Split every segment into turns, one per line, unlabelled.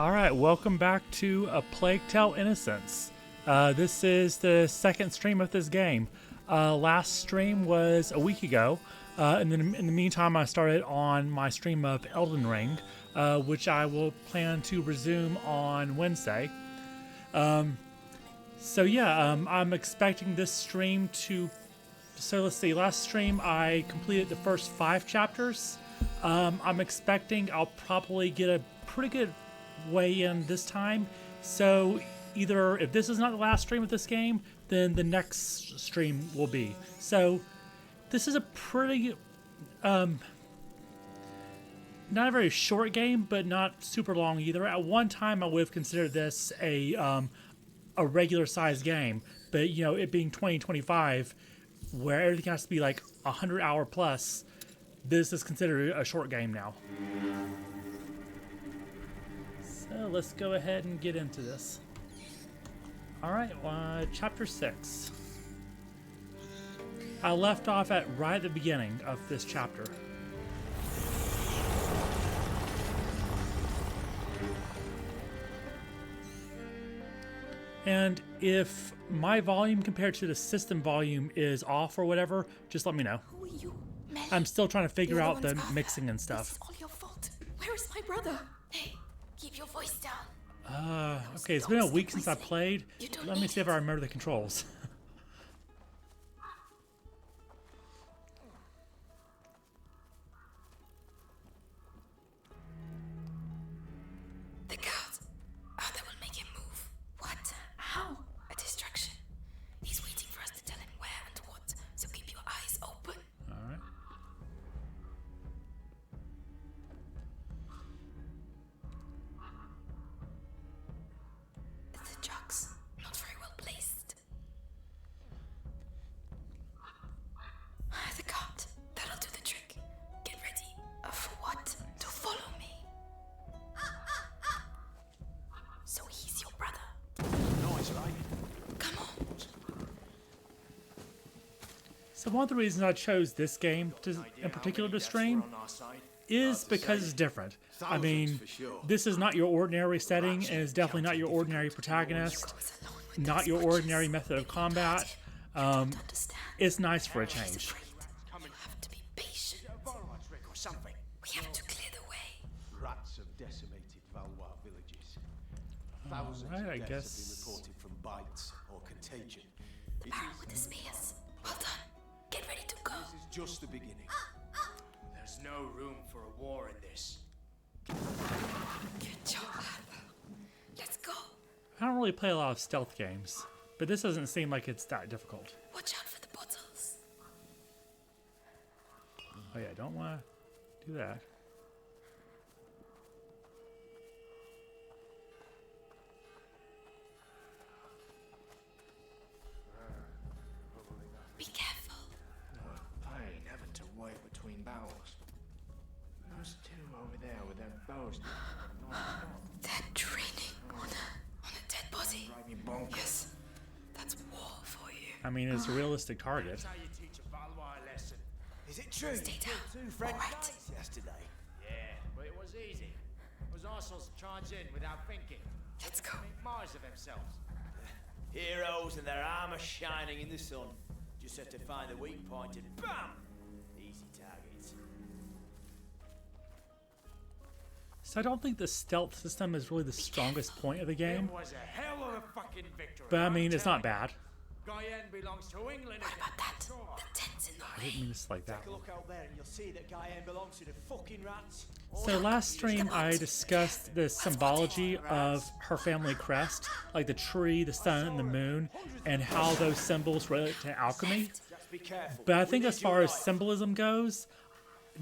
Alright, welcome back to A Plague Tale Innocence. This is the second stream of this game. Last stream was a week ago, and then in the meantime I started on my stream of Elden Ring, which I will plan to resume on Wednesday. I'm expecting this stream to... So let's see, last stream I completed the first 5 chapters. I'm expecting I'll probably get a pretty good way in this time. So either if this is not the last stream of this game, then the next stream will be. So this is a pretty, not a very short game, but not super long either. At one time I would have considered this a regular sized game, but you know, it being 2025, where everything has to be like 100-hour plus, this is considered a short game now. So let's go ahead and get into this. Alright, chapter 6. I left off at right at the beginning of this chapter. And if my volume compared to the system volume is off or whatever, just let me know.
Who are you, Melly?
I'm still trying to figure out the
ones
mixing and
This
stuff.
is all your fault. Where is my brother? Hey, keep your voice down.
Okay, it's been a week since I played. Let me see if I remember the controls.
The guards. Oh, they will make him move. What? How? A distraction. He's waiting for us to tell him where and what, so keep your eyes open.
Alright.
The jugs. Not very well placed. The cart. That'll do the trick. Get ready. For what? To follow me. So he's your brother.
Nice, right?
Come on.
So one of the reasons I chose this game in particular to stream is because it's different. I mean, this is not your ordinary setting, and it's definitely not your ordinary protagonist, not your ordinary method of combat.
Don't understand.
It's nice for a
He's
change.
afraid. You'll have to be patient.
Or something.
We have to clear the way.
Rats have decimated Valois villages. Thousands
Alright, I
of deaths
guess.
have been reported from bites or contagion. It
Barrel with the spears. Well done. Get ready to go.
is just the beginning.
There's no room for a war in this.
Good job. Let's go.
I don't really play a lot of stealth games, but this doesn't seem like it's that difficult.
Watch out for the bottles.
Oh yeah, don't want to do that.
Be careful.
Pain having to wait between battles. Those two over there with their bows.
They're training on a dead body.
Drive me bonkers.
Yes. That's war for you.
I mean, it's a realistic target.
That's how you teach a Valois lesson.
Is it true?
Stay down.
Two French
All right.
knights yesterday.
Yeah, but it was easy. It was Arsenal's to charge in without thinking.
Let's go.
Make Mars of themselves.
Heroes and their armor shining in the sun. Just have to find the weak point and BAM! Easy targets.
So I don't think the stealth system is really the strongest point of the game,
It was a hell of a fucking victory.
but I
I'm
mean, it's not
telling
bad.
you. Guyenne belongs to England.
What about that?
Sure.
The tent's in the
I
way.
didn't mean just like that.
Take a look out there and you'll see that Guyenne belongs to the fucking rats.
So last stream I discussed the symbology of her family crest, like the tree, the sun, and the moon, and how those symbols relate to alchemy.
Just be careful.
But I think
We
as
need
far
your
as
life.
symbolism goes,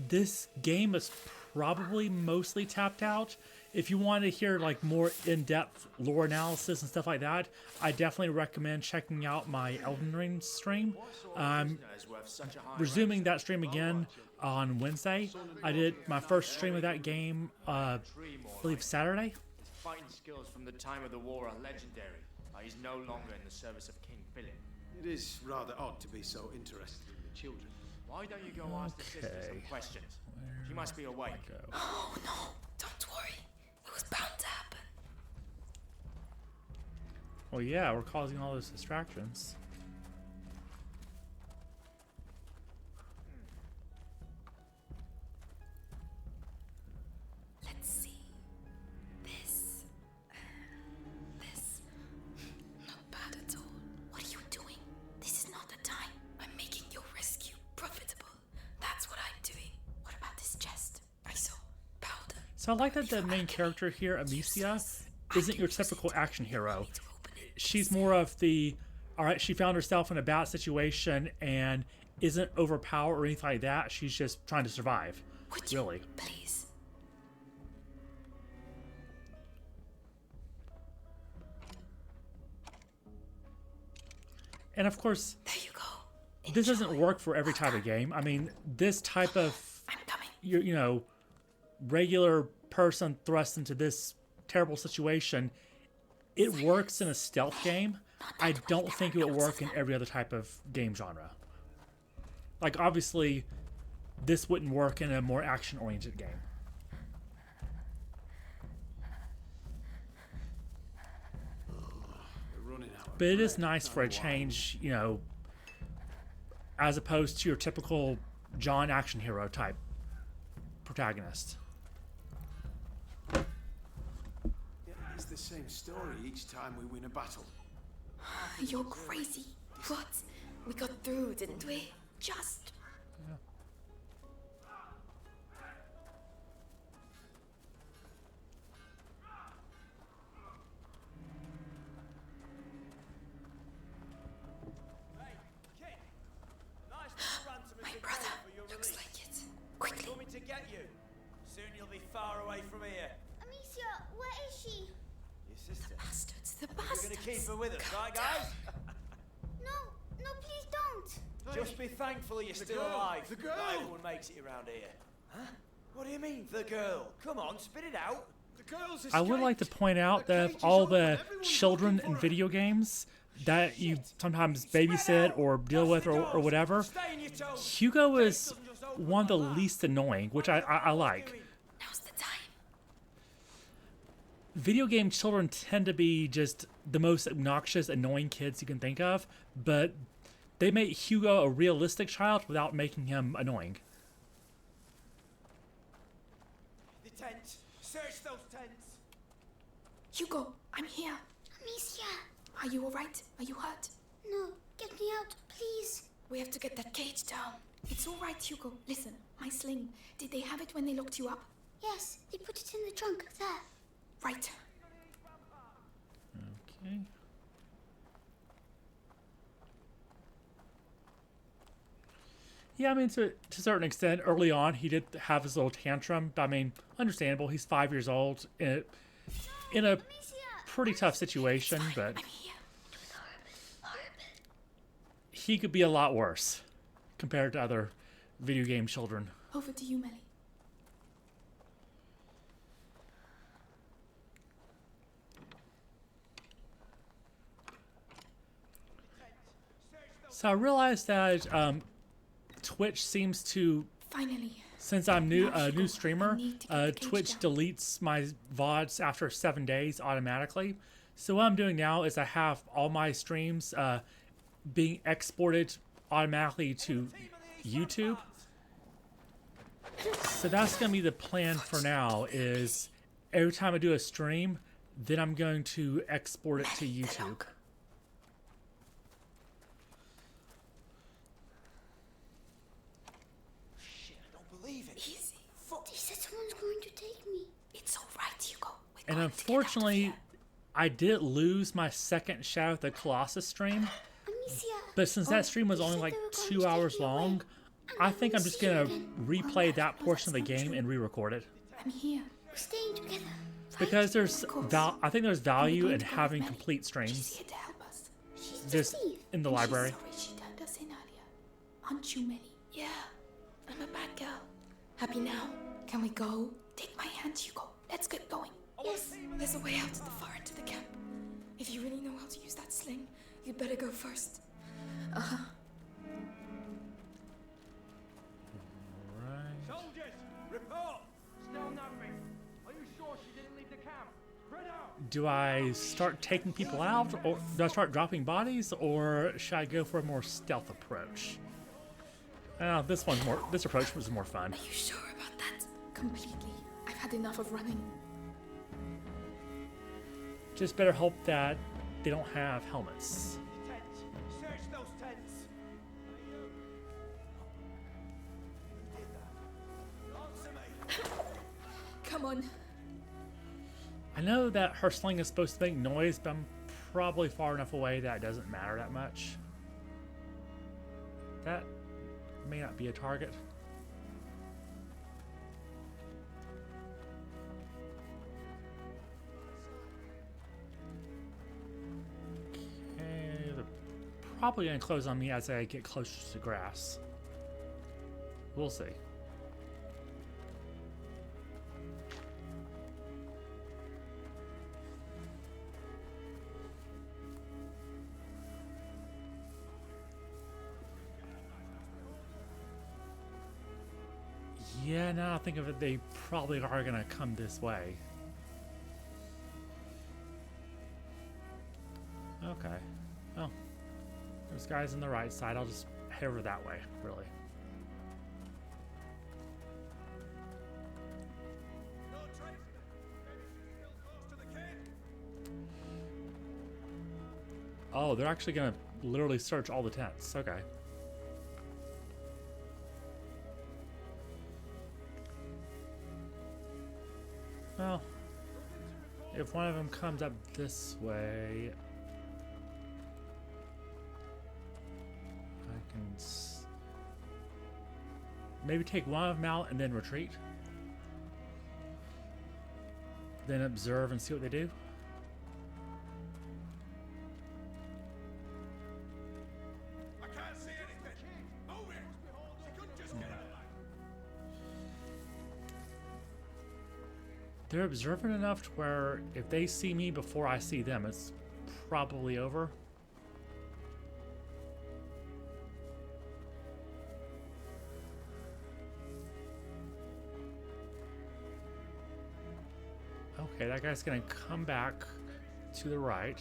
this game is probably mostly tapped out. If you want to hear like more in-depth lore analysis and stuff like that, I definitely recommend checking out my Elden Ring stream. I'm
Is worth such a high
resuming that stream again on Wednesday. I did my first stream of that game, I believe Saturday.
His fighting skills from the time of the war are legendary. He's no longer in the service of King Philip.
It is rather odd to be so interested in the children.
Why don't you go ask the sister some
Okay.
questions? She must be awake.
Oh no, don't worry. It was bound to happen.
Well, yeah, we're causing all those distractions.
Let's see. This. Not bad at all. What are you doing? This is not the time. I'm making your rescue profitable. That's what I'm doing. What about this chest? I saw powder.
So I like that the main character here, Amicia, isn't your typical action hero. She's more of the, all right, she found herself in a bad situation and isn't overpowered or anything like that. She's just trying to survive.
Would you,
Really.
please?
And of course,
There you go.
this doesn't work for every type of game. I mean, this type of,
I'm coming.
you know, regular person thrust into this terrible situation, it works in a stealth game. I don't think it would work in every other type of game genre. Like, obviously, this wouldn't work in a more action-oriented game.
We're running out of
But it is
breath.
nice for a change, you know, as opposed to your typical John action hero type protagonist.
It's the same story each time we win a battle.
You're crazy. What? We got through, didn't we? Just.
Hey, kid! Nice little ransom
My
has been
brother.
paid for your
Looks
release.
like it. Quickly.
Coming to get you. Soon you'll be far away from here.
Amicia, where is she?
Your sister.
Bastards. The
We're
bastards.
gonna keep her with us,
Calm
right, guys?
No, no, please don't.
Just be thankful you're still
girl,
alive.
the
Not
girl.
everyone makes it around here. Huh? What do you mean, the girl? Come on, spit it out.
The girl's
I would like to point out that of all the children in video games that you sometimes babysit or deal with or whatever,
Stay in your toes.
Hugo is one of the least annoying, which I like.
Now's the time.
Video game children tend to be just the most obnoxious, annoying kids you can think of, but they make Hugo a realistic child without making him annoying.
The tents. Search those tents.
Hugo, I'm here.
Amicia,
Are you alright? Are you hurt?
no, get me out, please.
We have to get that cage down. It's alright, Hugo. Listen, my sling. Did they have it when they locked you up?
Yes, they put it in the trunk there.
Right.
Okay. Yeah, I mean, to a certain extent, early on, he did have his little tantrum. I mean, understandable. He's 5 years old in a
Amicia,
pretty tough situation, but
I'm here.
he could be a lot worse compared to other video game children.
Over to you, Melly.
So I realized that Twitch seems to,
Finally.
since I'm a new streamer,
need to get the cage
Twitch
down.
deletes my VODs after 7 days automatically. So what I'm doing now is I have all my streams being exported automatically to YouTube. So that's going to be the plan for now, is every time I do a stream, then I'm going to export it to YouTube.
Shit, I don't believe it.
Easy.
they said someone's going to take me.
It's alright, Hugo. We're
And
going to get out of
unfortunately,
here.
I did lose my second Shadow of the Colossus stream.
Amicia.
But since that stream was
they
only
said
like
they were going
2
to take
hours
me away.
long,
I'm
I
not
think I'm
gonna
just
see you
gonna
again.
replay that portion of the
that's not
game
true.
and re-record it.
I'm here.
We're staying together. Right?
Because there's
Of course.
I think there's value
going
in
to go with
having
Melly.
complete
She's
streams
here to help us.
She's
just
the thief.
in the
And
library.
She's sorry she turned us in earlier. Aren't you, Melly? Yeah. I'm a bad girl. Happy now? Can we go? Take my hand, Hugo. Let's get going.
Yes.
There's a way out at the far end of the camp. If you really know how to use that sling, you'd better go first. Uh-huh.
Right.
Soldiers, report. Still nothing. Are you sure she didn't leave the camp? Spread out.
Do I start taking people out, or do I start dropping bodies, or should I go for a more stealth approach? This approach was more fun.
Are you sure about that? Completely. I've had enough of running.
Just better hope that they don't have helmets.
Tents. Search those tents. Who did that? Answer me.
Come on.
I know that her sling is supposed to make noise, but I'm probably far enough away that it doesn't matter that much. That may not be a target. Okay, they're probably going to close on me as I get closer to the grass. We'll see. Yeah, now I think of it, they probably are gonna come this way. Okay. Oh. There's guys on the right side. I'll just head over that way, really.
No trace of it. Maybe she's still close to the cave.
Oh, they're actually gonna literally search all the tents. Okay. Well, if one of them comes up this way, I can maybe take one of them out and then retreat. Then observe and see what they do.
I can't see anything. Move it. She couldn't just get out.
They're observant enough to where if they see me before I see them, it's probably over. Okay, that guy's gonna come back to the right.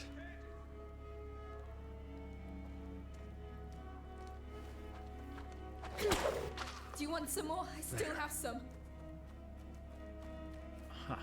Do you want some more? I still have some.
Huh.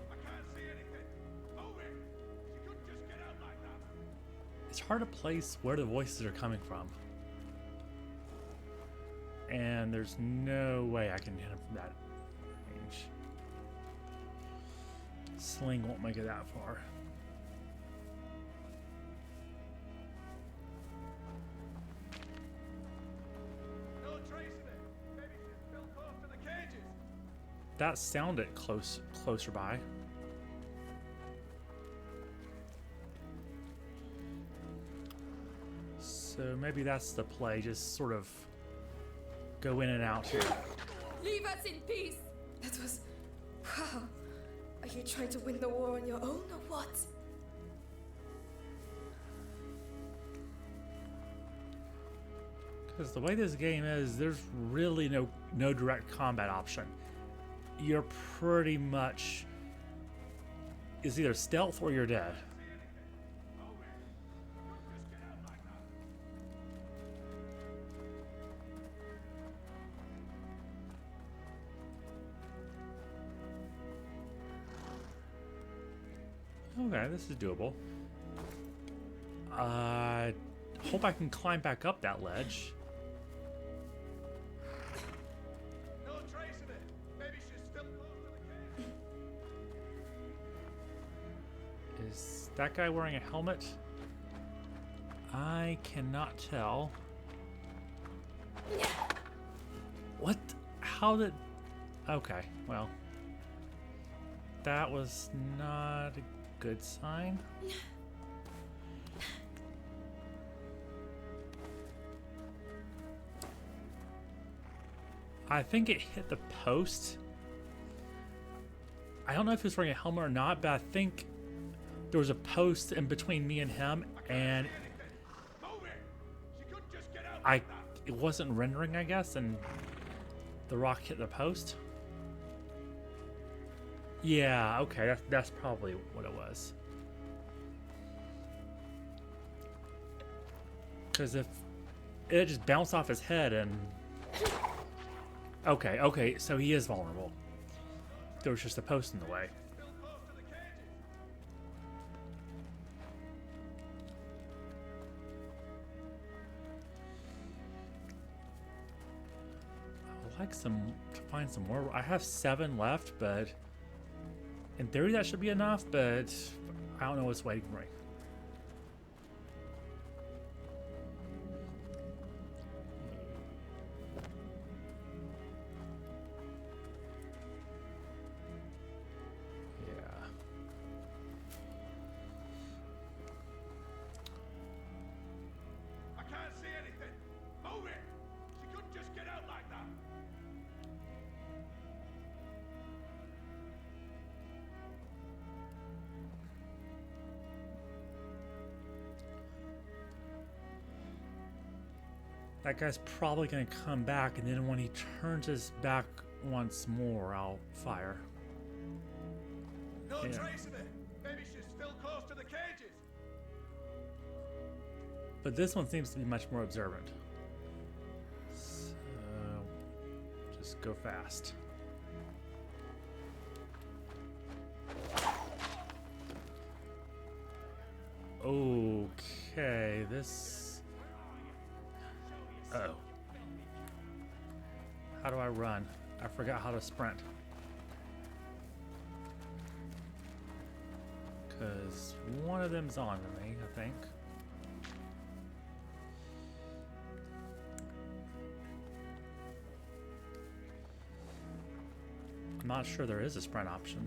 I can't see anything. Move it. She couldn't just get out like that.
It's hard to place where the voices are coming from. And there's no way I can hit him from that range. Sling won't make it that far.
No trace of it. Maybe she's still close to the cages.
That sounded closer by. So maybe that's the play, just sort of go in and out here.
Leave us in peace. That was... Wow. Are you trying to win the war on your own or what?
Because the way this game is, there's really no direct combat option. You're pretty much... It's either stealth or you're dead. Okay, this is doable. Hope I can climb back up that ledge.
No trace of it. Maybe she's still close to the cage.
Is that guy wearing a helmet? I cannot tell. What? How did... Okay, well. That was not a good sign. I think it hit the post. I don't know if he was wearing a helmet or not, but I think there was a post in between me and him, and it wasn't rendering, I guess, and the rock hit the post. Yeah, okay, that's probably what it was. Because if it just bounced off his head and... Okay, so he is vulnerable. There was just a post in the way. I'd like to find some more. I have 7 left, but in theory that should be enough, but I don't know what's waiting for me. That guy's probably going to come back, and then when he turns his back once more, I'll fire.
No trace of it. Maybe she's still close to the cages.
But this one seems to be much more observant. So, just go fast. Okay, this... Oh. How do I run? I forgot how to sprint. Because one of them's on to me, I think. I'm not sure there is a sprint option.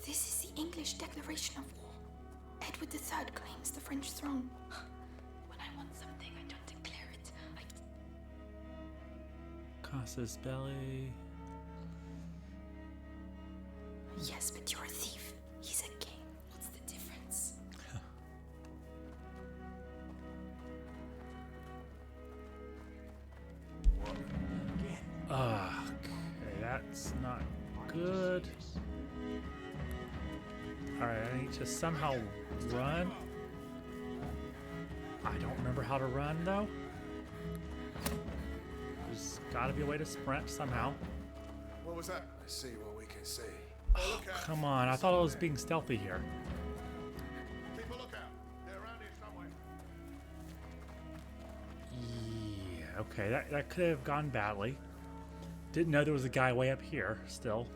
This is the English Declaration of War. Edward III claims the French throne. When I want something, I don't declare it.
Casus Belli.
Yes, but you're a thief. He's a king. What's the difference?
Okay, that's not good. Alright, I need to somehow run. I don't remember how to run, though. There's gotta be a way to sprint somehow.
What was that?
Let's see what we can see.
Oh, look out.
Come on, I thought I was being stealthy here.
Keep a lookout. They're around here somewhere.
Yeah, okay, that could have gone badly. Didn't know there was a guy way up here still.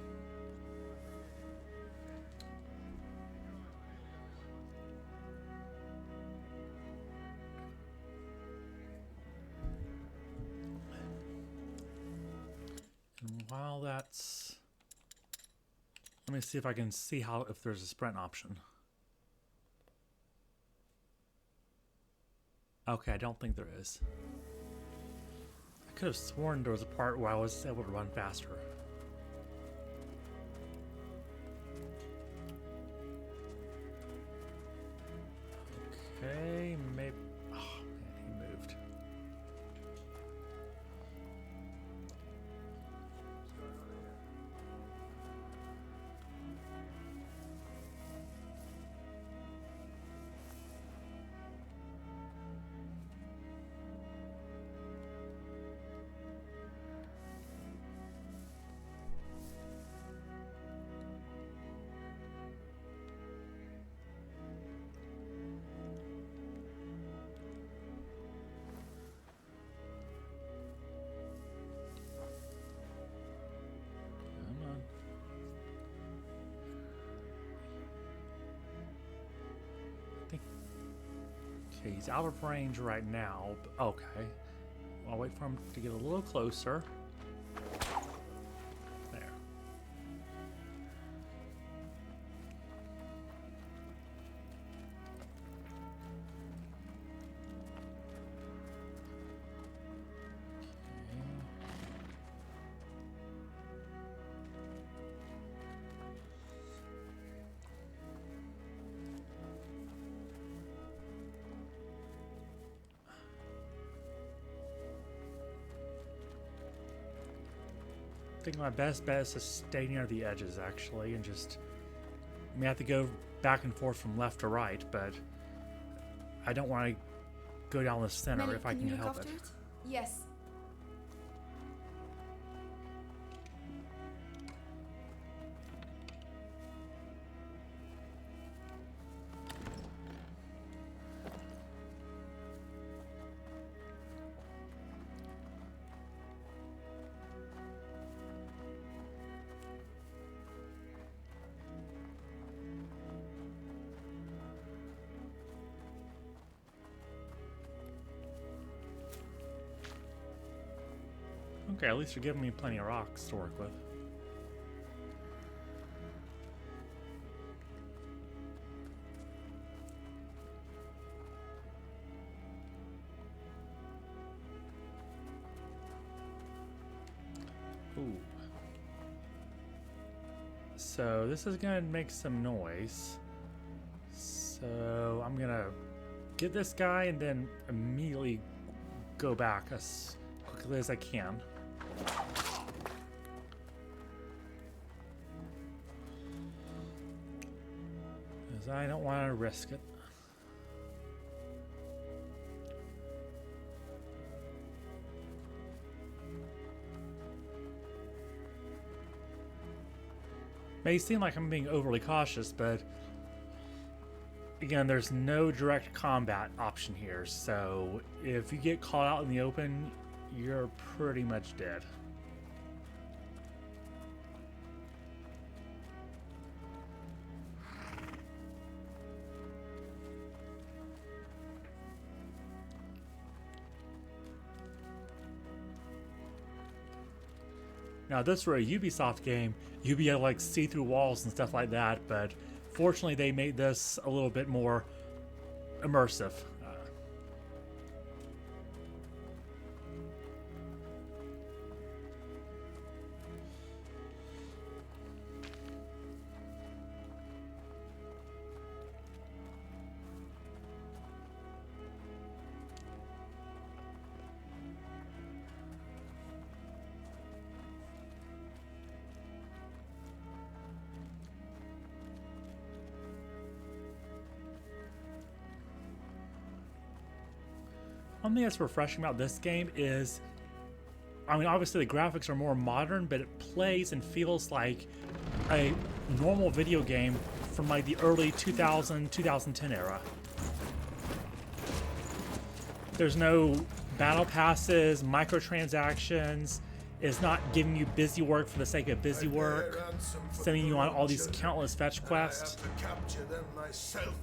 And while that's... Let me see if I can see if there's a sprint option. Okay, I don't think there is. I could have sworn there was a part where I was able to run faster. Okay, maybe... Oh, man, he moved. Come on. I think... Okay, he's out of range right now. Okay. I'll wait for him to get a little closer. There. I think my best bet is to stay near the edges, actually, and just... I may have to go back and forth from left to right, but I don't want to go down the center
Melly,
if I can
you
help
look
it.
after Yes.
Okay, at least you're giving me plenty of rocks to work with. Ooh. So this is gonna make some noise. So I'm gonna get this guy and then immediately go back as quickly as I can. Because I don't want to risk it. May seem like I'm being overly cautious, but again, there's no direct combat option here, so if you get caught out in the open, you're pretty much dead. Now, if this were a Ubisoft game, you'd be able to like see through walls and stuff like that, but fortunately they made this a little bit more immersive. One thing that's refreshing about this game is, I mean, obviously the graphics are more modern, but it plays and feels like a normal video game from like the early 2010 era. There's no battle passes, microtransactions. It's not giving you busy work for the sake of busy work, sending you on all these countless fetch quests.
I have to capture them myself.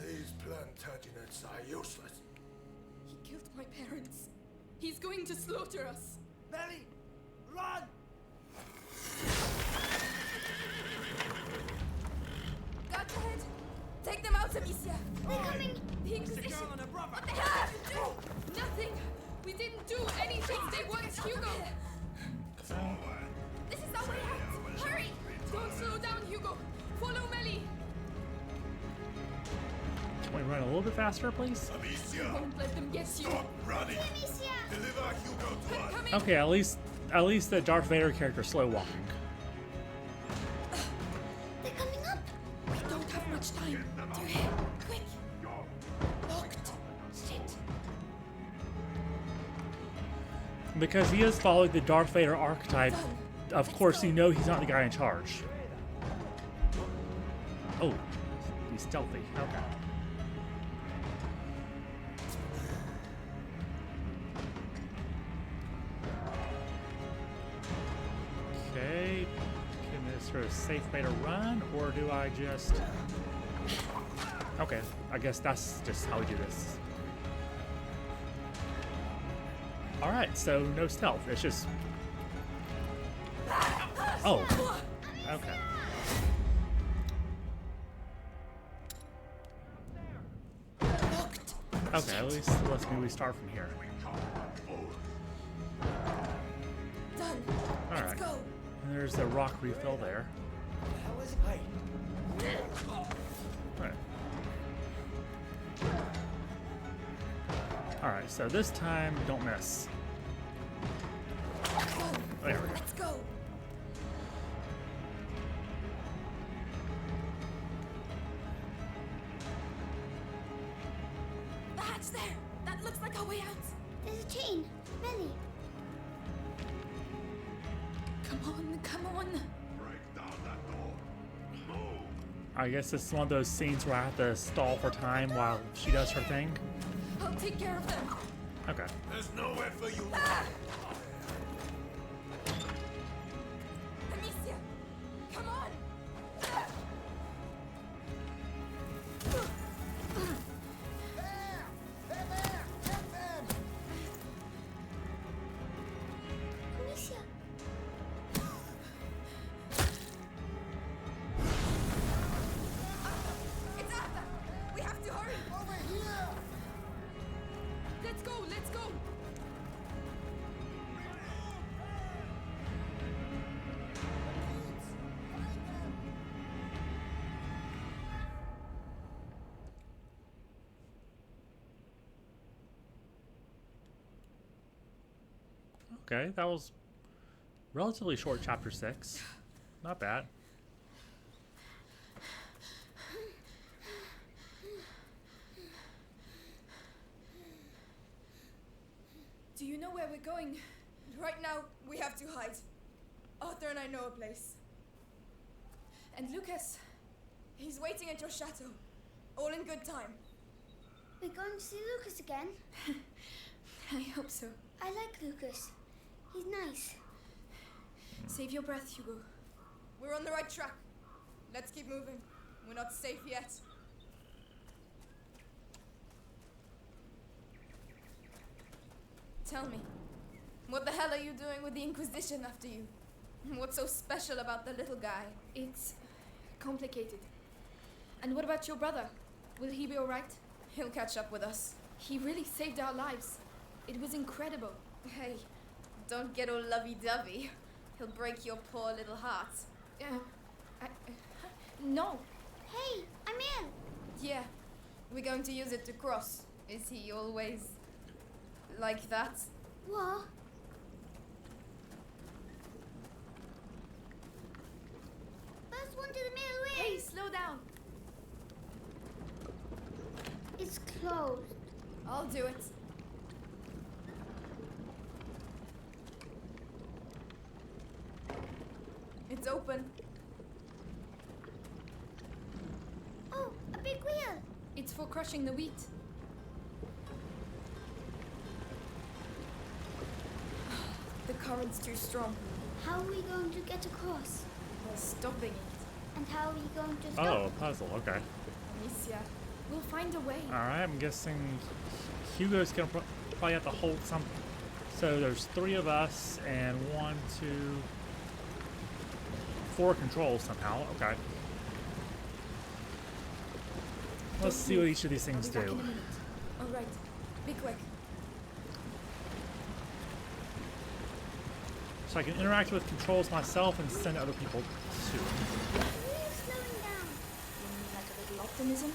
These Plantagenets are useless.
He killed my parents. He's going to slaughter us.
Melly, run!
Guards ahead. Take them out, Amicia.
They're coming.
The Inquisition.
Girl and her brother.
What the hell did you do? Nothing. We didn't do anything. They want Hugo. This is our way out. Hurry. Don't slow down, Hugo. Follow Melly.
Can we run a little bit faster, please?
Amicia,
Don't let them get you.
stop running.
Amicia.
Deliver Hugo to us.
Coming.
Okay, at least the Darth Vader character slow walking.
They're coming up.
We don't have much time. To him. Quick. Locked. Shit.
Because he has followed the Darth Vader archetype, of course you know he's not the guy in charge. Oh, he's stealthy. Okay. Okay. Is there a safe way to run, or do I just... Okay, I guess that's just how we do this. Alright, so no stealth. It's just... Oh. Okay.
Locked.
Okay, at least let's maybe start from here.
Done.
Alright.
Let's go.
And there's a rock refill there.
How was hey?
Alright. Alright, so this time, don't miss. There we go.
Let's go. The hatch there. That looks like our way out.
There's a chain. Melly.
Come on, come on.
I guess this is one of those scenes where I have to stall for time while she does her thing.
I'll take care of them.
Okay.
There's nowhere for you.
Amicia, come on.
Amicia.
It's Arthur. We have to hurry. Over here. Let's go, let's go.
Okay, that was relatively short chapter 6. Not bad.
Do you know where we're going? Right now, we have to hide. Arthur and I know a place. And Lucas, he's waiting at your chateau. All in good time.
We're going to see Lucas again.
I hope so.
I like Lucas. He's nice.
Save your breath, Hugo. We're on the right track. Let's keep moving. We're not safe yet. Tell me, what the hell are you doing with the Inquisition after you? What's so special about the little guy? It's complicated. And what about your brother? Will he be alright? He'll catch up with us. He really saved our lives. It was incredible. Hey, don't get all lovey-dovey. He'll break your poor little heart. No.
Hey, I'm in.
Yeah, we're going to use it to cross. Is he always like that?
What? First one to the middle way.
Hey, slow down.
It's closed.
I'll do it. It's open.
Oh, a big wheel.
It's for crushing the wheat. The current's too strong.
How are we going to get across?
We're stopping it.
And how are we going to stop?
Oh, a puzzle. Okay.
Amicia, we'll find a way.
Alright, I'm guessing Hugo's gonna probably have to hold something. So there's 3 of us and 1, 2, 4 controls somehow. Okay. Let's see what each of these things
I'll be back
do.
in a minute. All right, be quick.
So I can interact with controls myself and send other people to them.
The wheel's slowing down.
You mean like a little optimism?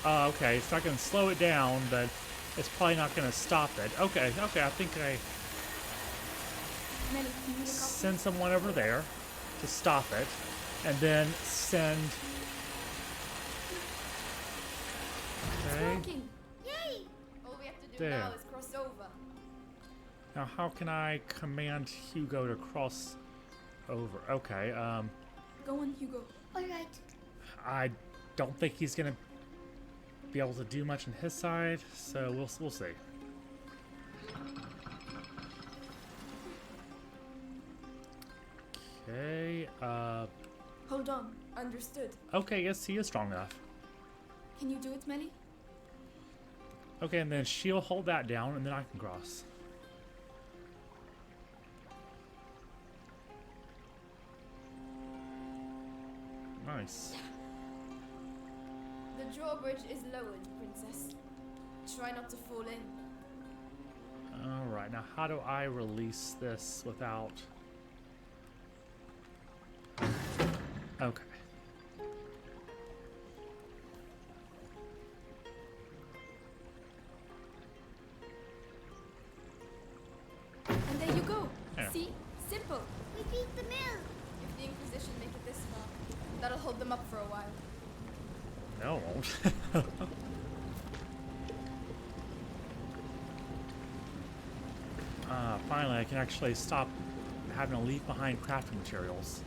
Okay, so I can slow it down, but it's probably not going to stop it. Okay, I think I
Melly, you need a coffee?
send someone over there to stop it, and then send...
It's
Okay,
working.
Yay!
All we have to do
There.
now is cross over.
now how can I command Hugo to cross over? Okay,
Go on, Hugo.
All right.
I don't think he's going to be able to do much on his side, so we'll see. Okay,
Hold on. Understood.
okay, yes, he is strong enough.
Can you do it, Melly?
Okay, and then she'll hold that down, and then I can cross. Nice.
The drawbridge is lowered, Princess. Try not to fall in.
Alright, now how do I release this without... Okay.
And there you go.
Yeah.
See? Simple.
We beat the mill.
If the Inquisition make it this far, that'll hold them up for a while.
No, it won't. Finally, I can actually stop having to leave behind crafting materials.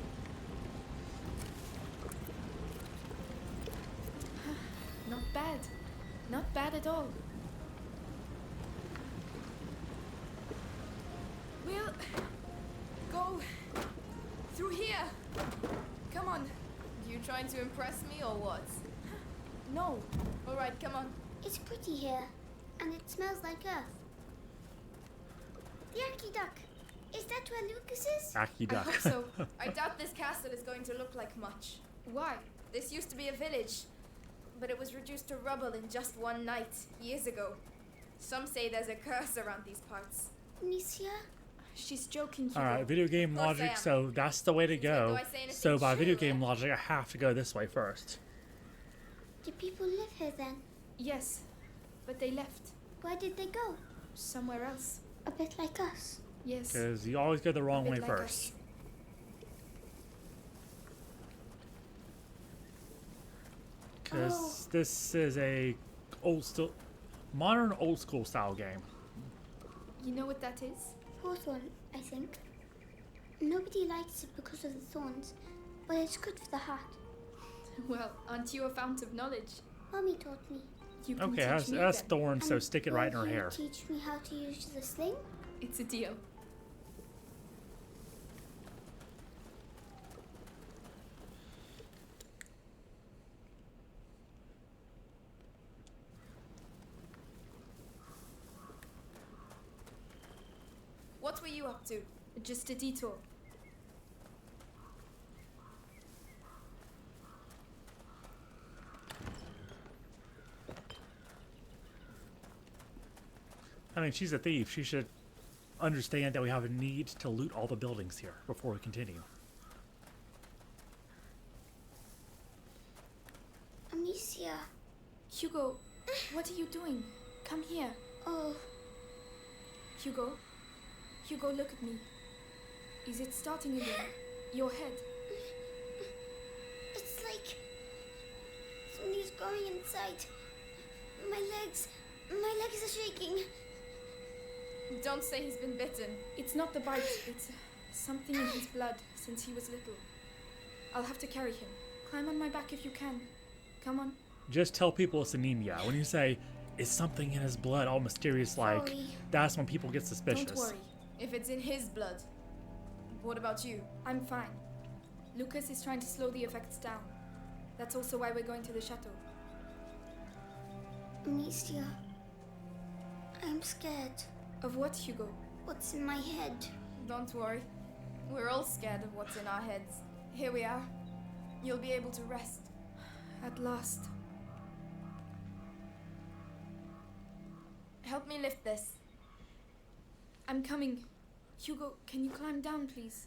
Not bad. Not bad at all. We'll go through here. Come on. You trying to impress me or what? No. All right, come on.
It's pretty here, and it smells like earth. The Aqueduct. Is that where Lucas is?
Aki
I
duck.
hope so. I doubt this castle is going to look like much. Why? This used to be a village, but it was reduced to rubble in just one night, years ago. Some say there's a curse around these parts.
Amicia?
She's joking, Hugo.
Alright, video game
Of course I
logic,
am.
so that's the way to
So
go.
do I say anything
So by video
true,
game
eh?
logic, I have to go this way first.
Do people live here then?
Yes, but they left.
Where did they go?
Somewhere else.
A bit like us.
Yes.
Because you always go the wrong
bit
way
like
first.
us.
Because
Oh.
this is a modern old school style game.
You know what that is?
Hawthorn, I think. Nobody likes it because of the thorns, but it's good for the heart.
Well, aren't you a fount of knowledge?
Mommy taught me.
You can
Okay,
teach
that's,
me
that's
then.
thorn, so
And
stick it right in her
will you
hair.
teach me how to use the sling?
It's a deal. What were you up to? Just a detour.
I mean, she's a thief. She should understand that we have a need to loot all the buildings here before we continue.
Amicia.
Hugo, what are you doing? Come here.
Oh,
Hugo. Hugo, look at me. Is it starting again? Your head.
it's like somebody's going inside. My legs are shaking.
Don't say he's been bitten. It's not the bite. It's something in his blood since he was little. I'll have to carry him. Climb on my back if you can. Come on.
Just tell people it's anemia. When you say, it's something in his blood, all mysterious like,
Sorry.
that's when people get suspicious.
Don't worry. If it's in his blood. What about you? I'm fine. Lucas is trying to slow the effects down. That's also why we're going to the chateau.
Amicia. I'm scared.
Of what, Hugo?
What's in my head?
Don't worry. We're all scared of what's in our heads. Here we are. You'll be able to rest. At last. Help me lift this. I'm coming. Hugo, can you climb down, please?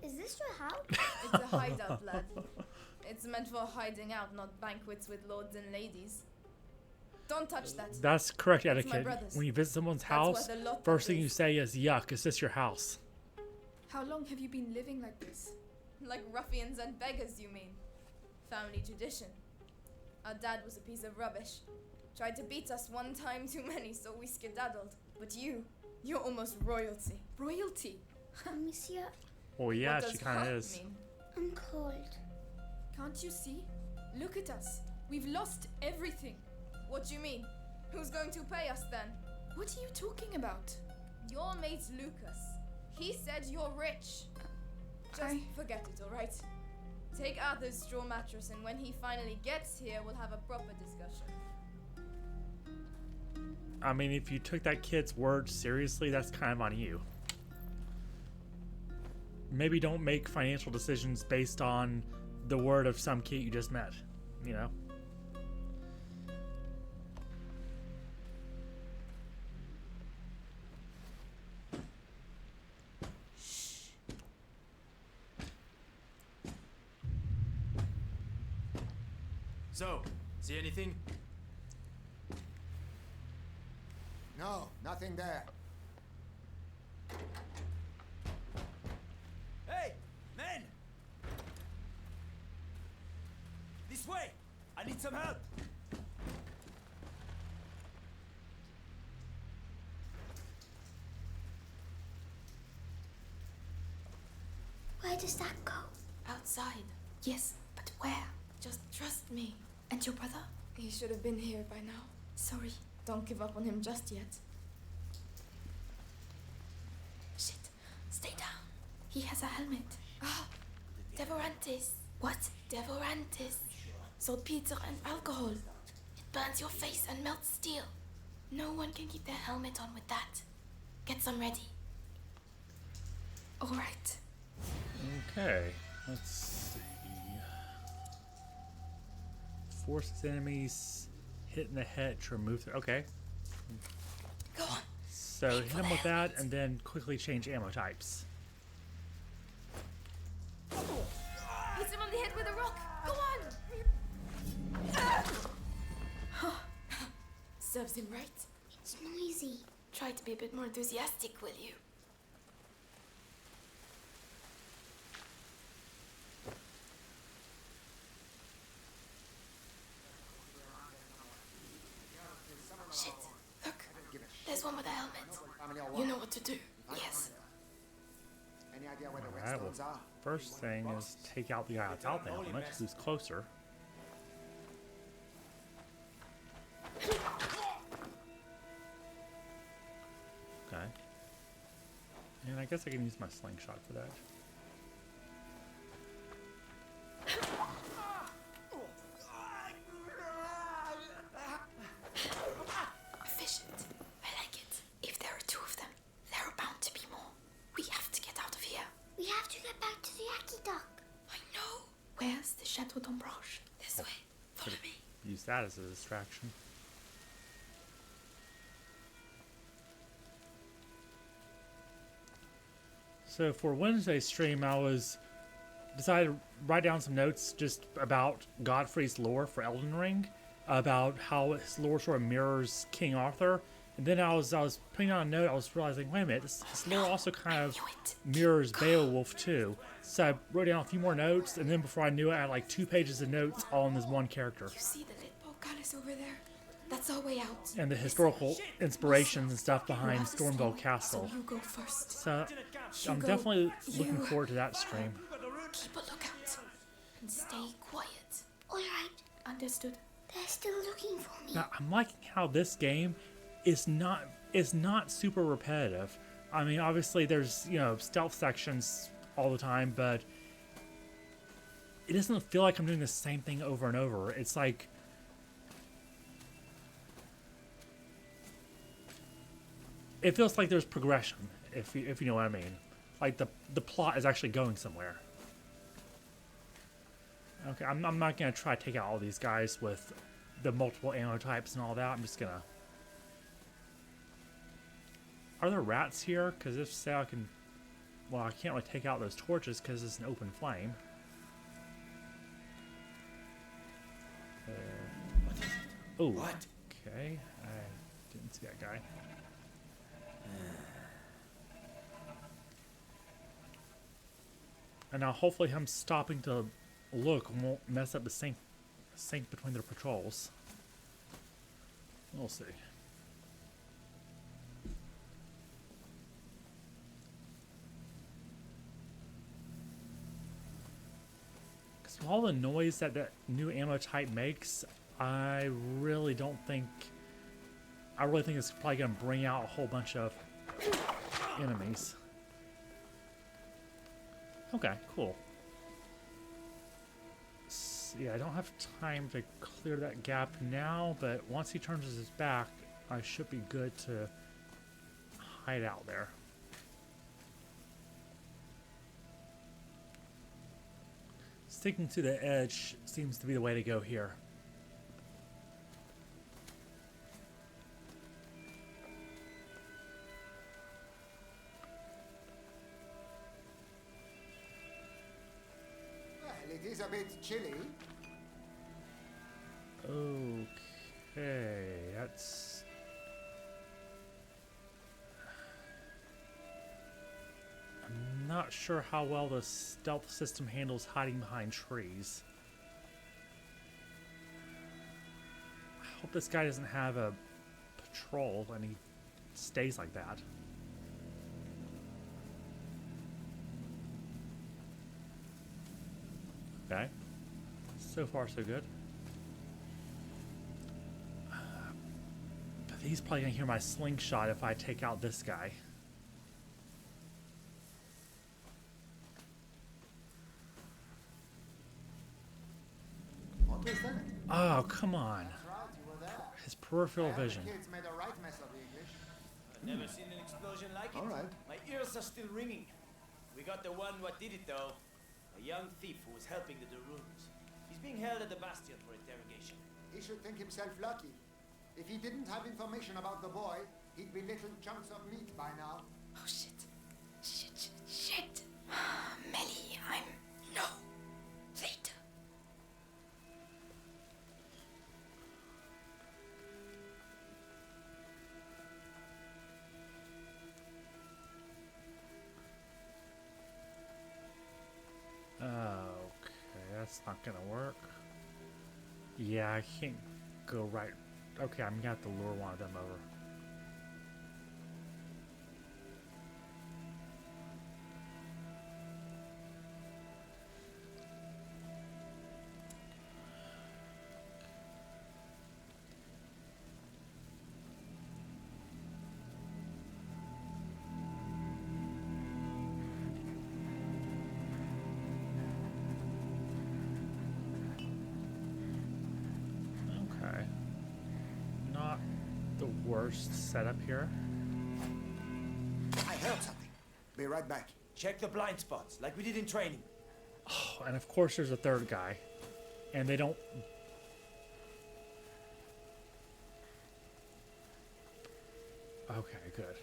Is this your house?
It's a hideout, lad. It's meant for hiding out, not banquets with lords and ladies. Don't touch that.
That's correct
It's my
etiquette.
brother's.
When you visit someone's
That's where
house,
the lot
first thing
is.
you say is, yuck, is this your house?
How long have you been living like this? Like ruffians and beggars, you mean? Family tradition. Our dad was a piece of rubbish. Tried to beat us one time too many, so we skedaddled. But you're almost royalty. Royalty?
Amicia,
Well, yeah,
What
she
does
kind of
hot
is.
mean?
I'm cold.
Can't you see? Look at us. We've lost everything. What do you mean? Who's going to pay us then? What are you talking about? Your mate's Lucas. He said you're rich. Just forget it, alright? Take Arthur's straw mattress, and when he finally gets here, we'll have a proper discussion.
I mean, if you took that kid's word seriously, that's kind of on you. Maybe don't make financial decisions based on the word of some kid you just met, you know?
So, see anything?
No, nothing there.
Hey, men! This way! I need some help!
Where does that go?
Outside. Yes, but where?
Just trust me.
And your brother?
He should have been here by now.
Sorry.
Don't give up on him just yet.
Shit. Stay down. He has a helmet. Ah, Devorantis. What? Devorantis. Saltpeter and alcohol. It burns your face and melts steel. No one can keep their helmet on with that. Get some ready. All right.
Okay, let's see. Forces enemies hit in the head to remove. Okay,
Go on.
so hit him with that, and then quickly change ammo types.
Hit him on the head with a rock. Go on. Serves him right.
It's noisy.
Try to be a bit more enthusiastic, will you? Shit. Look. There's one with a helmet. You know what to do. Yes.
Any idea where the
Alright,
whetstones
well,
are?
first thing is take out the guy without the helmet, who's closer. Okay. And I guess I can use my slingshot for that.
Efficient. I like it. If there are two of them, there are bound to be more. We have to get out of here.
We have to get back to the Yaki Dock.
I know. Where's the Chateau d'Ombrage? This way. Follow me.
Use that as a distraction. So for Wednesday's stream, I decided to write down some notes just about Godfrey's lore for Elden Ring, about how his lore sort of mirrors King Arthur. And then I was putting on a note, I was realizing, wait a minute, his lore also kind of mirrors Beowulf too. So I wrote down a few more notes, and then before I knew it, I had like 2 pages of notes all on this one character.
You see the Litbo Palace over there? That's our way out.
And the historical inspirations and stuff behind
You have the
Stormville
stone,
Castle.
So you go first.
So I'm
Hugo,
definitely looking
you-
forward to that stream.
Keep a lookout. And stay quiet.
All right.
Understood.
They're still looking for me.
Now, I'm liking how this game is not super repetitive. I mean, obviously there's, you know, stealth sections all the time, but it doesn't feel like I'm doing the same thing over and over. It's like it feels like there's progression, if you know what I mean. Like the plot is actually going somewhere. Okay, I'm not gonna try to take out all these guys with the multiple ammo types and all that. I'm just gonna. Are there rats here? Because if so, I can. Well, I can't really take out those torches because it's an open flame. Oh.
What?
Okay, I didn't see that guy. And now hopefully him stopping to look won't mess up the sync between their patrols. We'll see. Because of all the noise that new ammo type makes, I really don't think I really think it's probably going to bring out a whole bunch of enemies. Okay, cool. Yeah, I don't have time to clear that gap now, but once he turns his back, I should be good to hide out there. Sticking to the edge seems to be the way to go here.
Well, it is a bit chilly.
Okay, that's... I'm not sure how well the stealth system handles hiding behind trees. I hope this guy doesn't have a patrol and he stays like that. Okay. So far, so good. But he's probably gonna hear my slingshot if I take out this guy.
What was that?
Oh, come on.
That's right, you were there.
His peripheral vision.
The kids made a right mess of the English.
I've never seen an explosion like it.
All right.
My ears are still ringing. We got the one what did it though. A young thief who was helping the Daruns. He's being held at the Bastion for interrogation.
He should think himself lucky. If he didn't have information about the boy, he'd be little chunks of meat by now.
Oh shit. Shit. Melly, I'm no. Later.
Okay, that's not gonna work. Yeah, I can't go right. Okay, I'm gonna have to lure one of them over. Okay. Not the worst setup here.
I heard something. Be right back.
Check the blind spots, like we did in training.
Oh, and of course there's a third guy. And they don't... Okay, good.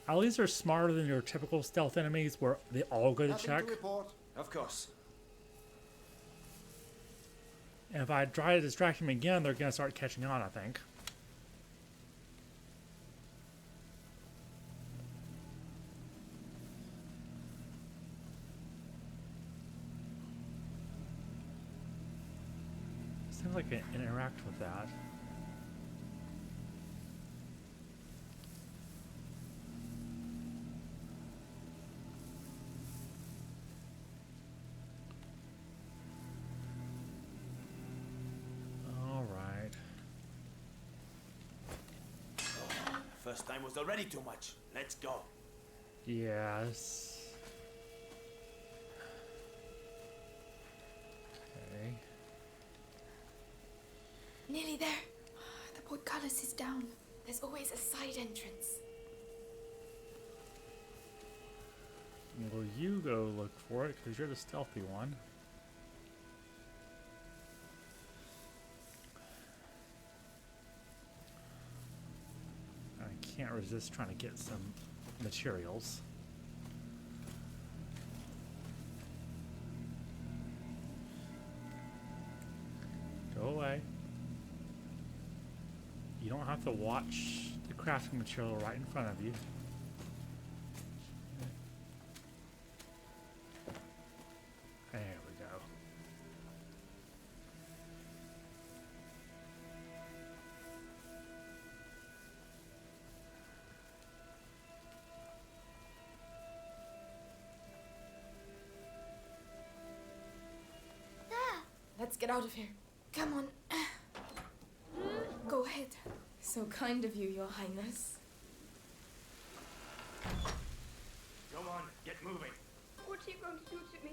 At least they're smarter than your typical stealth enemies where they all go to
Nothing
check.
to report.
Of course.
And if I try to distract them again, they're going to start catching on, I think. Seems like I can interact with that. All right.
First time was already too much. Let's go.
Yes. Okay.
Nearly there. The portcullis is down. There's always a side entrance.
Well, you go look for it because you're the stealthy one. I can't resist trying to get some materials. Go away. You don't have to watch the crafting material right in front of you. There we go.
There.
That's
Let's get out of here.
Come on. Go ahead.
So kind of you, Your Highness.
Come on, get moving.
What are you going to do to me?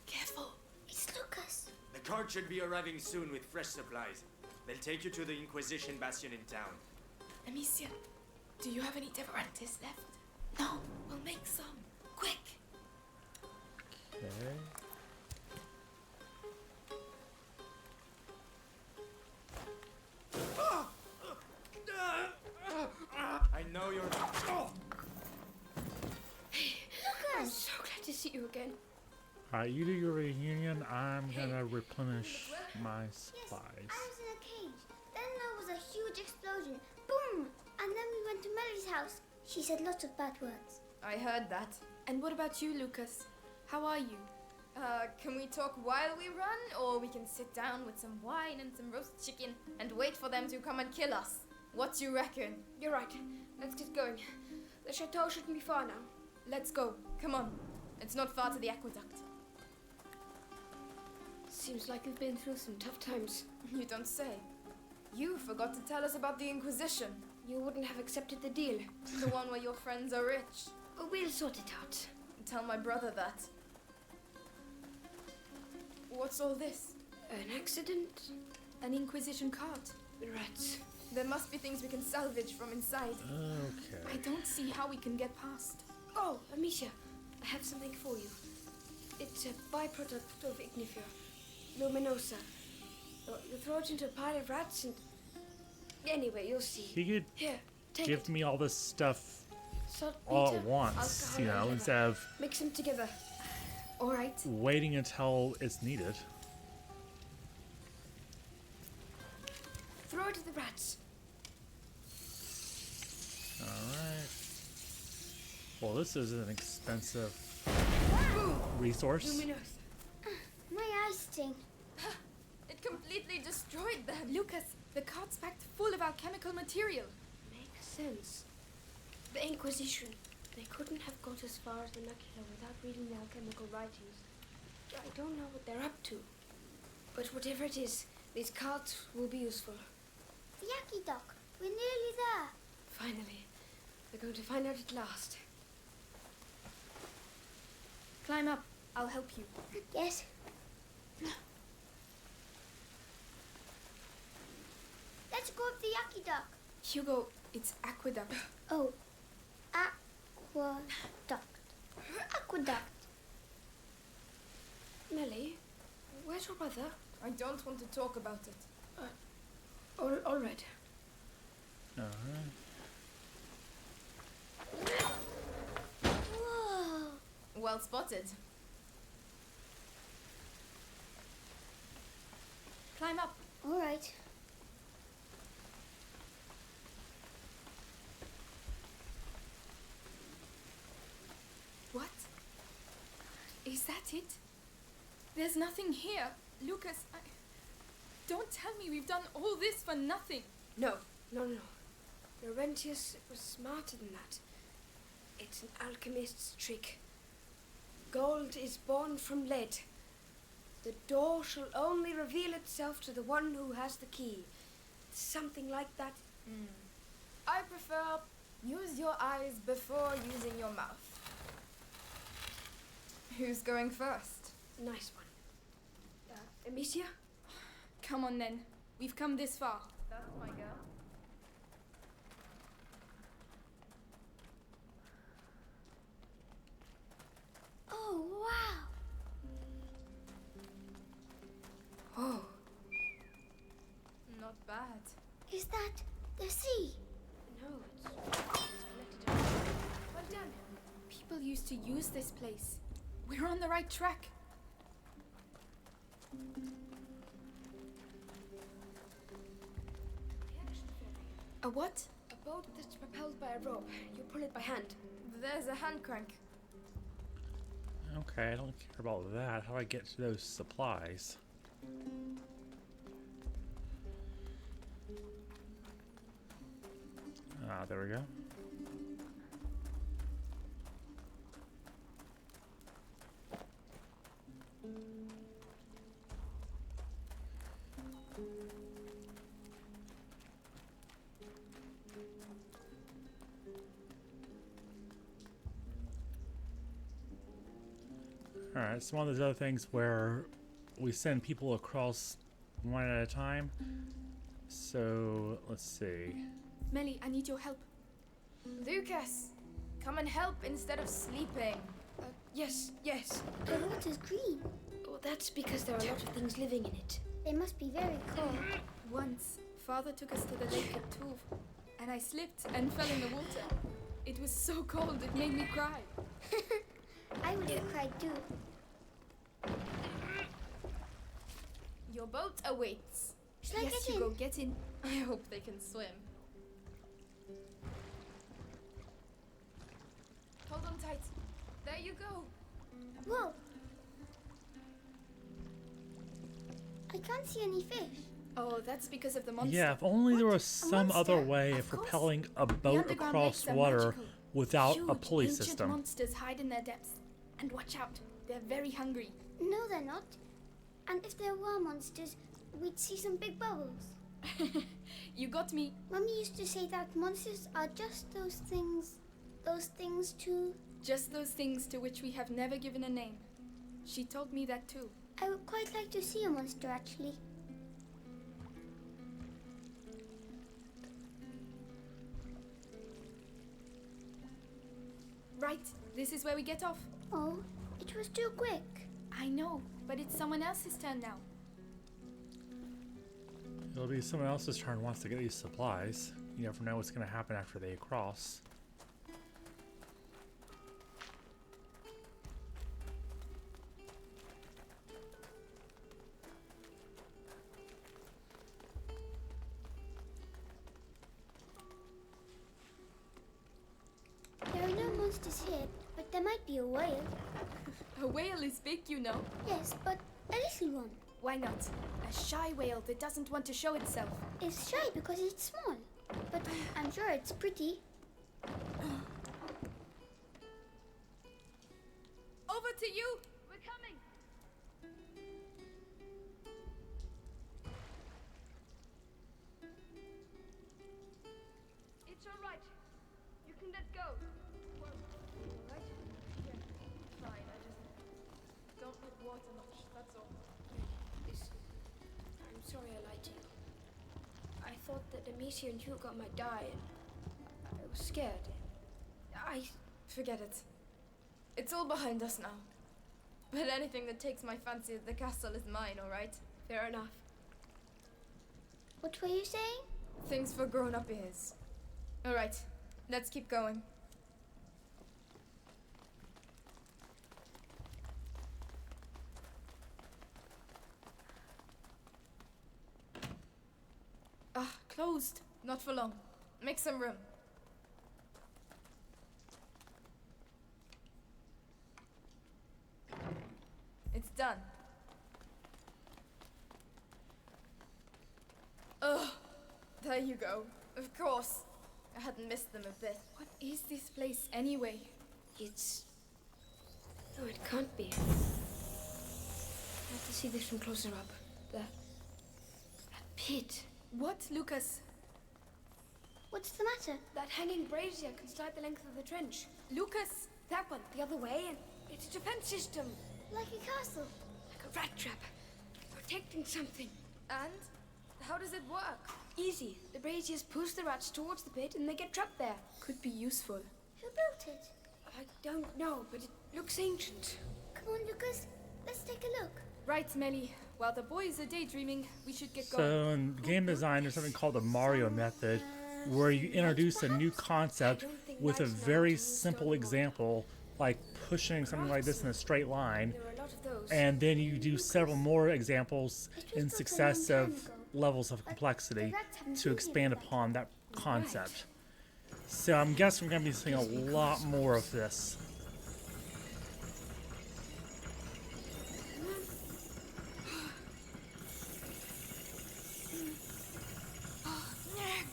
Careful.
It's Lucas.
The cart should be arriving soon with fresh supplies. They'll take you to the Inquisition Bastion in town.
Amicia, do you have any Devorantes left? No, we'll make some. Quick.
Okay.
I know you're.
I'm so glad to see you again.
Alright, you do your reunion. I'm gonna replenish my
Yes,
supplies.
I was in a cage. Then there was a huge explosion. Boom! And then we went to Melly's house. She said lots of bad words.
I heard that.
And what about you, Lucas? How are you?
Can we talk while we run, or we can sit down with some wine and some roast chicken and wait for them to come and kill us? What you reckon?
You're right. Let's get going. The chateau shouldn't be far now.
Let's go. Come on. It's not far to the aqueduct.
Seems like we've been through some tough times.
You don't say. You forgot to tell us about the Inquisition.
You wouldn't have accepted the deal.
The one where your friends are rich.
We'll sort it out.
Tell my brother that. What's all this?
An accident?
An Inquisition cart.
Rats.
There must be things we can salvage from inside.
Okay.
I don't see how we can get past.
Oh, Amicia, I have something for you. It's a byproduct of Ignifer. Luminosa. You throw it into a pile of rats and... Anyway, you'll see.
He could
Here, take
give
it.
me all this stuff all
Saltpeter,
at once,
alcohol,
you know,
and liver.
instead of
Mix them together.
All right.
waiting until it's needed.
Throw it at the rats.
Alright. Well, this is an expensive resource.
Luminosa.
My eyes sting.
It completely destroyed them.
Lucas, the cart's packed full of alchemical material.
Makes sense. The Inquisition. They couldn't have got as far as the Macula without reading the alchemical writings. I don't know what they're up to. But whatever it is, these carts will be useful.
The Yaki Dock. We're nearly there.
Finally. We're going to find out at last.
Climb up. I'll help you.
Yes. Let's go up the Yaki Dock.
Hugo, it's aqueduct.
Oh. Aqueduct. Aqueduct.
Melly, where's your brother?
I don't want to talk about it.
All right.
Alright.
Whoa.
Well spotted.
Climb up.
All right.
What? Is that it? There's nothing here. Lucas, don't tell me we've done all this for nothing.
No. Laurentius was smarter than that. It's an alchemist's trick. Gold is born from lead. The door shall only reveal itself to the one who has the key. Something like that.
I prefer use your eyes before using your mouth. Who's going first?
Nice one. Amicia?
Come on then. We've come this far.
That's my girl.
Oh, wow.
Oh,
Not bad.
Is that the sea?
no, it's collected.
Well done. People used to use this place. We're on the right track. A what?
A boat that's propelled by a rope. You pull it by hand.
There's a hand crank.
Okay, I don't care about that. How do I get to those supplies? Ah, there we go. Alright, it's one of those other things where we send people across one at a time. So, let's see.
Melly, I need your help. Lucas, come and help instead of sleeping.
Yes, yes.
The water's green.
Oh, that's because there are a lot of things living in it.
They must be very cold.
Once, Father took us to the lake at Tuv, and I slipped and fell in the water. It was so cold, it made me cry.
I would have cried too.
Your boat awaits.
Shall I
yes,
get
you
in?
go get in. I hope they can swim. Hold on tight. There you go.
Whoa! I can't see any fish.
Oh, that's because of the monster.
Yeah, if only there was some other
monster?
way
Of
of
course.
propelling a
The
boat
underground
across
lakes are
water
magical.
without
Huge,
a pulley
ancient
system.
monsters hide in their depths. And watch out, they're very hungry.
No, they're not. And if there were monsters, we'd see some big bubbles.
You got me.
Mummy used to say that monsters are just those things to...
Just those things to which we have never given a name. She told me that too.
I would quite like to see a monster, actually.
Right, this is where we get off.
Oh, it was too quick.
I know, but it's someone else's turn now.
It'll be someone else's turn once they get these supplies. You never know what's going to happen after they cross.
There are no monsters here, but there might be a whale.
A whale is big, you know.
Yes, but a little one.
Why not? A shy whale that doesn't want to show itself.
It's shy because it's small, but I'm sure it's pretty.
Over to you! We're coming!
It's all right. You can let go. Well, all right?
Yeah, fine. I just don't like water much, that's all.
I'm sorry I lied to you. I thought that Amicia and Hugo might die, and I was scared.
Forget it. It's all behind us now. But anything that takes my fancy at the castle is mine, alright?
Fair enough.
What were you saying?
Things for grown-up ears. Alright, let's keep going. Ah, closed. Not for long. Make some room. It's done. Oh, there you go. Of course. I hadn't missed them a bit. What is this place anyway?
It's... No, it can't be. I have to see this from closer up. That pit.
What, Lucas?
What's the matter?
That hanging brazier can slide the length of the trench.
Lucas!
That one, the other way, and it's a defense system.
Like a castle.
Like a rat trap. Protecting something.
And? How does it work?
Easy. The braziers push the rats towards the pit and they get trapped there.
Could be useful.
Who built it?
I don't know, but it looks ancient.
Come on, Lucas. Let's take a look.
Right, Melly. While the boys are daydreaming, we should get going.
So in game design, there's something called the Mario method, where you introduce a new concept with a very simple example, like pushing something like this in a straight line,
There are a lot of those.
and then you do several more examples in successive levels of complexity to expand upon that concept. So I'm guessing we're going to be seeing a lot more of this.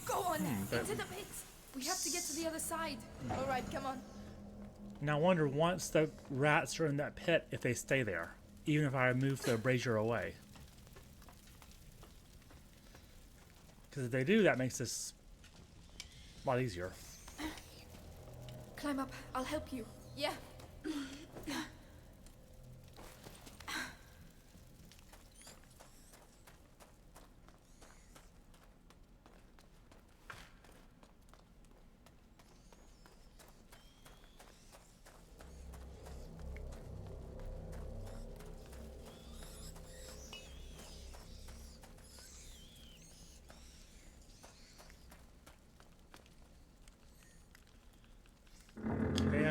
Go on!
but-
Into the pit! We have to get to the other side. Alright, come on.
Now I wonder, once the rats are in that pit, if they stay there, even if I move the brazier away. Because if they do, that makes this a lot easier.
Climb up. I'll help you. Yeah.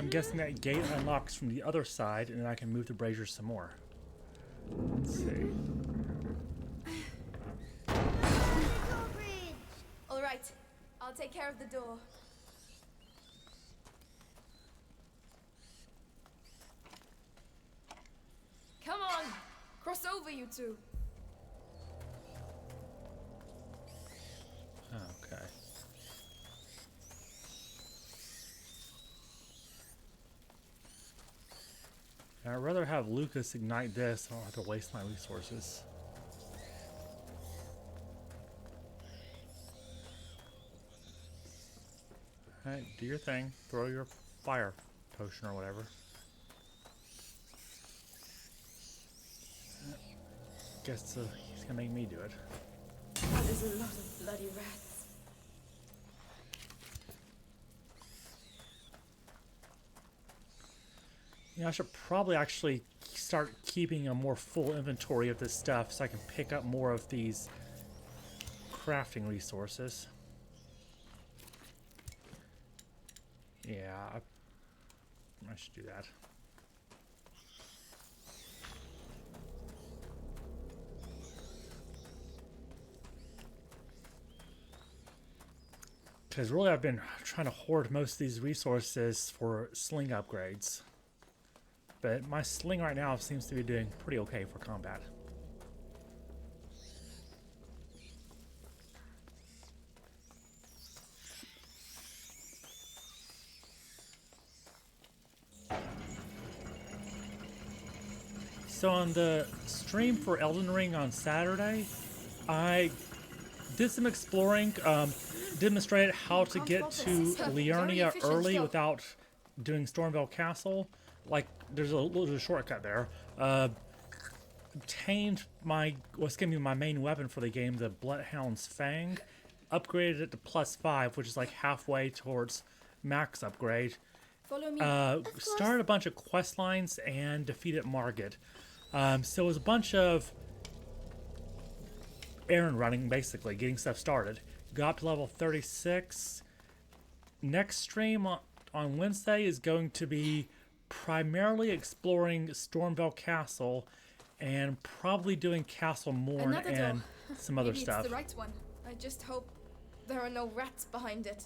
I'm guessing that gate unlocks from the other side, and then I can move the brazier some more. Let's see.
All right, I'll take care of the door. Come on, cross over, you two.
Okay. I'd rather have Lucas ignite this. I don't have to waste my resources. Alright, do your thing. Throw your fire potion or whatever. Guess he's gonna make me do it.
That is a lot of bloody rats.
Yeah, I should probably actually start keeping a more full inventory of this stuff so I can pick up more of these crafting resources. Yeah, I should do that. Because really I've been trying to hoard most of these resources for sling upgrades. But my sling right now seems to be doing pretty okay for combat. So on the stream for Elden Ring on Saturday, I did some exploring, demonstrated how to get to Liurnia early without doing Stormveil Castle. Like, there's a little shortcut there. Obtained what's gonna be my main weapon for the game, the Bloodhound's Fang. Upgraded it to +5, which is like halfway towards max upgrade.
Follow me.
Started a bunch of quest lines and defeated Margit. So it was a bunch of errand running, basically, getting stuff started. Got up to level 36. Next stream on Wednesday is going to be primarily exploring Stormveil Castle and probably doing Castle Morn and some other
Maybe
stuff.
It's the right one. I just hope there are no rats behind it.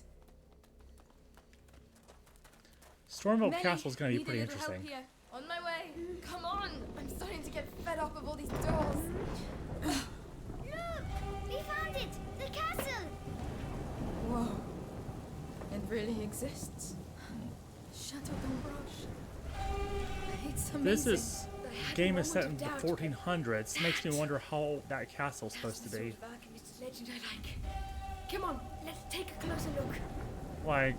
Stormveil Castle is going to be pretty interesting.
Help here. On my way. Come on. I'm starting to get fed up of all these doors.
Look! We found it! The castle!
Whoa. It really exists. Chateau d'Ombrage. It's amazing.
This is game is set in the 1400s. Makes me wonder how old that castle's supposed to be.
Alchemist's legend I like. Come on, let's take a closer look.
Like,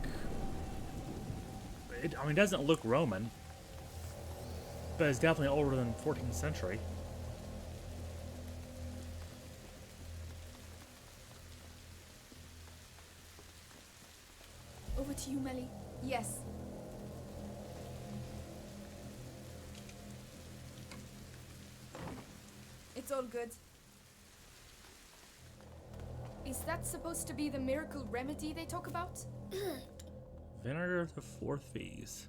I mean, it doesn't look Roman, but it's definitely older than 14th century.
Over to you, Melly. Yes. It's all good. Is that supposed to be the miracle remedy they talk about?
Vinegar of the Four Thieves.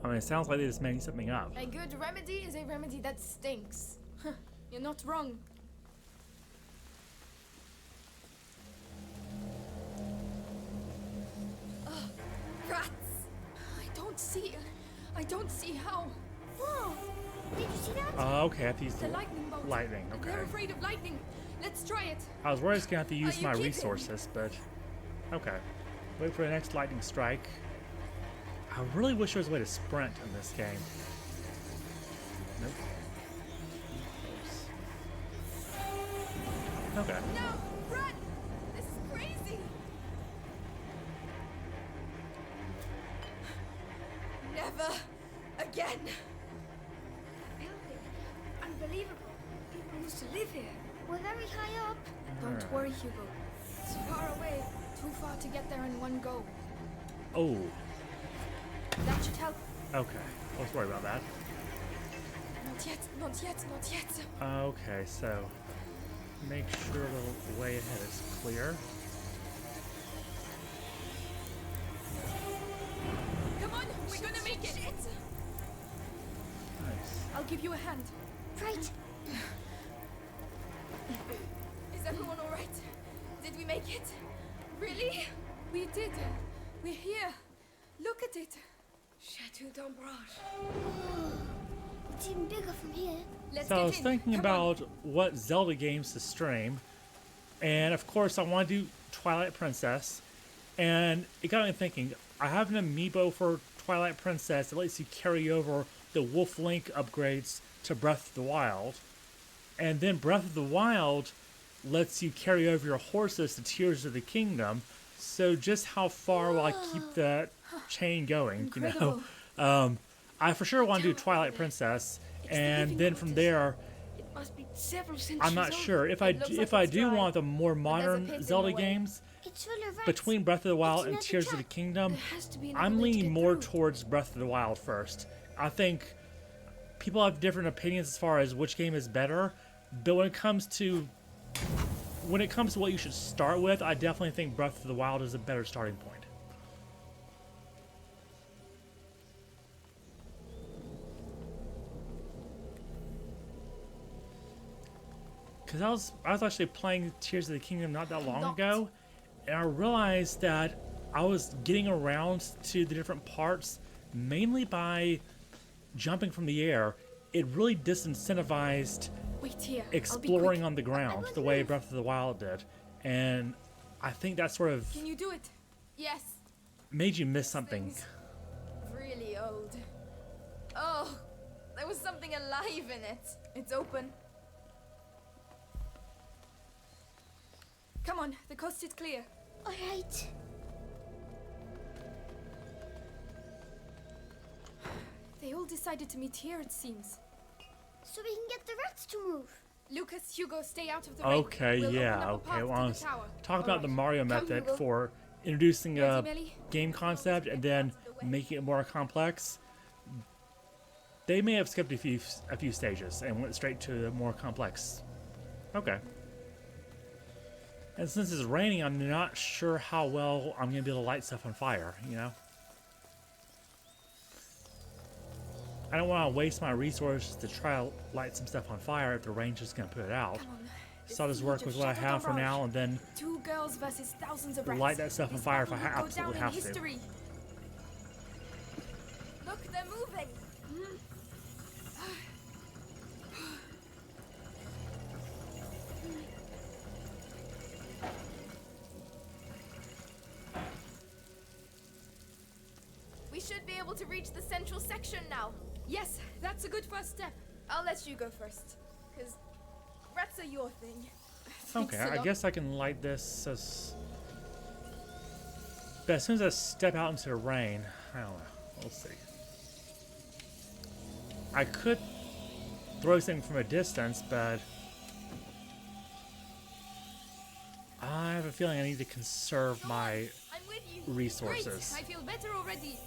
I mean, it sounds like they just made something up.
A good remedy is a remedy that stinks. You're not wrong. Rats! I don't see how.
Whoa! Did you see that?
Okay, I have to use
The lightning bolt.
lightning, okay.
They're afraid of lightning. Let's try it.
I was worried I was gonna have to use
Are you
my
kidding?
resources, but okay. Wait for the next lightning strike. I really wish there was a way to sprint in this game. Nope. Okay.
No! Run! This is crazy! Never again!
Building. Unbelievable. People used to live here.
We're very high up.
Don't worry, Hugo. It's far away. Too far to get there in one go.
Oh.
That should help.
Okay, let's worry about that.
Not yet, not yet, not yet.
Okay, so make sure the way ahead is clear.
Come on, we're gonna make it.
Nice.
I'll give you a hand.
Right.
Is everyone all right? Did we make it? Really? We did. We're here. Look at it.
Chateau d'Ambrage.
It's even bigger from here.
Let's
So I
get
was
in.
thinking
Come on.
about what Zelda games to stream, and of course I want to do Twilight Princess, and it got me thinking. I have an amiibo for Twilight Princess that lets you carry over the Wolf Link upgrades to Breath of the Wild, and then Breath of the Wild lets you carry over your horses to Tears of the Kingdom. So just how far will I keep that chain going?
Incredible.
You know, I for sure want to do Twilight Princess, and then from there.
It must be several centuries
I'm not
old.
sure if
It looks like
I
it's
do
dry,
want the more
there's a
modern
pit in
Zelda
the way.
games
It's full of rats.
between Breath of the Wild
It's
and
another
Tears of
trap.
the Kingdom.
There has to be another
I'm
way to
leaning
get
more
through.
towards Breath of the Wild first. I think people have different opinions as far as which game is better, but when it comes to what you should start with, I definitely think Breath of the Wild is a better starting point. Because I was actually playing Tears of the Kingdom not that long ago, and I realized that I was getting around to the different parts mainly by jumping from the air. It really disincentivized
Wait here. I'll be
exploring
quick.
on the ground the way Breath of the Wild did, and I think that sort of
Can you do it? Yes.
made you miss something.
Thing's really old. Oh, there was something alive in it. It's open. Come on, the coast is clear.
All right.
They all decided to meet here, it seems.
So we can get the rats to move.
Lucas, Hugo, stay out of the rain.
Okay,
We'll
yeah,
open up a
okay.
path
Well,
to
I
the
was
tower.
talk about the
Alright.
Mario
Come,
method
Hugo.
for introducing a
Ready, Melly?
game concept and then making it more complex. They may have skipped a few stages and went straight to the more complex. Okay. And since it's raining, I'm not sure how well I'm gonna be able to light stuff on fire. You know. I don't want to waste my resources to try to light some stuff on fire if the rain's just gonna put it out.
Come on.
So I'll just work with what I have for now, and then
Two girls versus thousands of rats.
light that stuff on
This
fire if I
battle will go
absolutely
down
have
in
to.
history. Look, they're moving. We should be able to reach the central section now. Yes, that's a good first step. I'll let you go first, because rats are your thing. Thanks
Okay,
a
I
lot.
guess I can light this as... But as soon as I step out into the rain, I don't know. We'll see. I could throw something from a distance, but... I have a feeling I need to conserve my
I'm with you.
resources.
Great. I feel better already.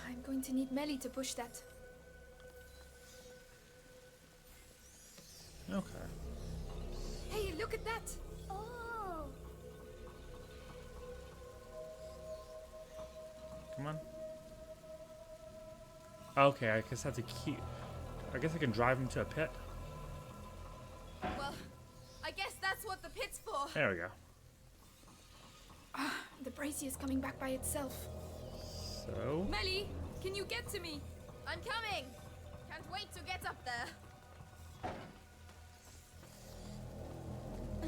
I'm going to need Melly to push that.
Okay.
Hey, look at that!
Oh.
Come on. Okay, I guess I have to keep... I guess I can drive him to a pit.
Well, I guess that's what the pit's for.
There we go.
The brazier's coming back by itself.
So...
Melly, can you get to me? I'm coming! Can't wait to get up there.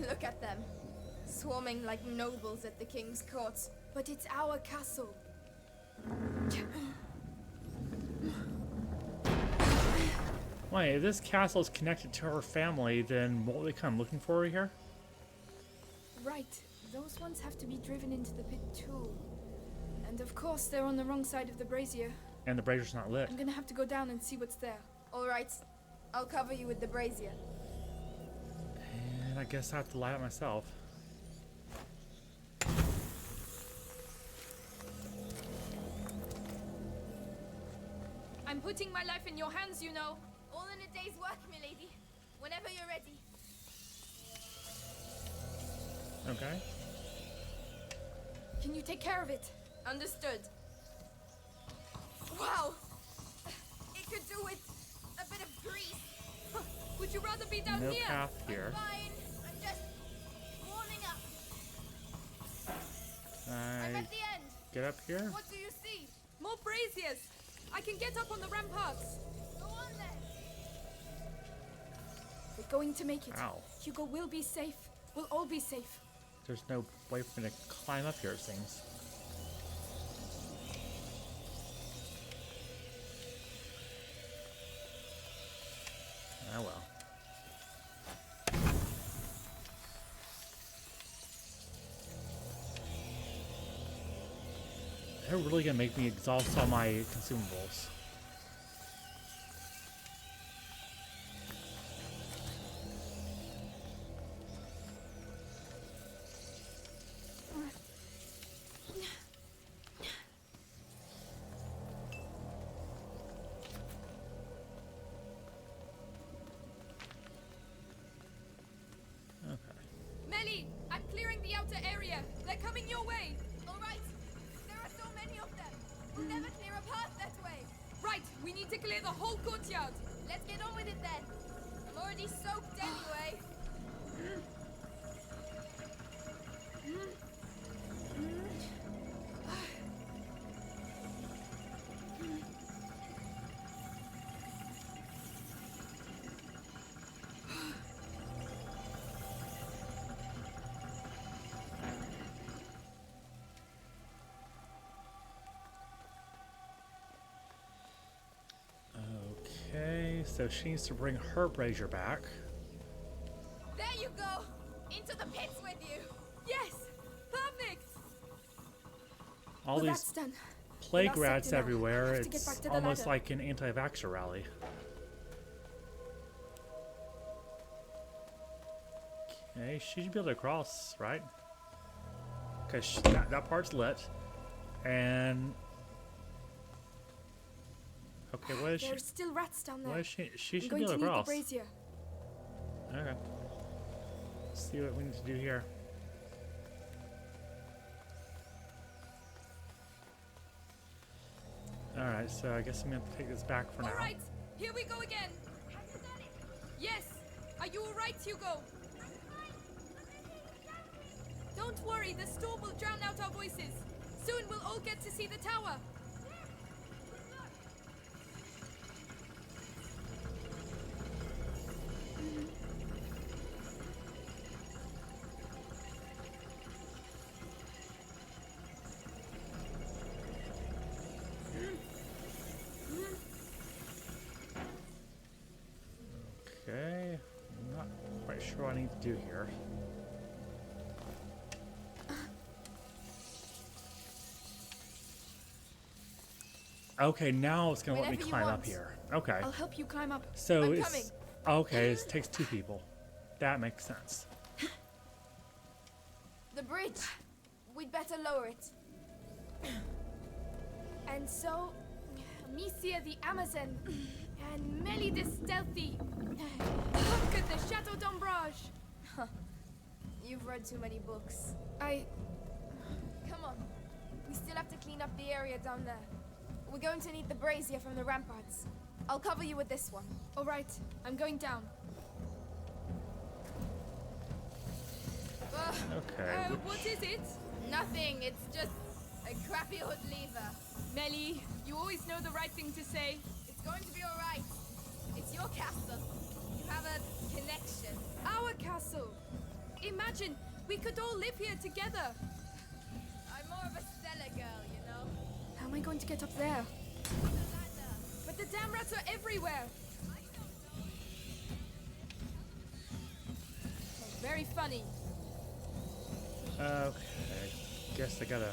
Look at them. Swarming like nobles at the king's court. But it's our castle.
Wait, if this castle is connected to her family, then what will they come looking for her here?
Right. Those ones have to be driven into the pit too. And of course, they're on the wrong side of the brazier.
And the brazier's not lit.
I'm gonna have to go down and see what's there.
All right. I'll cover you with the brazier.
And I guess I have to light it myself.
I'm putting my life in your hands, you know.
All in a day's work, milady. Whenever you're ready.
Okay.
Can you take care of it?
Understood. Wow! It could do with a bit of grease.
Would you rather be down
No
here?
path here.
Fine. I'm just warming up. I'm
I
at the end.
get up here.
What do you see? More braziers. I can get up on the ramparts.
Go on then.
We're going to make it.
Ow.
Hugo will be safe. We'll all be safe.
There's no way for me to climb up here, it seems. Oh well. They're really gonna make me exhaust all my consumables.
Melly, I'm clearing the outer area. They're coming your way.
All right. There are so many of them. We'll never clear a path that way.
Right, we need to clear the whole courtyard.
Let's get on with it then. I'm already soaked anyway.
Okay, so she needs to bring her brazier back.
There you go. Into the pits with you.
Yes, perfect.
All
Well,
these
that's done.
plague
We're all
rats
set to know.
everywhere.
Have to get
It's
back to the
almost
ladder.
like an anti-vaxxer rally. Okay, she should be able to cross, right? Because that part's lit. And... Okay, what is she?
There's still rats down there.
What is she? She
I'm
should
going
be able
to
to
need the
cross.
brazier.
Okay. Let's see what we need to do here. Alright, so I guess I'm gonna have to take this back for now.
All right, here we go again. Yes. Are you all right, Hugo? Don't worry, the storm will drown out our voices. Soon we'll all get to see the tower.
Okay, I'm not quite sure what I need to do here. Okay, now it's gonna let me
Whenever you
climb up
want.
here. Okay,
I'll help you climb up.
so
I'm
it's
coming.
okay. It takes two people. That makes sense.
The bridge. We'd better lower it.
And so, Misia the Amazon, and Melly the Stealthy, conquered the Chateau d'Ombrage.
You've read too many books.
Come on.
We still have to clean up the area down there. We're going to need the brazier from the ramparts. I'll cover you with this one.
All right, I'm going down.
Okay.
What is it?
Nothing. It's just a crappy old lever.
Melly, you always know the right thing to say.
It's going to be all right. It's your castle. You have a connection.
Our castle. Imagine, we could all live here together.
I'm more of a cellar girl, you know.
How am I going to get up there? But the damn rats are everywhere. Very funny.
Okay. Guess I gotta.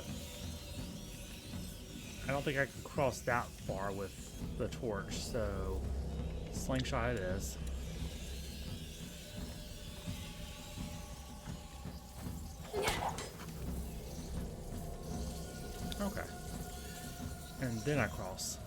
I don't think I can cross that far with the torch, so slingshot it is. Okay. And then I cross.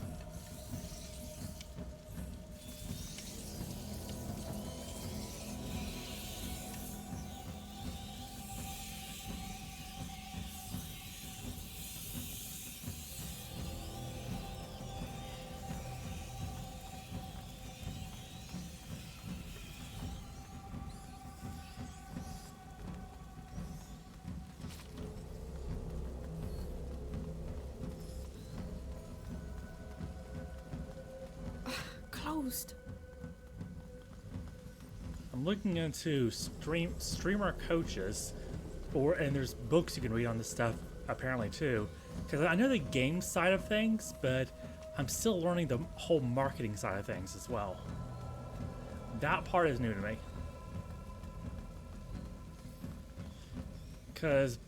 Closed.
I'm looking into streamer coaches, and there's books you can read on this stuff apparently too. Because I know the game side of things, but I'm still learning the whole marketing side of things as well. That part is new to me. Because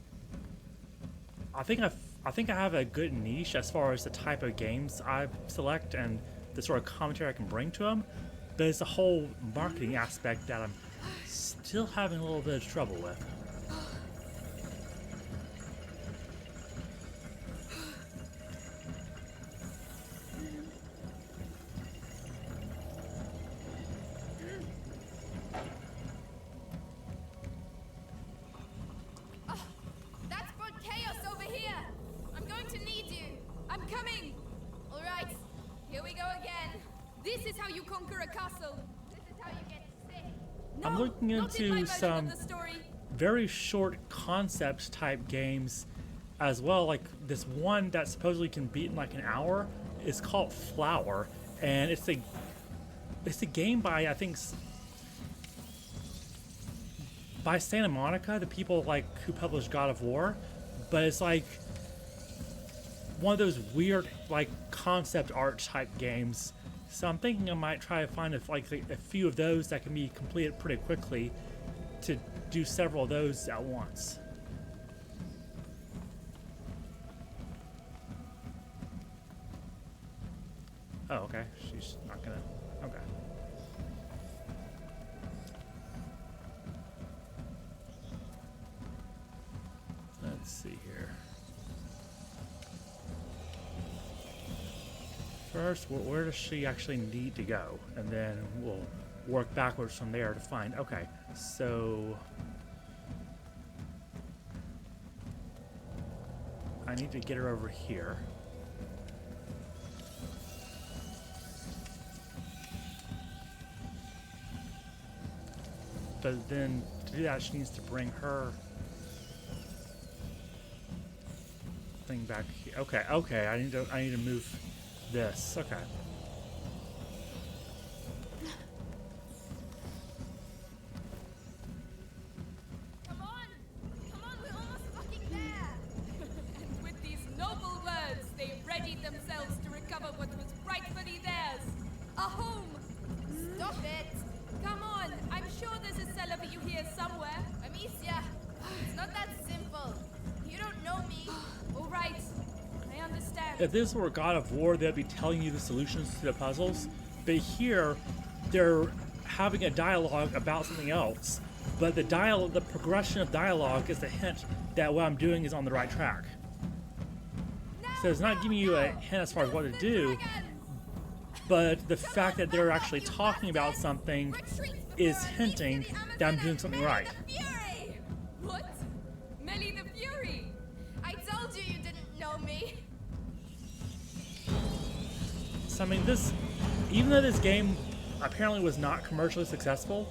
I think I have a good niche as far as the type of games I select and the sort of commentary I can bring to them, but it's the whole marketing aspect that I'm still having a little bit of trouble with.
That's brought chaos over here. I'm going to need you. I'm coming. All right. Here we go again. This is how you conquer a castle. This is how you get sick. No,
I'm looking
not in
into
my version
some
of the story.
very short concept type games as well. Like this one that supposedly can beat in like an hour is called Flower, and it's a game by I think by Santa Monica, the people like who published God of War, but it's like one of those weird like concept art type games. So I'm thinking I might try to find a few of those that can be completed pretty quickly to do several of those at once. Oh, okay. She's not gonna. Okay. Let's see here. First, where does she actually need to go? And then we'll work backwards from there to find. Okay, so I need to get her over here. But then to do that, she needs to bring her thing back here. Okay, okay. I need to move this. Okay.
Come on, we're almost fucking there. And with these noble words, they readied themselves to recover what was rightfully theirs. A home. Stop it. Come on, I'm sure there's a cellar for you here somewhere. Amicia, it's not that simple. You don't know me. All right, I understand.
If this were God of War, they'd be telling you the solutions to the puzzles. But here, they're having a dialogue about something else. But the progression of dialogue is a hint that what I'm doing is on the right track. So it's not giving you a hint as far as what to do, but the fact that they're actually talking about something is hinting that I'm doing something right.
What? Melly the Fury? I told you you didn't know me.
So I mean, even though this game apparently was not commercially successful,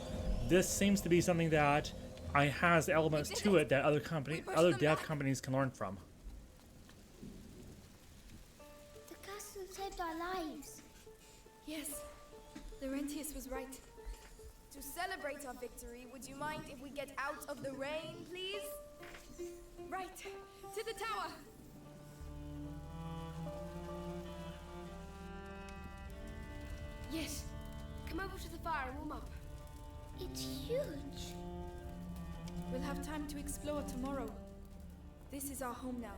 this seems to be something that has elements to it that other dev companies can learn from.
The castle saved our lives.
Yes, Laurentius was right. To celebrate our victory, would you mind if we get out of the rain, please? Right, to the tower.
Yes. Come over to the fire and warm up.
It's huge.
We'll have time to explore tomorrow. This is our home now.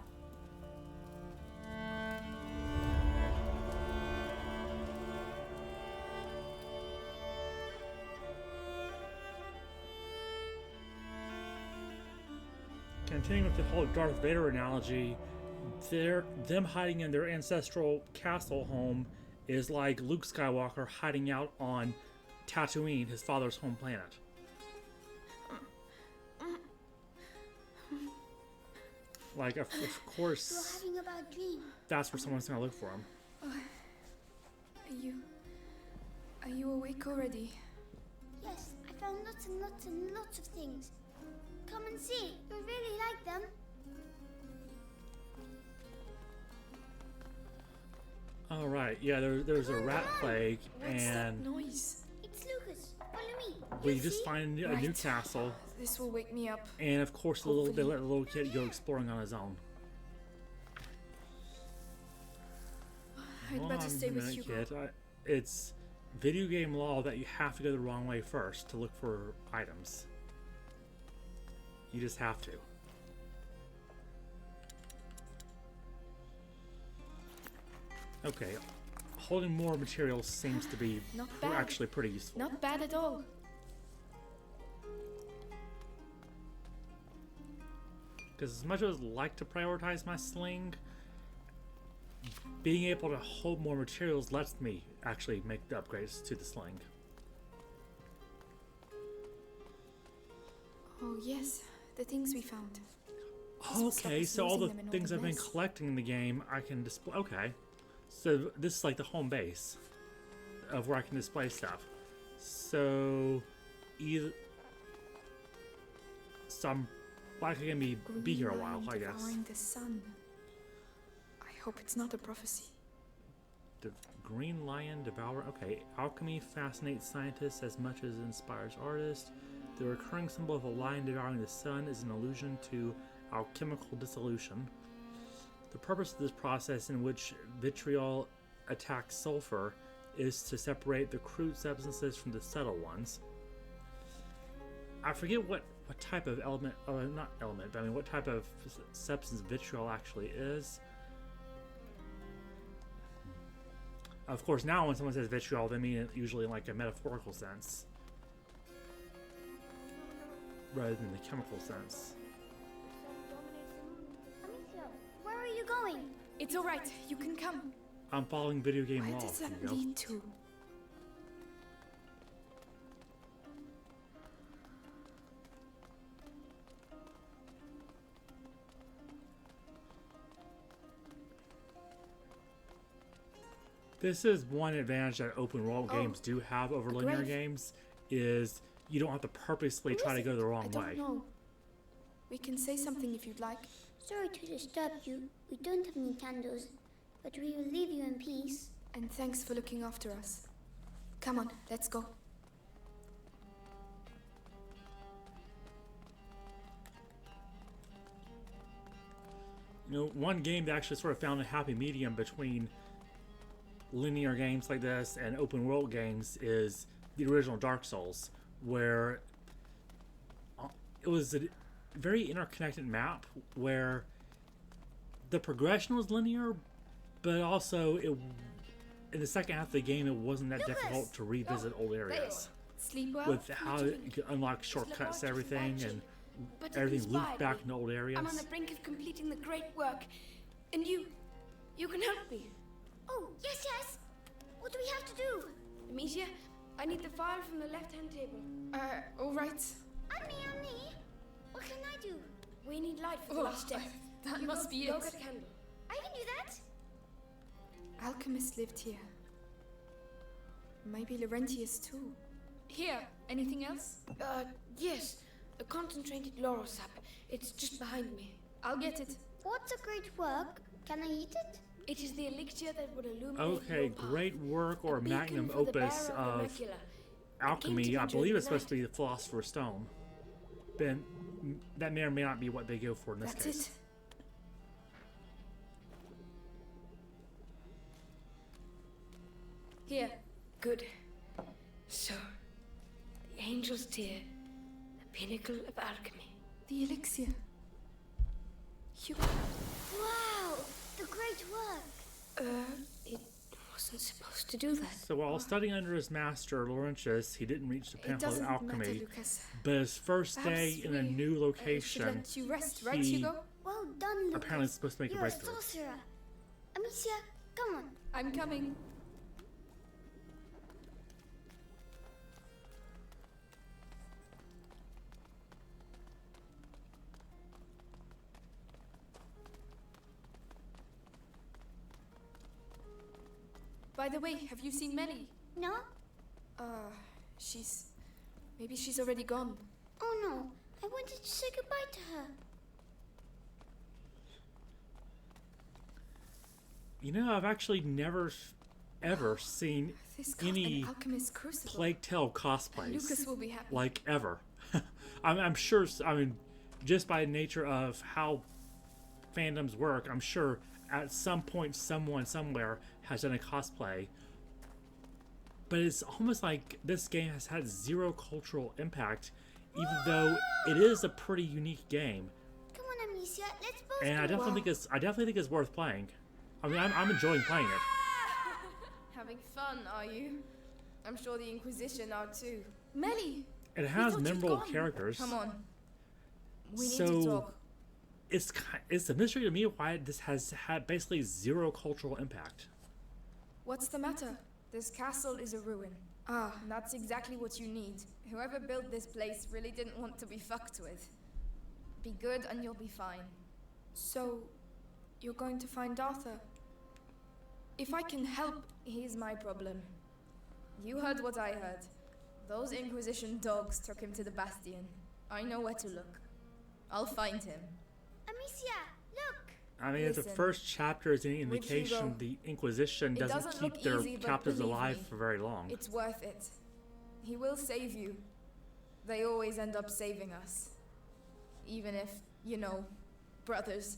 continuing with the whole Darth Vader analogy, them hiding in their ancestral castle home is like Luke Skywalker hiding out on Tatooine, his father's home planet. Like, of course,
You're having a bad dream.
that's where someone's gonna look for him.
Are you awake already?
Yes, I found lots and lots and lots of things. Come and see. You'll really like them.
Alright, yeah, there's a rat plague, and
Noise.
It's Lucas. Follow me.
we
You'll
just
see.
find a new castle,
This will wake me up.
and of course they let the little kid go exploring on his own.
I'd
Hold
better
on
stay
a
with
minute,
Hugo.
kid. It's video game law that you have to go the wrong way first to look for items. You just have to. Okay, holding more materials seems to be
Not bad.
actually pretty useful.
Not bad at all.
Because as much as I'd like to prioritize my sling, being able to hold more materials lets me actually make the upgrades to the sling.
Oh yes, the things we found. This will stop
Okay,
us
so all the
losing them in all
things
the
I've been
mess.
collecting in the game, I can display. Okay, so this is like the home base of where I can display stuff. So either, I'm likely gonna be here a while, I guess.
Devouring the sun. I hope it's not a prophecy.
The Green Lion Devourer. Okay, alchemy fascinates scientists as much as it inspires artists. The recurring symbol of a lion devouring the sun is an allusion to alchemical dissolution. The purpose of this process, in which vitriol attacks sulfur, is to separate the crude substances from the subtle ones. I forget what type of element, not element, but I mean what type of substance vitriol actually is. Of course, now when someone says vitriol, they mean it usually in like a metaphorical sense, rather than the chemical sense.
Amicia, where are you going?
It's all right. You can come.
I'm following video game
Where
law.
does that
Hugo.
lead to?
This is one advantage that open world games do have over linear
grave.
games, is you don't have to purposely try to go the
I
wrong
don't
way.
know. We can say something if you'd like.
Sorry to disturb you. We don't have any candles, but we will leave you in peace.
And thanks for looking after us. Come on, let's go.
You know, one game that actually sort of found a happy medium between linear games like this and open world games is the original Dark Souls, where it was a very interconnected map where the progression was linear, but also in the second half of the game it wasn't that difficult to revisit old areas.
Sleep well.
With how you could unlock shortcuts to everything and
But it
everything looped
inspired
back
me.
into old areas.
I'm on the brink of completing the great work, and you can help me.
Oh, yes, yes. What do we have to do?
Amicia, I need the file from the left-hand table.
All right.
Annie, what can I do?
We need light for the
Oh,
last step.
that
You
must be
go
it.
get a candle.
I can do that.
Alchemists lived here. Maybe Laurentius too. Here, anything else?
Yes, a concentrated laurel sap. It's just behind me.
I'll get it.
What's a great work? Can I eat it?
It is the elixir that would illuminate
Okay,
your path.
great work or
A beacon
magnum
for the
opus
bearer
of
the macula.
alchemy.
Came to
I
me
believe
during
it's
the
supposed to
night.
be the Philosopher's Stone. But that may or may not be what they go for in this
That's
case.
it. Here.
Good. So, the angel's tear, the pinnacle of alchemy.
The elixir. You.
Wow, the great work.
It wasn't supposed to do that.
So while studying under his master, Laurentius, he didn't reach the
It
pinnacle of
doesn't
alchemy.
matter, Lucas.
But his first day
Perhaps
in a
we,
new
should
location,
let you rest, right,
he
Hugo?
Well done, Lucas.
apparently is supposed to make a
You're a
breakthrough.
sorcerer. Amicia, come on.
I'm coming. By the way, have you seen Melly?
No?
Maybe she's already gone.
Oh no, I wanted to say goodbye to her.
You know, I've actually never ever seen
This got
any
an alchemist crucible.
Plague Tale cosplays.
Lucas will be happy.
Like, ever. I'm sure, I mean, just by nature of how fandoms work, I'm sure at some point someone somewhere has done a cosplay. But it's almost like this game has had zero cultural impact, even though it is a pretty unique game.
Come on, Amicia, let's both
And
go.
I definitely think it's worth playing. I mean, I'm enjoying playing it.
Having fun, are you? I'm sure the Inquisition are too. Melly!
It has
thought you'd
memorable
gone.
characters.
Come on. We need
So,
to talk.
it's a mystery to me why this has had basically zero cultural impact.
What's the matter? This castle is a ruin. Ah, that's exactly what you need. Whoever built this place really didn't want to be fucked with. Be good and you'll be fine. So, you're going to find Arthur? If I can help, he's my problem. You heard what I heard. Those Inquisition dogs took him to the Bastion. I know where to look. I'll find him.
Amicia, look!
I mean, if the
Listen,
first chapter is any
with
indication,
Hugo,
the Inquisition
it
doesn't
doesn't
keep
look
their
easy, but
captives
believe
alive
me,
for very long.
It's worth it. He will save you. They always end up saving us. Even if, brothers.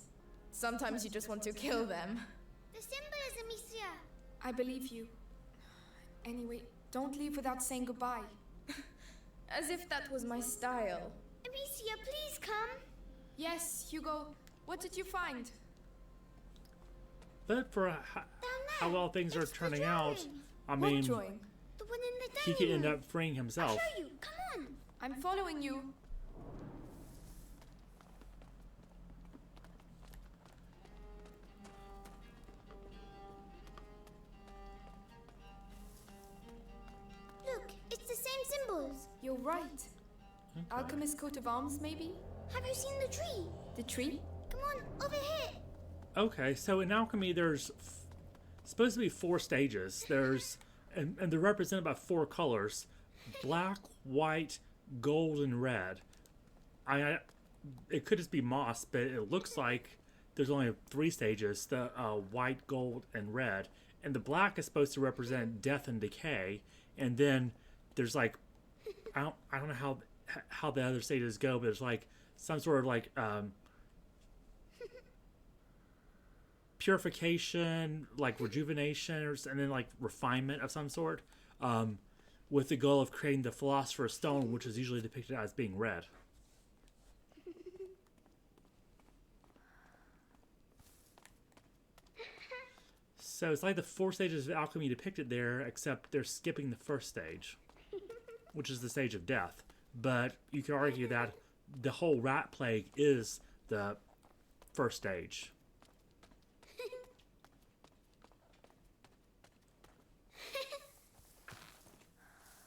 Sometimes you just want to kill them.
The symbol is Amicia.
I believe you. Anyway, don't leave without saying goodbye. As if that was my style.
Amicia, please come.
Yes, Hugo. What did you find?
But for how well things are turning out, I mean,
What drawing?
The one in the
he
dining
could end
room.
up freeing
I'll
himself.
show you. Come on.
I'm following you.
Look, it's the same symbols.
You're right. Alchemist coat of arms, maybe?
Have you seen the tree?
The tree?
Come on, over here.
Okay, so in alchemy, there's supposed to be 4 stages. There's, and they're represented by 4 colors: black, white, gold, and red. It could just be moss, but it looks like there's only 3 stages: the white, gold, and red. And the black is supposed to represent death and decay. And then there's like, I don't know how the other stages go, but there's like some sort of like purification, like rejuvenation, and then like refinement of some sort, with the goal of creating the Philosopher's Stone, which is usually depicted as being red. So it's like the 4 stages of alchemy depicted there, except they're skipping the first stage, which is the stage of death. But you could argue that the whole rat plague is the first stage.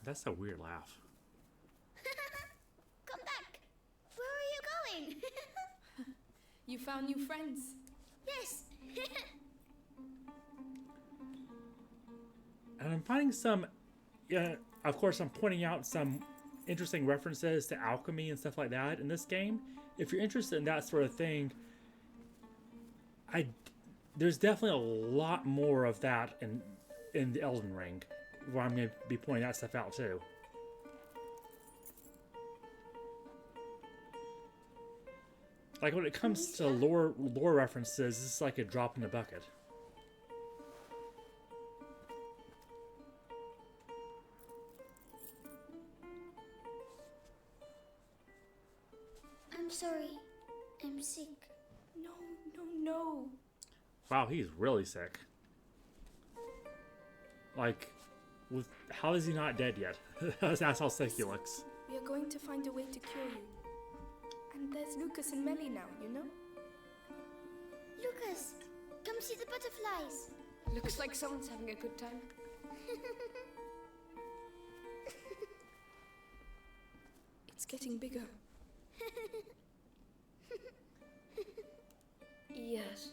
That's a weird laugh.
Come back. Where are you going?
You found new friends.
Yes.
And I'm finding some, of course, I'm pointing out some interesting references to alchemy and stuff like that in this game. If you're interested in that sort of thing, there's definitely a lot more of that in the Elden Ring, where I'm going to be pointing that stuff out too. Like when it comes to lore references, this is like a drop in the bucket.
I'm sorry. I'm sick.
No.
Wow, he's really sick. Like, with how is he not dead yet? That's how sick he looks.
We are going to find a way to cure you. And there's Lucas and Melly now, you know?
Lucas, come see the butterflies.
Looks like someone's having a good time.
It's getting bigger.
Yes.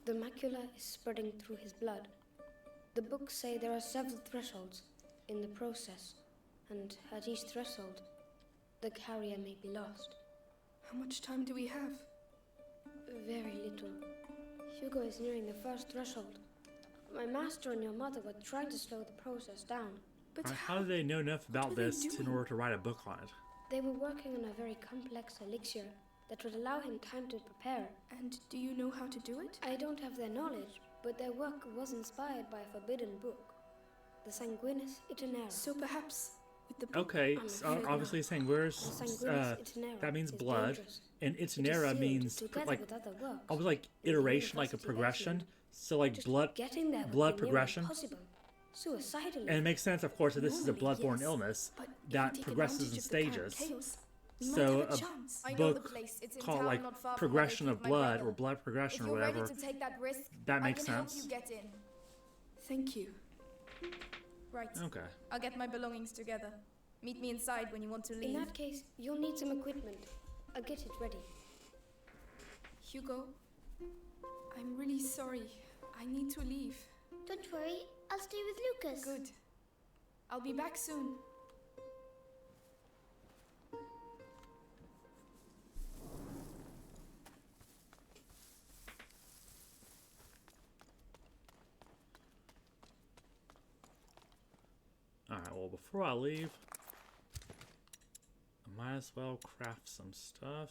The macula is spreading through his blood. The books say there are several thresholds in the process, and at each threshold, the carrier may be lost.
How much time do we have?
Very little. Hugo is nearing the first threshold. My master and your mother were trying to slow the process down.
But
How do they know enough about
were they
this in
doing?
order to write a book on it?
They were working on a very complex elixir that would allow him time to prepare.
And do you know how to do it?
I don't have their knowledge, but their work was inspired by a forbidden book, the Sanguinis Itinera.
So perhaps with the book.
Okay,
I'm
so
afraid
obviously
not.
saying where's
Sanguinis Itinera
that means
is
blood,
dangerous.
and
It is
itinera
sealed
means
together
like
with other works.
I was like
in the
iteration, like a
University of
progression.
England.
So like
Just
blood,
getting there would
blood
be nearly
progression.
impossible. Suicidally.
And it makes sense, of course, that this is a
Normally,
bloodborne
yes,
illness
but if
that
we take
progresses in
advantage of the current
stages.
chaos, we might
So
have a
a
chance. I know the
book
place. It's in
called
town,
like
not far from
progression
where
of
they keep my
blood
brother.
or blood
If
progression or
you're
whatever.
ready to take that risk,
That
I
makes
can help
sense.
you get in. Thank you. Right.
Okay.
I'll get my belongings together. Meet me inside when you want to leave.
In that case, you'll need some equipment. I'll get it ready.
Hugo, I'm really sorry. I need to leave.
Don't worry, I'll stay with Lucas.
Good. I'll be back soon.
Alright, well, before I leave, I might as well craft some stuff.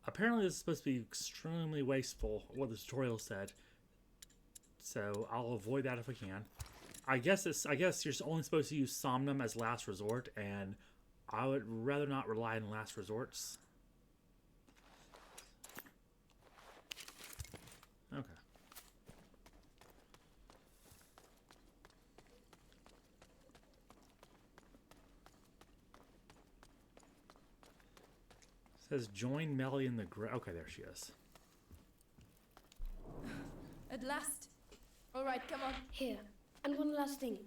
Apparently, this is supposed to be extremely wasteful, what the tutorial said. So I'll avoid that if I can. I guess you're only supposed to use Somnum as last resort, and I would rather not rely on last resorts. Okay. Says join Melly in the okay, there she is.
At last. All right, come on.
Here. And one last thing.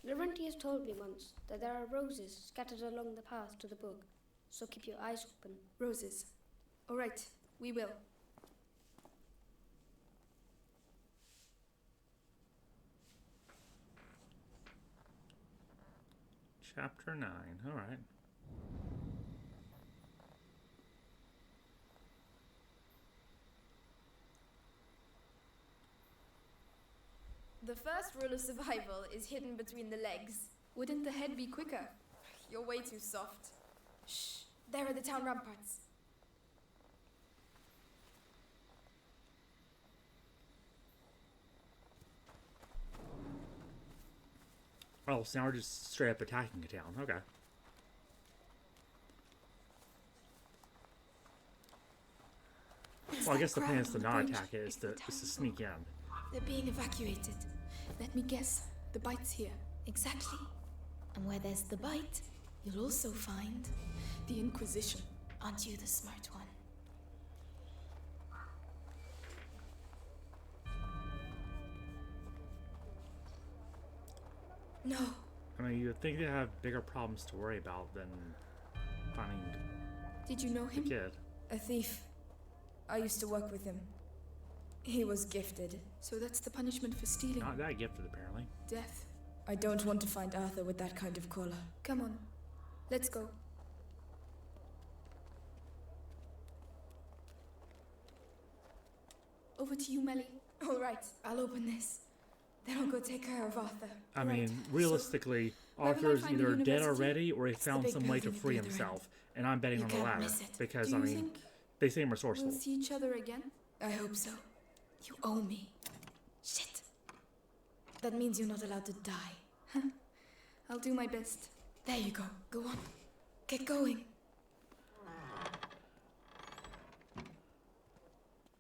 Laurentius told me once that there are roses scattered along the path to the book, so keep your eyes open.
Roses. All right, we will.
Chapter 9. All right.
The first rule of survival is hidden between the legs. Wouldn't the head be quicker? You're way too soft. Shh, there are the town ramparts.
Oh, so now we're just straight up attacking a town. Okay. Well, I guess the plan is to not attack it, is to sneak in.
They're being evacuated.
Let me guess, the bite's here.
Exactly. And where there's the bite, you'll also find
The Inquisition.
Aren't you the smart one?
No.
I mean, you'd think they'd have bigger problems to worry about than finding
Did you know
the
him?
kid.
A thief. I used to work with him. He was gifted.
So that's the punishment for stealing.
Not that gifted, apparently.
Death.
I don't want to find Arthur with that kind of collar.
Come on. Let's go. Over to you, Melly.
All right, I'll open this. Then I'll go take care of Arthur.
I mean, realistically,
where will I
Arthur's
find the
either dead
university?
already or he
It's the
found
big
some way to
building at
free
the other
himself. And I'm betting
You
on the
can't
latter.
miss it.
Because,
Do
I
you
mean,
think
they seem resourceful.
we'll see each other again?
I hope so.
You owe me. Shit.
That means you're not allowed to die.
I'll do my best.
There you go. Go on. Get going.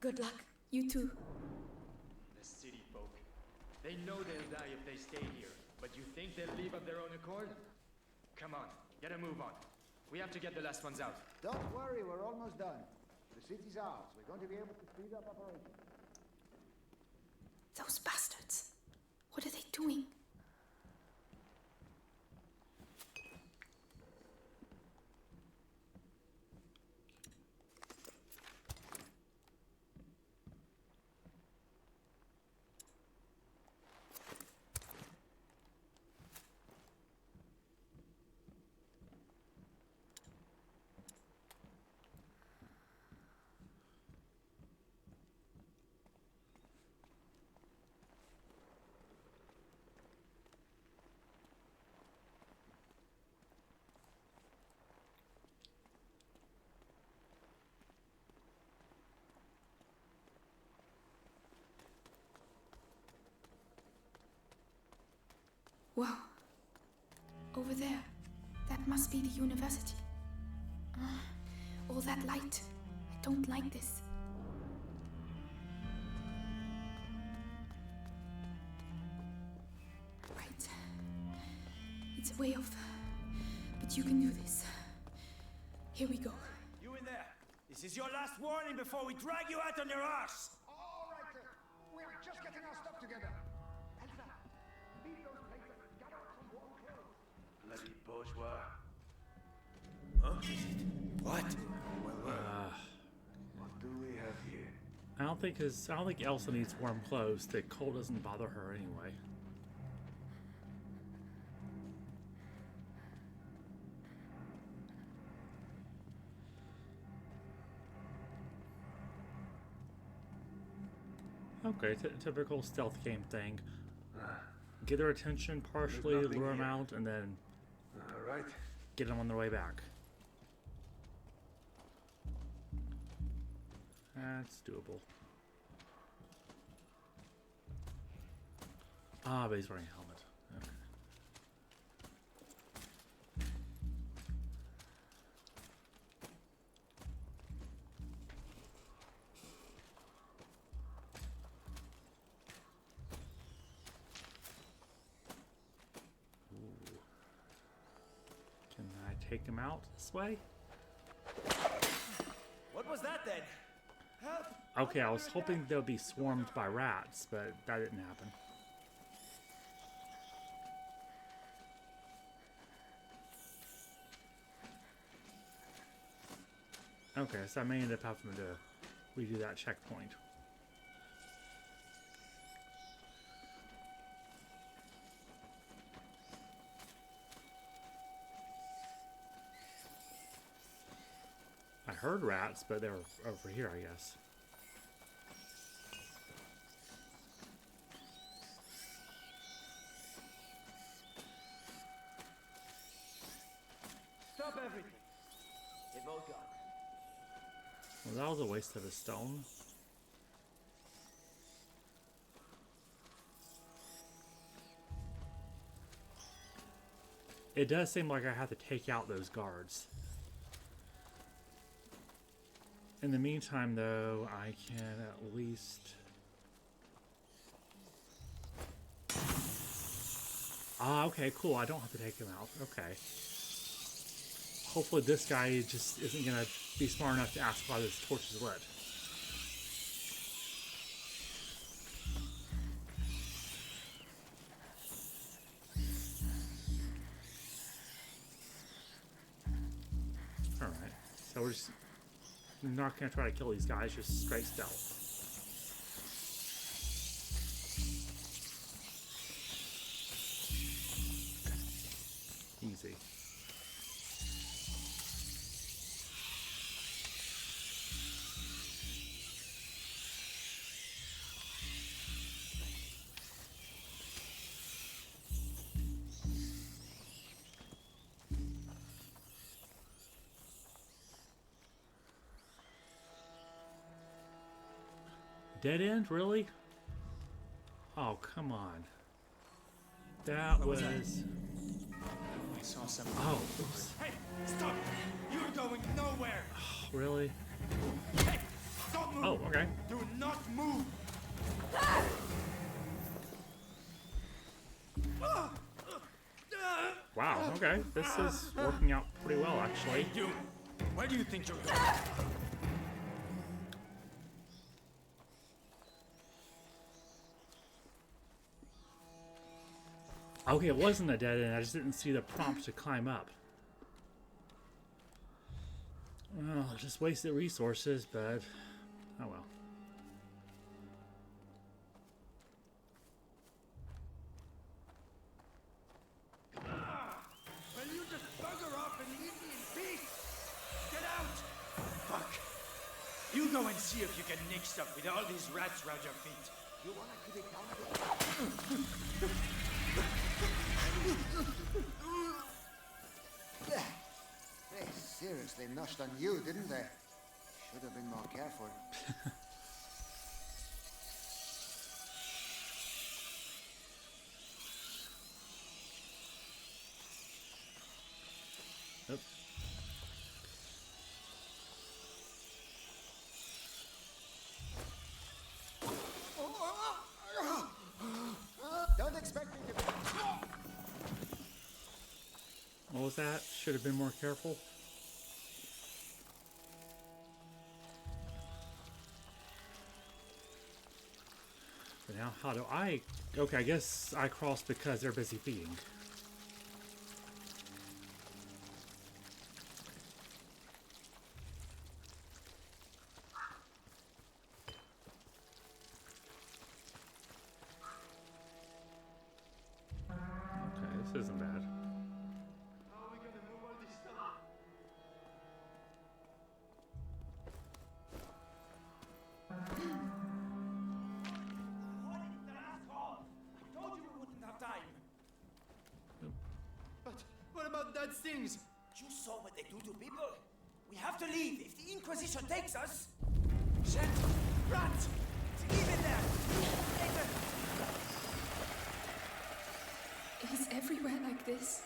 Good luck.
You too.
The city folk. They know they'll die if they stay here, but you think they'll leave of their own accord? Come on, get a move on. We have to get the last ones out.
Don't worry, we're almost done. The city's ours. We're going to be able to speed up operations.
Those bastards. What are they doing? Wow. Over there. That must be the university. All that light. I don't like this. Right. It's a way off. But you can do this. Here we go.
You in there. This is your last warning before we drag you out on your arse.
All right, then. We're just getting our stuff together. Elsa, leave those plates and get out some warm clothes.
Bloody bourgeois.
Huh? What?
What do we have here?
I don't think Elsa needs warm clothes. The cold doesn't bother her anyway. Okay, typical stealth game thing. Get their attention partially, lure them out, and then
Alright.
get them on their way back. That's doable. Ah, but he's wearing a helmet. Okay. Ooh. Can I take him out this way?
What was that then? Help!
Okay, I was hoping they'll be swarmed by rats, but that didn't happen. Okay, so I may end up having to redo that checkpoint. I heard rats, but they were over here, I guess.
Stop everything. They've all gone.
Well, that was a waste of a stone. It does seem like I have to take out those guards. In the meantime, though, I can at least... Ah, okay, cool. I don't have to take him out. Okay. Hopefully this guy just isn't going to be smart enough to ask why this torch is lit. Alright, so we're just not going to try to kill these guys, just straight stealth. Easy. Dead end, really? Oh, come on. That was...
I saw something.
Oh, oops.
Hey, stop! You're going nowhere!
Really?
Hey, Don't move.
Oh, okay.
Do not move.
Wow, okay. This is working out pretty well, actually.
Hey, you! Where do you think you're going?
Okay, it wasn't a dead end. I just didn't see the prompt to climb up. Well, just wasted resources, but oh well.
Will you just bugger off and leave me in peace? Get out!
Fuck! You go and see if you can nick stuff with all these rats around your feet.
You wanna keep it down?
They seriously nushed on you, didn't they? Should have been more careful.
Yep.
Don't expect me to...
What was that? Should have been more careful. But now, how do I... Okay, I guess I crossed because they're busy feeding. Okay, this isn't bad.
How are we gonna move all this stuff?
I told you we wouldn't have time.
But what about that things? You saw what they do to people? We have to leave. If the Inquisition takes us... Shit! Rats! Leave it there! Later!
He's everywhere like this.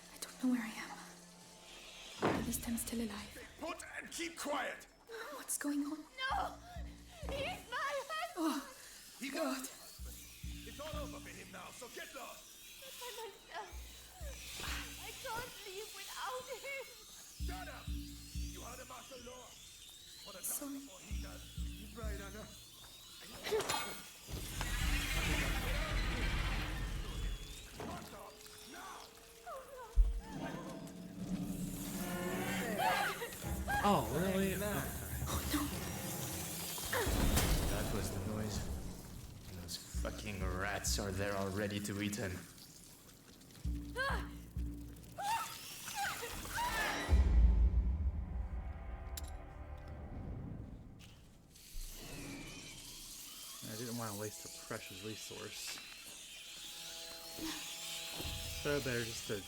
I don't know where I am. At least I'm still alive.
Put and keep quiet.
What's going on?
No! He's my husband!
Oh,
He
God.
It's all over for him now, so get lost.
By myself. I can't leave without him.
Shut up. You are the master law. What a
Sorry.
before he does.
You're right, Anna.
Oh, really?
That was the noise. Those fucking rats are there already to eat him.
I didn't want to waste a precious resource. So better just to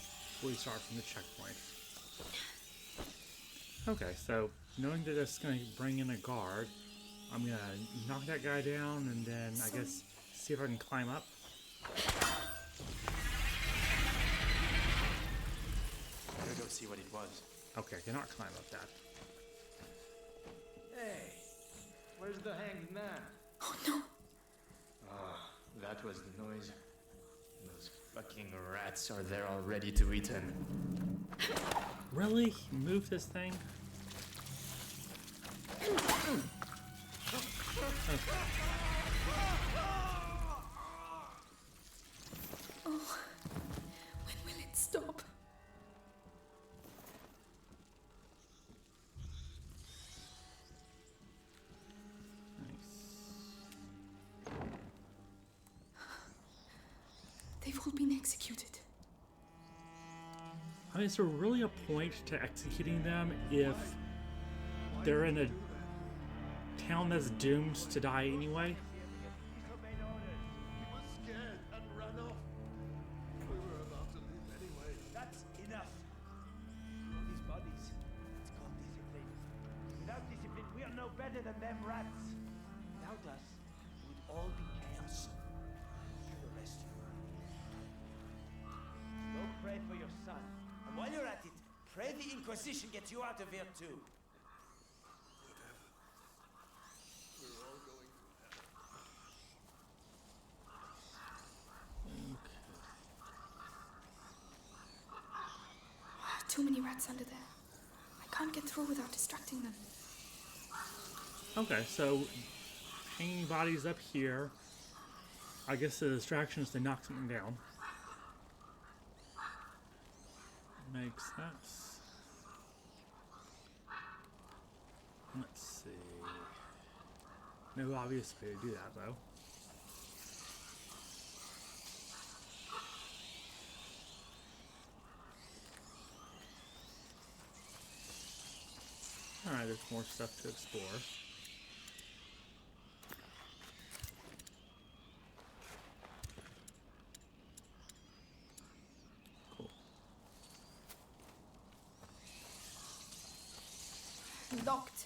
restart from the checkpoint. Okay, so knowing that it's going to bring in a guard, I'm going to knock that guy down and then I guess see if I can climb up.
Better go see what it was.
Okay, I cannot climb up that.
Hey, where's the hanged man?
Oh no!
Ah, that was the noise. Those fucking rats are there already to eat him.
Really? Move this thing?
Oh, when will it stop? They've all been executed.
I mean, is there really a point to executing them if they're in a town that's doomed to die anyway?
He was scared and ran off. We were about to leave anyway.
That's enough. no better than them rats. Without us, it would all be chaos. Do the rest you. Go pray for your son. And while you're at it, pray the Inquisition gets you out of here too.
We're all going through hell.
Too many rats under there. I can't get through without distracting them.
Okay, so hanging bodies up here. I guess the distraction is to knock something down. Makes sense. Let's see. No obvious way to do that, though. Alright, there's more stuff to explore. Cool.
Locked.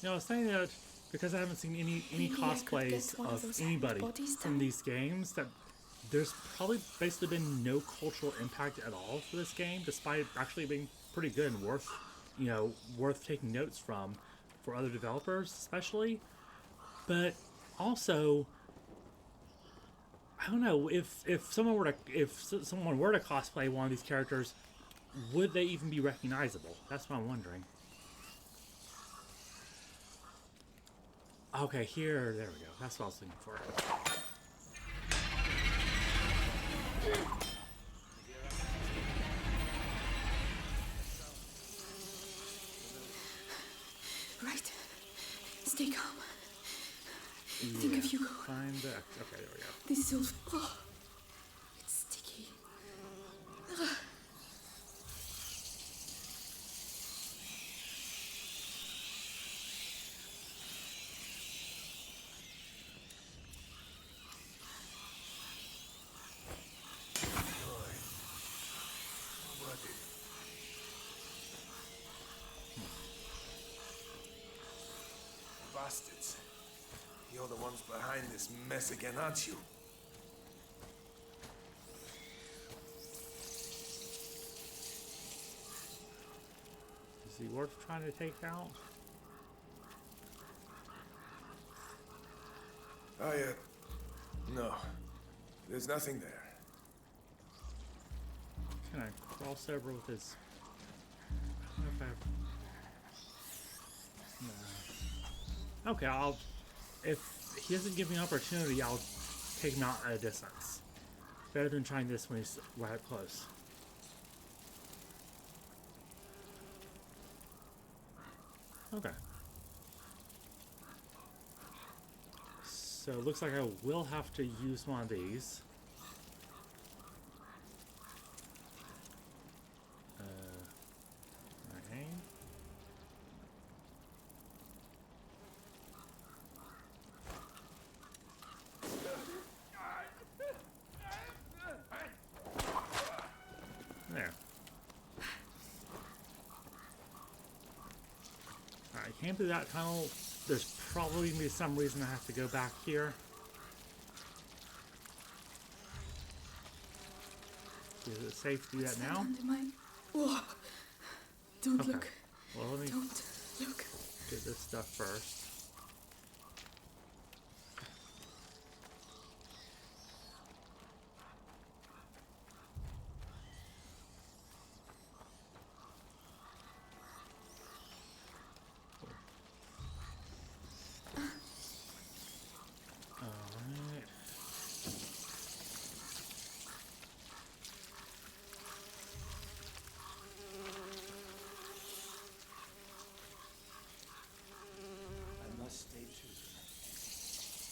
You know, I was saying that because I haven't seen any
Maybe I could
cosplays
get one of
of
those
anybody
bodies
from
down.
these games, that there's probably basically been no cultural impact at all for this game, despite it actually being pretty good and worth, you know, worth taking notes from for other developers, especially. But also, I don't know if someone were to cosplay one of these characters, would they even be recognizable? That's what I'm wondering. Okay, here, there we go. That's what I was looking for.
Right. Stay calm.
Yeah,
Think of Hugo.
Find the... Okay, there we go.
This is all... Oh, it's sticky. Ugh.
Bastards. You're the ones behind this mess again, aren't you?
Is he worth trying to take out?
No. There's nothing there.
Can I cross over with his... I don't know if I... No. Okay, I'll... If he doesn't give me an opportunity, I'll take him out at a distance. Better than trying this when he's right up close. Okay. So it looks like I will have to use one of these. Okay. There. Alright, came through that tunnel. There's probably going to be some reason I have to go back here. Is it safe to do that now?
Under my... Whoa. Don't
Okay.
look.
Well, let me
Don't look.
get this stuff first. Alright.
I must stay true to my faith.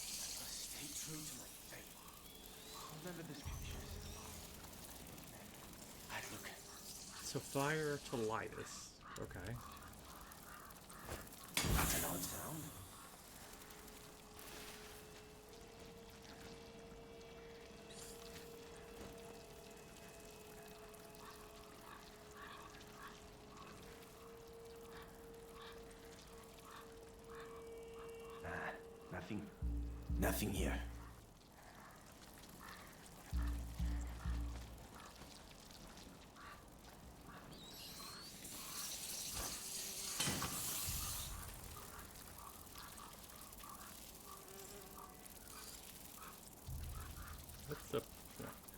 I must stay true to my faith. Remember this picture. I'd look.
So fire to light us. Okay.
That's an odd sound. Nothing. Nothing here.
What's the...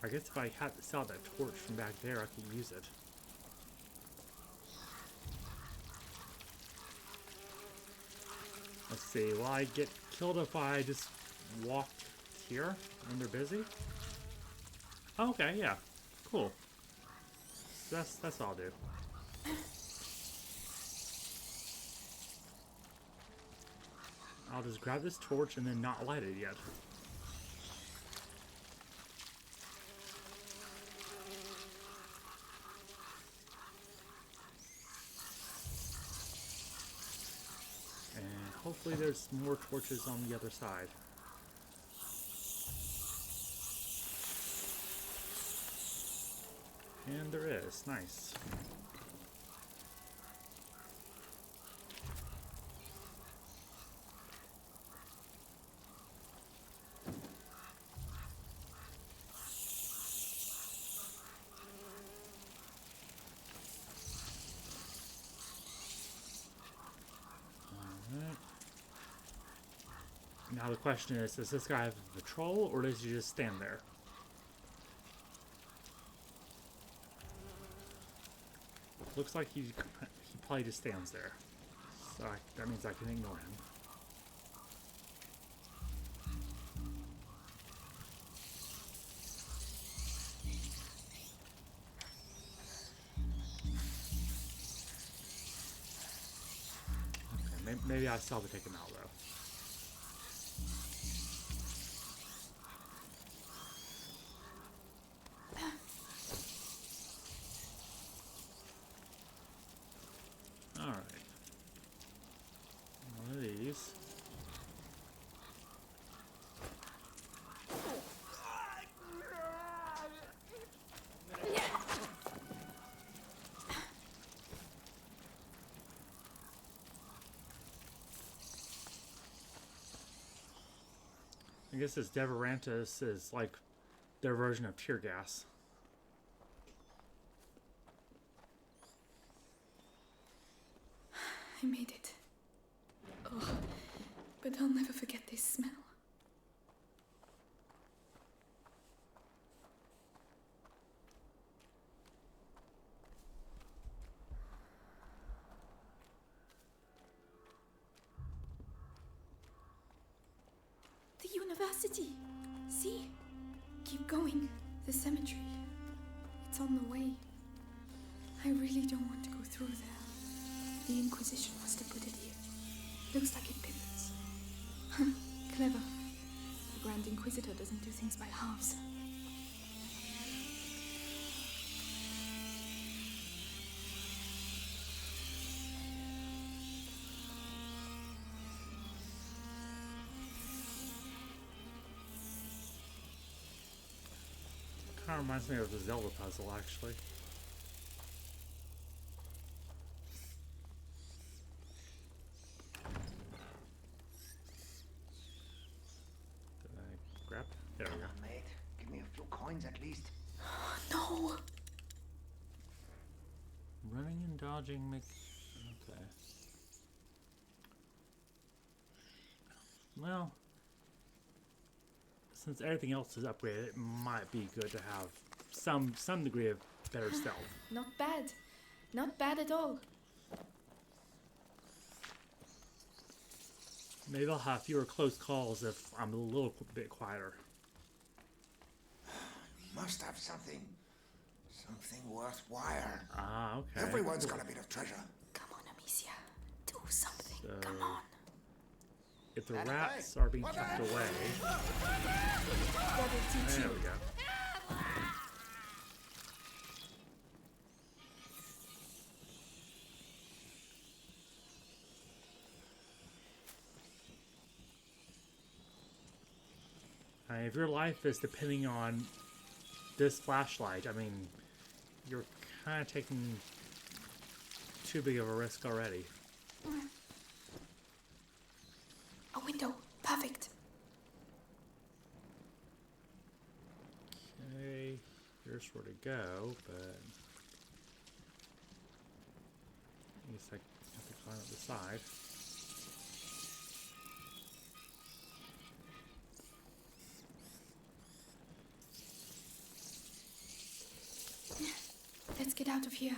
I guess if I had to sell that torch from back there, I could use it. Let's see, will I get killed if I just walk here when they're busy? Oh, okay, yeah. Cool. So that's all I'll do. I'll just grab this torch and then not light it yet. Hopefully there's more torches on the other side. And there is. Nice. Now the question is, does this guy have a patrol, or does he just stand there? Looks like he probably just stands there. So that means I can ignore him. Okay, maybe I still have to take him out though. I guess this Devorantis is like their version of tear gas.
I made it. Oh, but I'll never forget this smell. The university. See? Keep going. The cemetery. It's on the way. I really don't want to go through there. The Inquisition must have put it here. Looks like it pivots. Clever. The Grand Inquisitor doesn't do things by halves.
Kind of reminds me of the Zelda puzzle, actually. There we go.
Mate, give me a few coins at least.
No!
Running and dodging make... Okay. Well, since everything else is upgraded, it might be good to have some degree of better stealth.
Not bad. Not bad at all.
Maybe I'll have fewer close calls if I'm a little bit quieter.
Must have something worthwhile.
Ah, okay.
Everyone's got a bit of treasure.
Come on, Amicia. Do something.
So,
come on.
If the rats are being kept away... There we go. If your life is depending on this flashlight, I mean, you're kind of taking too big of a risk already.
A window. Perfect.
Okay, here's where to go, but I guess I have to climb up the side.
Let's get out of here.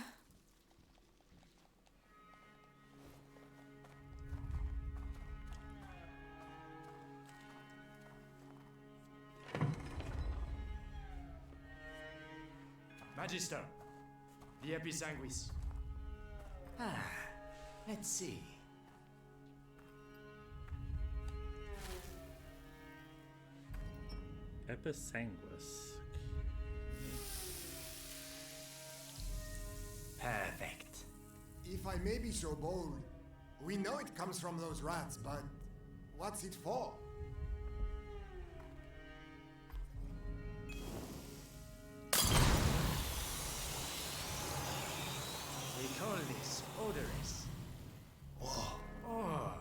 Magister, the Episanguis. Let's see.
Episanguis.
Perfect.
If I may be so bold, we know it comes from those rats, but what's it for?
We call this odorous. Oh.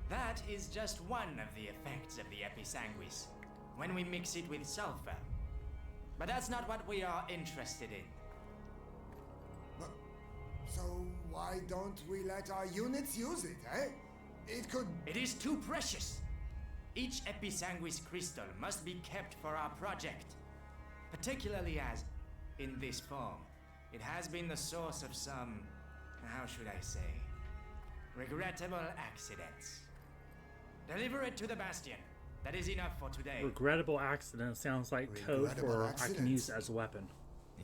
That is just one of the effects of the Episanguis, when we mix it with sulfur. But that's not what we are interested in.
But, so why don't we let our units use it, eh? It could...
It is too precious. Each Episanguis crystal must be kept for our project. Particularly as, in this form, it has been the source of some, how should I say, regrettable accidents. Deliver it to the Bastion. That is enough for today.
Regrettable accident sounds like code for I can use it as a weapon.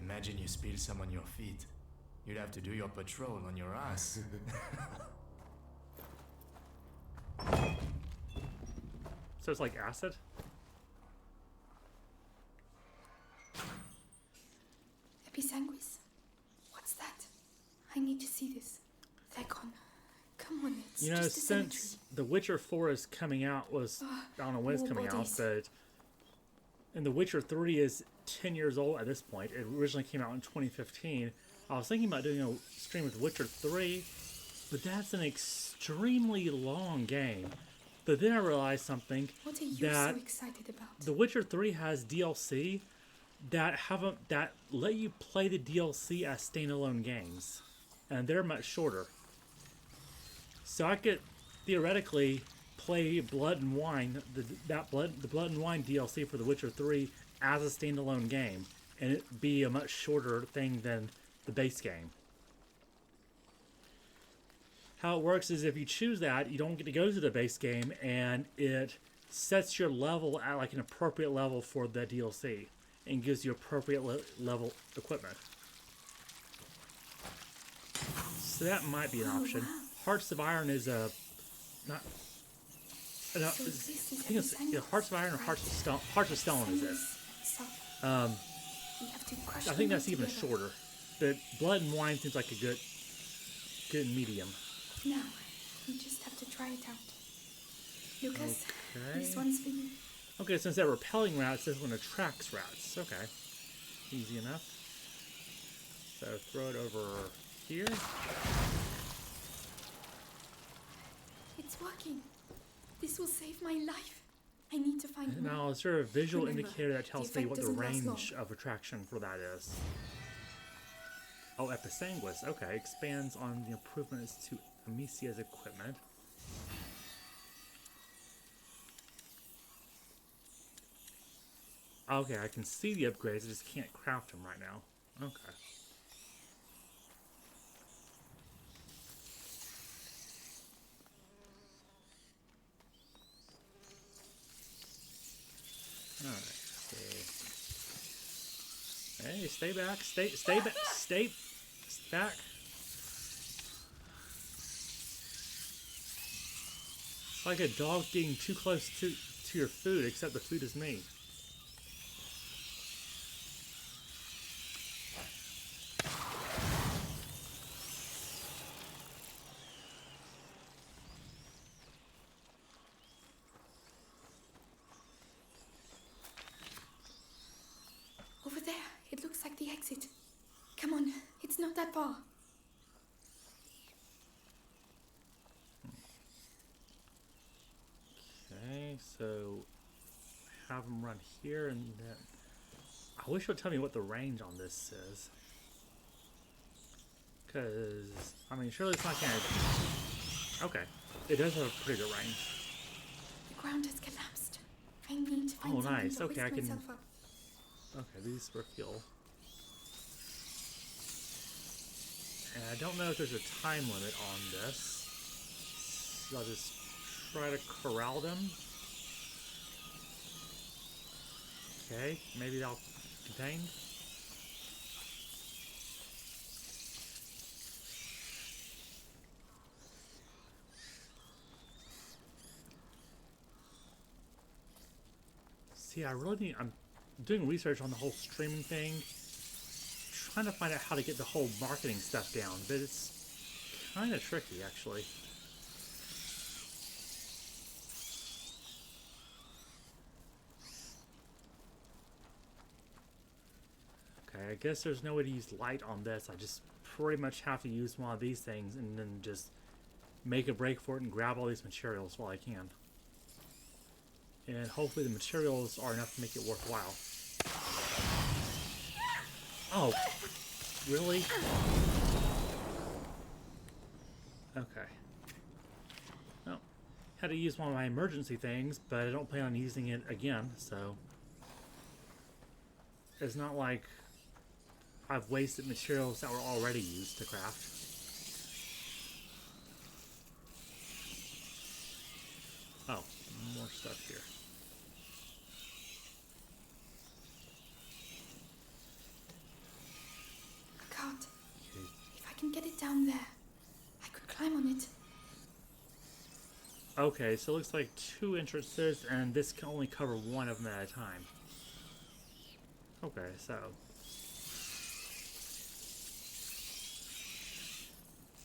Imagine you spill some on your feet. You'd have to do your patrol on your ass.
So it's like acid?
Episanguis? What's that? I need to see this. They're gone. Come on, it's
You know,
just a
since
cemetery.
The Witcher 4 is coming out, I don't know when it's
more
coming
bodies.
out, but and The Witcher 3 is 10 years old at this point. It originally came out in 2015. I was thinking about doing a stream with Witcher 3, but that's an extremely long game. But then I realized something,
What are you
that
so excited about?
The Witcher 3 has DLC that let you play the DLC as standalone games, and they're much shorter. So I could theoretically play Blood and Wine, the Blood and Wine DLC for The Witcher 3 as a standalone game, and it'd be a much shorter thing than the base game. How it works is if you choose that, you don't get to go to the base game, and it sets your level at like an appropriate level for the DLC, and gives you appropriate level equipment. So that might be an option.
Wow.
Hearts of Iron is a not. No, I
So this is
think it's
Episanguis.
either Hearts of Iron or Hearts of Stone. Hearts of Stone is it?
So we have to crush
I think
them
that's even
together.
shorter. But Blood and Wine seems like a good medium.
Now, we just have to try it out. Lucas,
Okay.
this one's for you.
Okay, since they're repelling rats, this one attracts rats. Okay, easy enough. So throw it over here.
It's working. This will save my life. I need to find more.
Now, is there a visual
Remember,
indicator that
the
tells me
effect
what the
doesn't last long.
range of attraction for that is? Oh, Episanguis. Okay, expands on the improvements to Amicia's equipment. Okay, I can see the upgrades, I just can't craft them right now. Okay. Alright, so... Hey, stay back, stay back, stay back. It's like a dog getting too close to your food, except the food is me.
Over there, it looks like the exit. Come on, it's not that far.
have them run here, and then I wish it would tell me what the range on this is. Because, I mean, surely it's not going to... Okay. It does have a pretty good range.
The ground has collapsed. I need to find
Oh,
something
nice.
to
Okay,
hoist
I can...
myself up.
Okay, these were fuel. And I don't know if there's a time limit on this. So I'll just try to corral them. Okay, maybe they'll contain. See, I really need... I'm doing research on the whole streaming thing. Trying to find out how to get the whole marketing stuff down, but it's kind of tricky, actually. Okay, I guess there's no way to use light on this. I just pretty much have to use one of these things and then just make a break for it and grab all these materials while I can. And hopefully the materials are enough to make it worthwhile. Oh, really? Okay. Well, had to use one of my emergency things, but I don't plan on using it again, so... It's not like I've wasted materials that were already used to craft. Oh, more stuff here.
I can't. If I can get it down there, I could climb on it.
Okay, so it looks like 2 entrances, and this can only cover one of them at a time. Okay, so...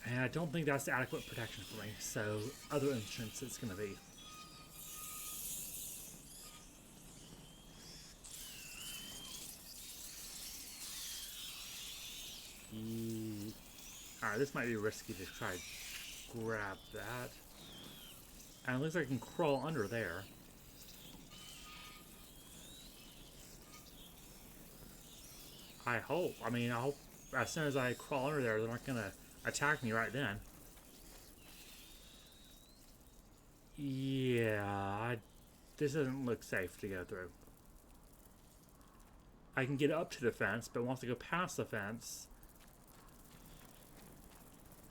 And I don't think that's adequate protection for me, so other entrance it's gonna be. Alright, this might be risky to try to grab that. And it looks like I can crawl under there. I hope. I mean, I hope as soon as I crawl under there, they're not gonna attack me right then. Yeah, this doesn't look safe to go through. I can get up to the fence, but once I go past the fence,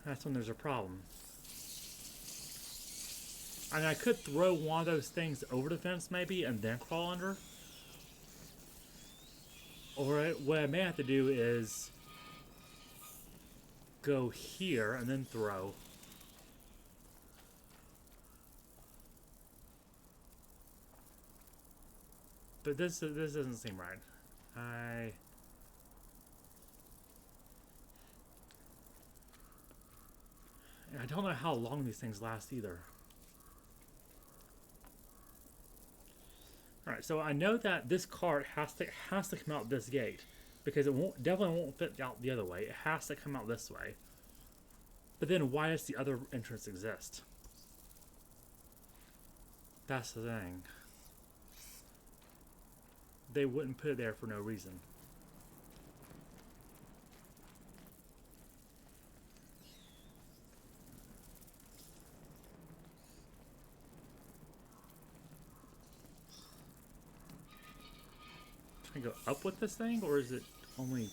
that's when there's a problem. I mean, I could throw one of those things over the fence maybe and then crawl under. Or what I may have to do is go here and then throw. But this doesn't seem right. I don't know how long these things last either. Alright, so I know that this cart has to come out this gate, because it definitely won't fit out the other way. It has to come out this way. But then why does the other entrance exist? That's the thing. They wouldn't put it there for no reason. Can I go up with this thing, or is it only...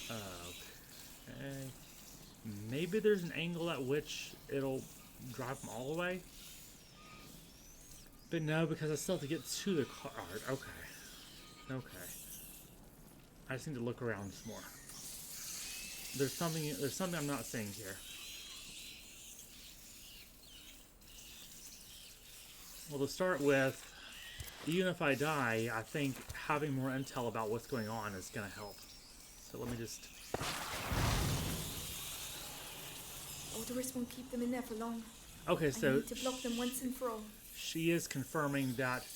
Okay. Maybe there's an angle at which it'll drive them all the way? But no, because I still have to get to the car. Okay. Okay. I just need to look around some more. There's something I'm not seeing here. Well, to start with, even if I die, I think having more intel about what's going on is going to help. So let me just...
Odoris won't keep them in there for long.
Okay, so...
I need to block them once and for all.
She is confirming that...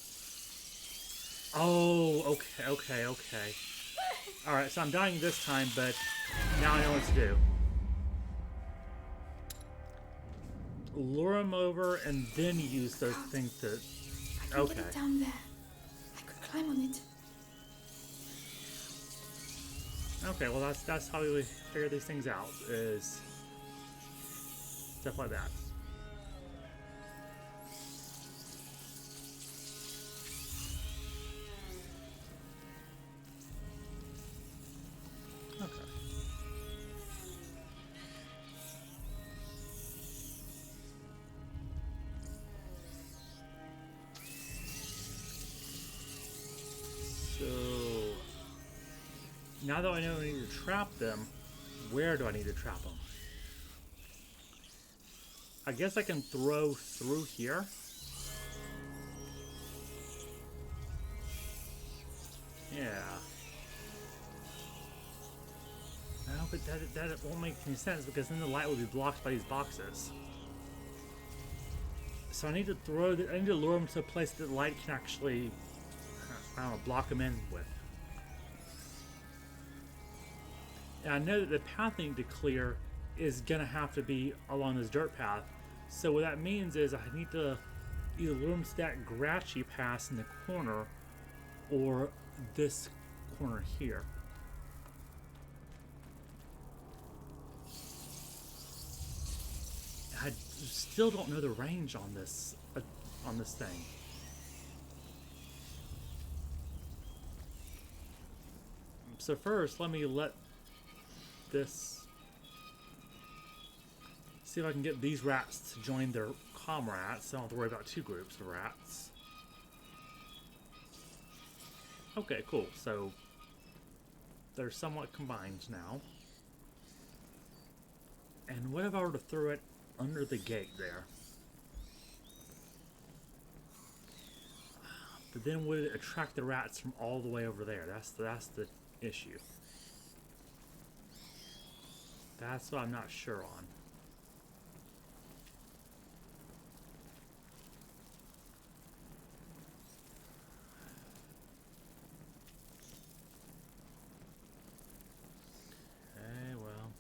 Oh, okay. Alright, so I'm dying this time, but now I know what to do. lure them over and then use those things to...
I can get it down there. I could climb on it.
Okay, well that's how we figure these things out, is stuff like that. Okay. So now that I know I need to trap them, where do I need to trap them? I guess I can throw through here. Yeah. No, but that won't make any sense because then the light will be blocked by these boxes. So I need to I need to lure them to a place that the light can actually, I don't know, block them in with. And I know that the path I need to clear is gonna have to be along this dirt path. So what that means is I need to either lure them to that Gratchy pass in the corner or this corner here. I still don't know the range on this thing. So first, let me let this, see if I can get these rats to join their comrades, so I don't have to worry about two groups of rats. Okay, cool. So they're somewhat combined now. And what if I were to throw it under the gate there? But then would it attract the rats from all the way over there? That's the issue. That's what I'm not sure on. Okay, well.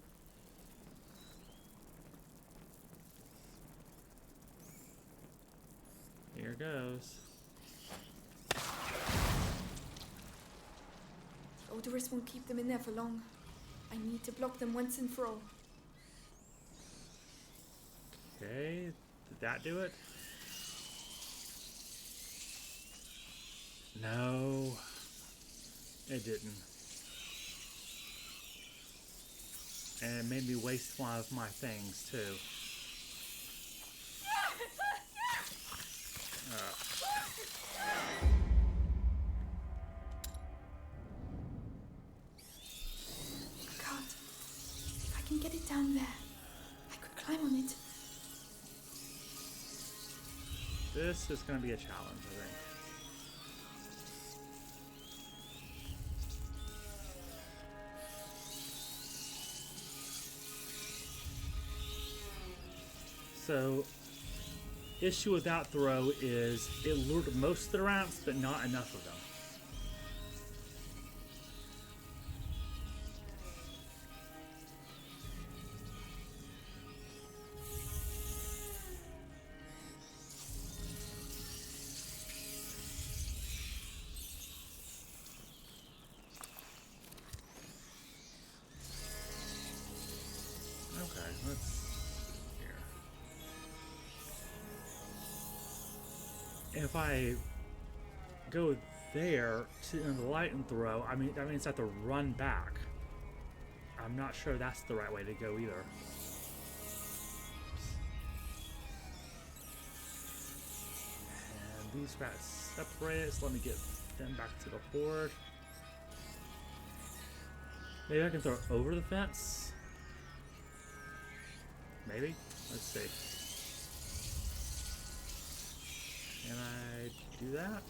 Here goes.
Odorous won't keep them in there for long. I need to block them once and for all.
Okay, did that do it? No, it didn't. And it made me waste one of my things too.
I can't. If I can get it down there, I could climb on it.
This is going to be a challenge, I think. So, issue with that throw is it lured most of the rats, but not enough of them. Okay, let's if I go there to the light and throw, I mean that means I have to run back. I'm not sure that's the right way to go either. And these rats separated, so let me get them back to the horde. Maybe I can throw it over the fence? Maybe? Let's see. Can I do that?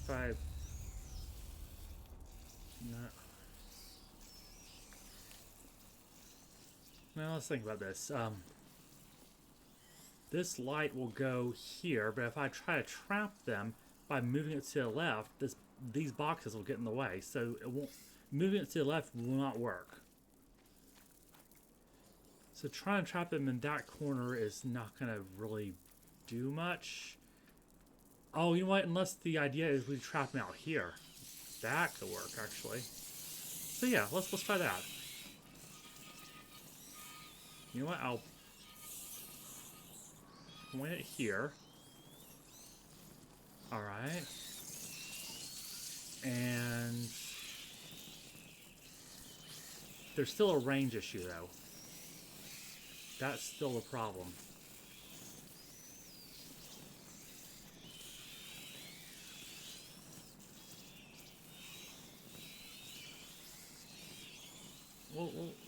If I... No. Well, let's think about this. This light will go here, but if I try to trap them by moving it to the left, this these boxes will get in the way, so it won't. Moving it to the left will not work. So trying to trap them in that corner is not going to really do much. Oh, you know what? Unless the idea is we trap them out here. That could work, actually. So yeah, let's try that. You know what? I'll point it here. Alright. And there's still a range issue, though. That's still a problem.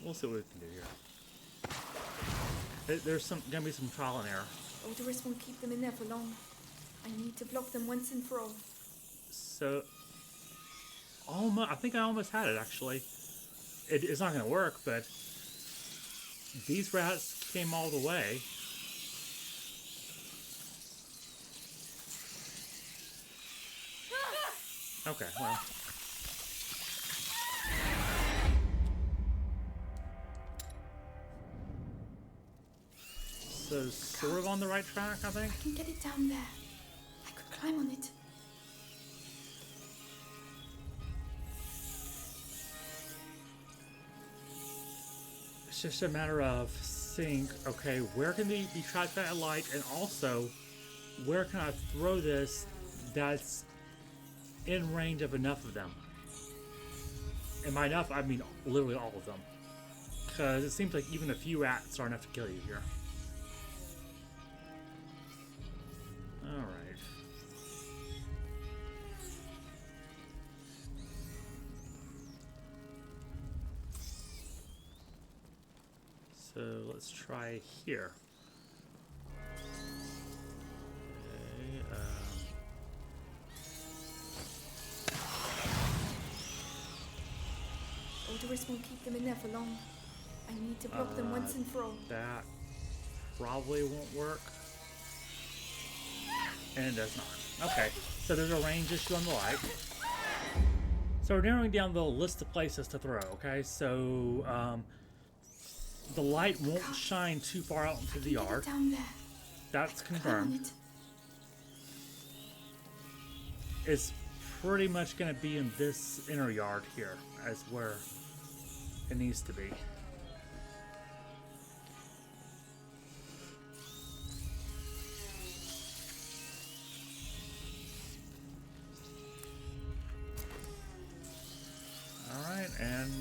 We'll see what we can do here. There's gonna be some trial and error.
Odorous won't keep them in there for long. I need to block them once and for all.
So, I think I almost had it, actually. It's not gonna work, but these rats came all the way. Okay, well. So, sort of on the right track, I think?
I can get it down there. I could climb on it.
It's just a matter of seeing, okay, where can they be trapped by a light, and also, where can I throw this that's in range of enough of them? And by enough, I mean literally all of them. Because it seems like even a few rats are enough to kill you here. Alright. So let's try here. Okay,
Odorous won't keep them in there for long. I need to block them once and for all.
That probably won't work. And it does not. Okay, so there's a range issue on the light. So we're narrowing down the list of places to throw, okay? So, the light won't shine too far out into the yard.
Down there.
That's confirmed. It's pretty much going to be in this inner yard here, as where it needs to be. Alright, and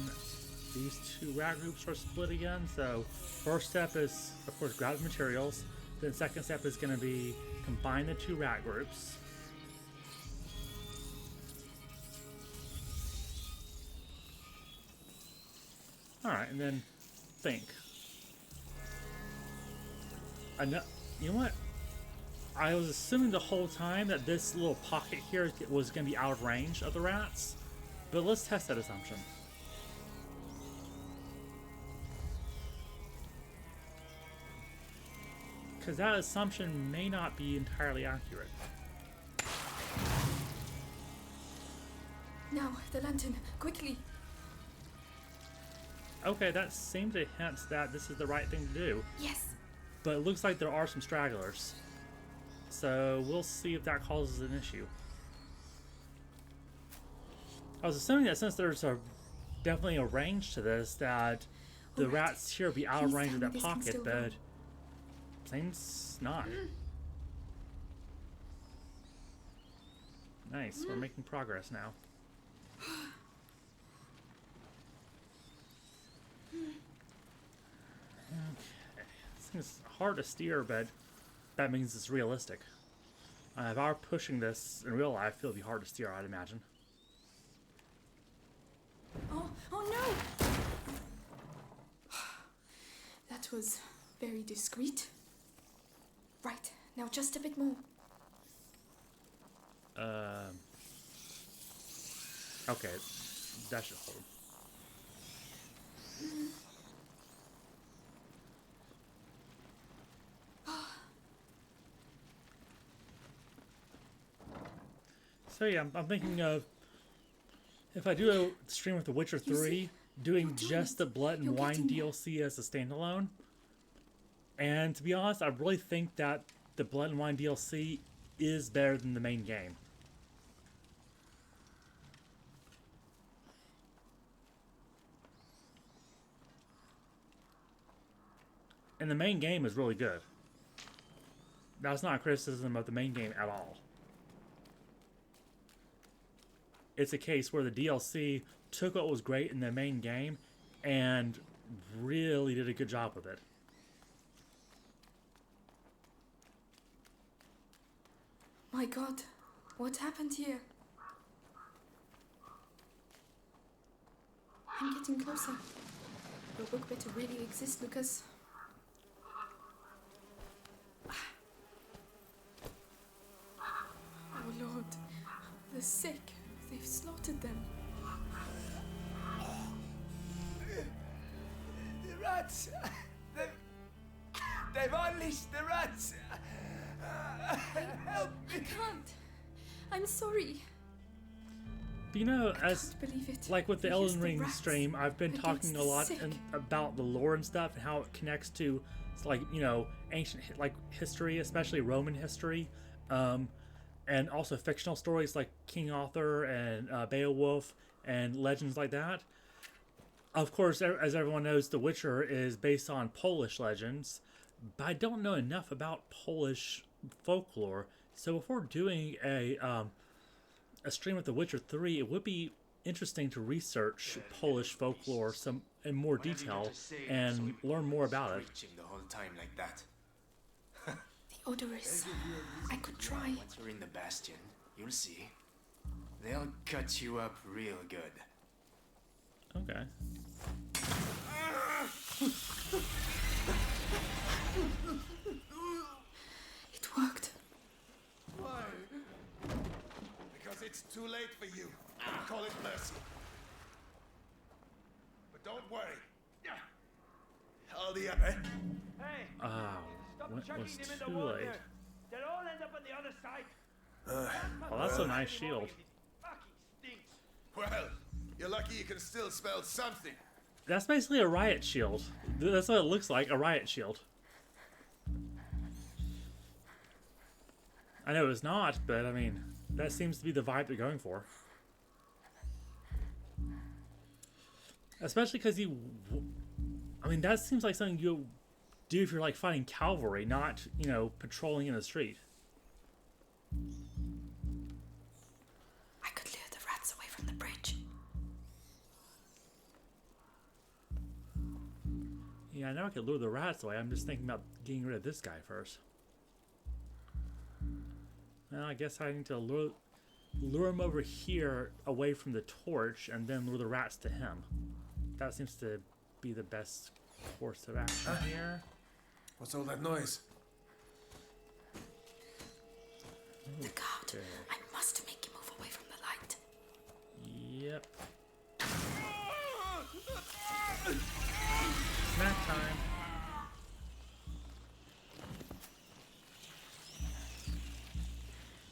these two rat groups are split again, so first step is, of course, grab the materials. Then second step is going to be combine the two rat groups. Alright, and then think. You know what? I was assuming the whole time that this little pocket here was going to be out of range of the rats, but let's test that assumption. Because that assumption may not be entirely accurate.
Now, the lantern, quickly!
Okay, that seems to hint that this is the right thing to do.
Yes.
But it looks like there are some stragglers. So we'll see if that causes an issue. I was assuming that since there's definitely a range to this, that the rats here be out of range of that pocket, but seems not. Nice, we're making progress now. Okay, this is hard to steer, but that means it's realistic. If I were pushing this in real life, it would be hard to steer, I'd imagine.
Oh no! That was very discreet. Right, now just a bit more.
Okay, that should hold. So yeah, I'm thinking of if I do a stream with The Witcher 3, doing just the Blood and Wine DLC as a standalone. And to be honest, I really think that the Blood and Wine DLC is better than the main game. And the main game is really good. That's not a criticism of the main game at all. It's a case where the DLC took what was great in the main game and really did a good job with it.
My God, what happened here? I'm getting closer. Your book better really exist, Lucas. Oh Lord, the sick, they've slaughtered them.
The rats! They've unleashed the rats! Help me!
I can't. I'm sorry.
But you know, as
Believe it.
like with the
They
Elden
used the
Ring
rats
stream, I've been
against
talking a
the
lot
sick.
about the lore and stuff and how it connects to, like, you know, ancient like history, especially Roman history, and also fictional stories like King Arthur and Beowulf and legends like that. Of course, as everyone knows, The Witcher is based on Polish legends, but I don't know enough about Polish folklore. So before doing a stream with The Witcher 3, it would be interesting to research Polish folklore in more detail and learn more about it.
The whole time like that.
The odorous. I could try.
Once you're in the bastion, you'll see. They'll cut you up real good.
Okay.
It worked.
Why? Because it's too late for you. Call it mercy. But don't worry. All the other.
Hey!
When it was
chucking them in
too
the water.
late.
They'll all end up on the other side.
Well, that's a nice shield.
Fucking stinks.
Well, you're lucky you can still smell something.
That's basically a riot shield. That's what it looks like, a riot shield. I know it's not, but I mean, that seems to be the vibe they're going for. Especially because I mean, that seems like something you do if you're like fighting cavalry, not, you know, patrolling in the street.
I could lure the rats away from the bridge.
Yeah, I know I could lure the rats away. I'm just thinking about getting rid of this guy first. Well, I guess I need to lure him over here away from the torch and then lure the rats to him. That seems to be the best course of action here.
What's all that noise?
The guard. I must make him move away from the light.
Yep. Snack time.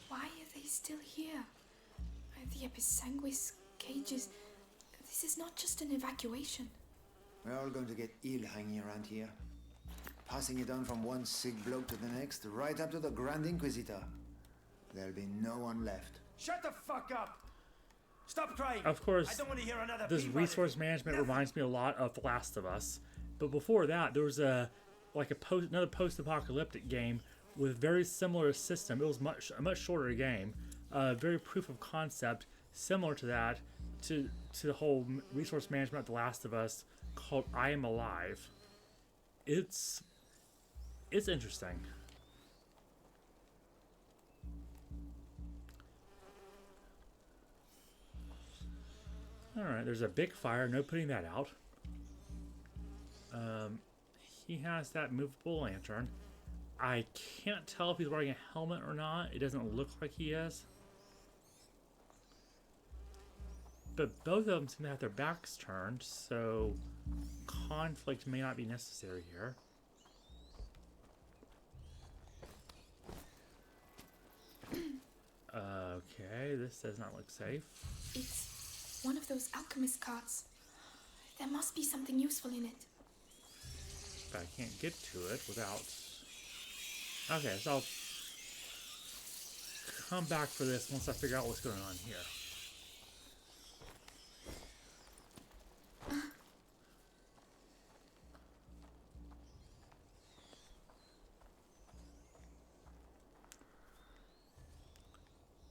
Why are they still here? The Episanguis cages. This is not just an evacuation.
We're all going to get ill hanging around here. Passing it on from one sick bloke to the next, right up to the Grand Inquisitor. There'll be no one left.
Shut the fuck up! Stop crying!
Of course,
I don't want to hear another
this
peep
resource
on it.
management reminds me a lot of The Last of Us. But before that, there was another post-apocalyptic game with very similar system. It was a much shorter game, very proof of concept, similar to that, to the whole resource management of The Last of Us, called I Am Alive. It's interesting. Alright, there's a big fire, no putting that out. He has that movable lantern. I can't tell if he's wearing a helmet or not. It doesn't look like he is. But both of them seem to have their backs turned, so conflict may not be necessary here. Okay, this does not look safe.
It's One of those alchemist carts. There must be something useful in it.
But I can't get to it without... Okay, so I'll come back for this once I figure out what's going on here.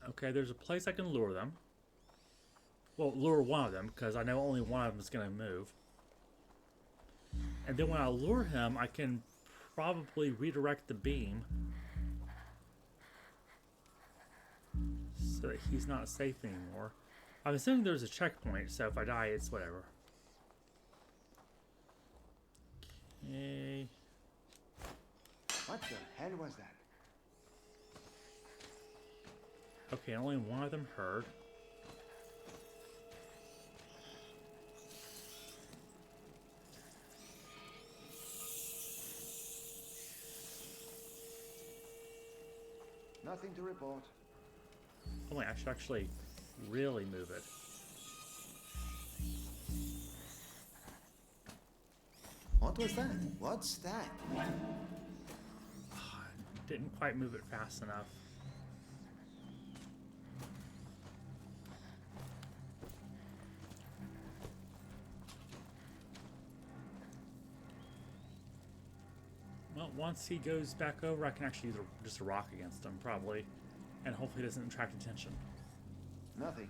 Okay, there's a place I can lure them. Well, lure one of them, because I know only one of them is going to move. And then when I lure him, I can probably redirect the beam so that he's not safe anymore. I'm assuming there's a checkpoint, so if I die, it's whatever. Okay.
What the hell was that?
Okay, only one of them heard.
Nothing to report.
Oh wait, I should actually really move it.
What was that? What's that?
Didn't quite move it fast enough. Well, once he goes back over, I can actually use just a rock against him, probably. And hopefully it doesn't attract attention.
Nothing.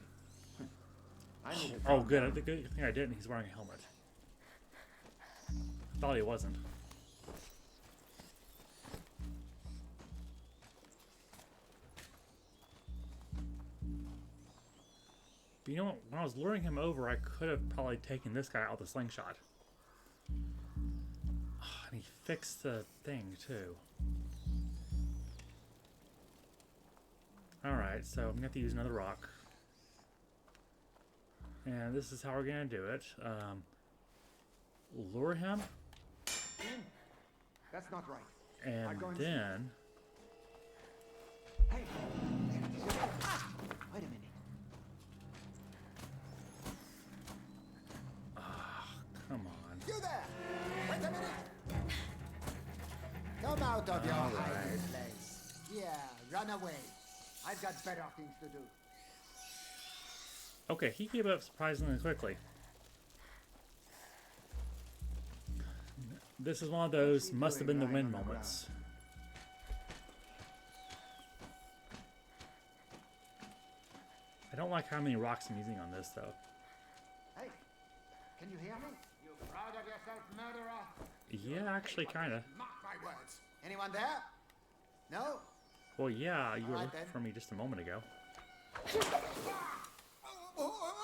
I need to
Oh, good. The good thing I didn't. He's wearing a helmet. I thought he wasn't. But you know what? When I was luring him over, I could have probably taken this guy out with a slingshot. And he fixed the thing, too. Alright, so I'm going to have to use another rock. And this is how we're going to do it. Lure him.
That's not right.
And then...
Hey! Wait a minute.
Come on.
You there! Wait a minute! Come out of your hiding place. Yeah, run away. I've got better things to do.
Okay, he gave up surprisingly quickly. This is one of those must have been the win moments. I don't like how many rocks I'm using on this, though.
Hey, can you hear me? You proud of yourself, murderer?
Yeah, actually, kinda.
Mark my words. Anyone there? No?
Well, yeah, you were
Alright,
looking
then.
for me just a moment ago.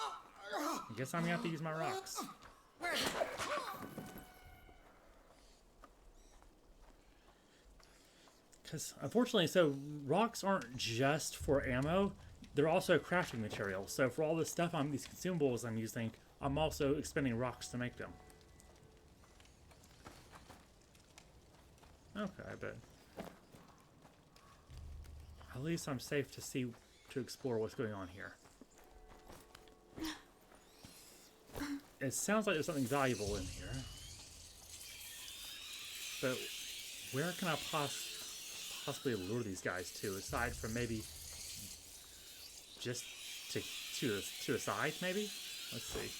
I guess I'm gonna have to use my rocks. Because, unfortunately, so rocks aren't just for ammo, they're also crafting material. So for all this stuff, these consumables I'm using, I'm also expending rocks to make them. Okay, but at least I'm safe to explore what's going on here. It sounds like there's something valuable in here. But where can I possibly lure these guys to, aside from maybe just to the side, maybe? Let's see.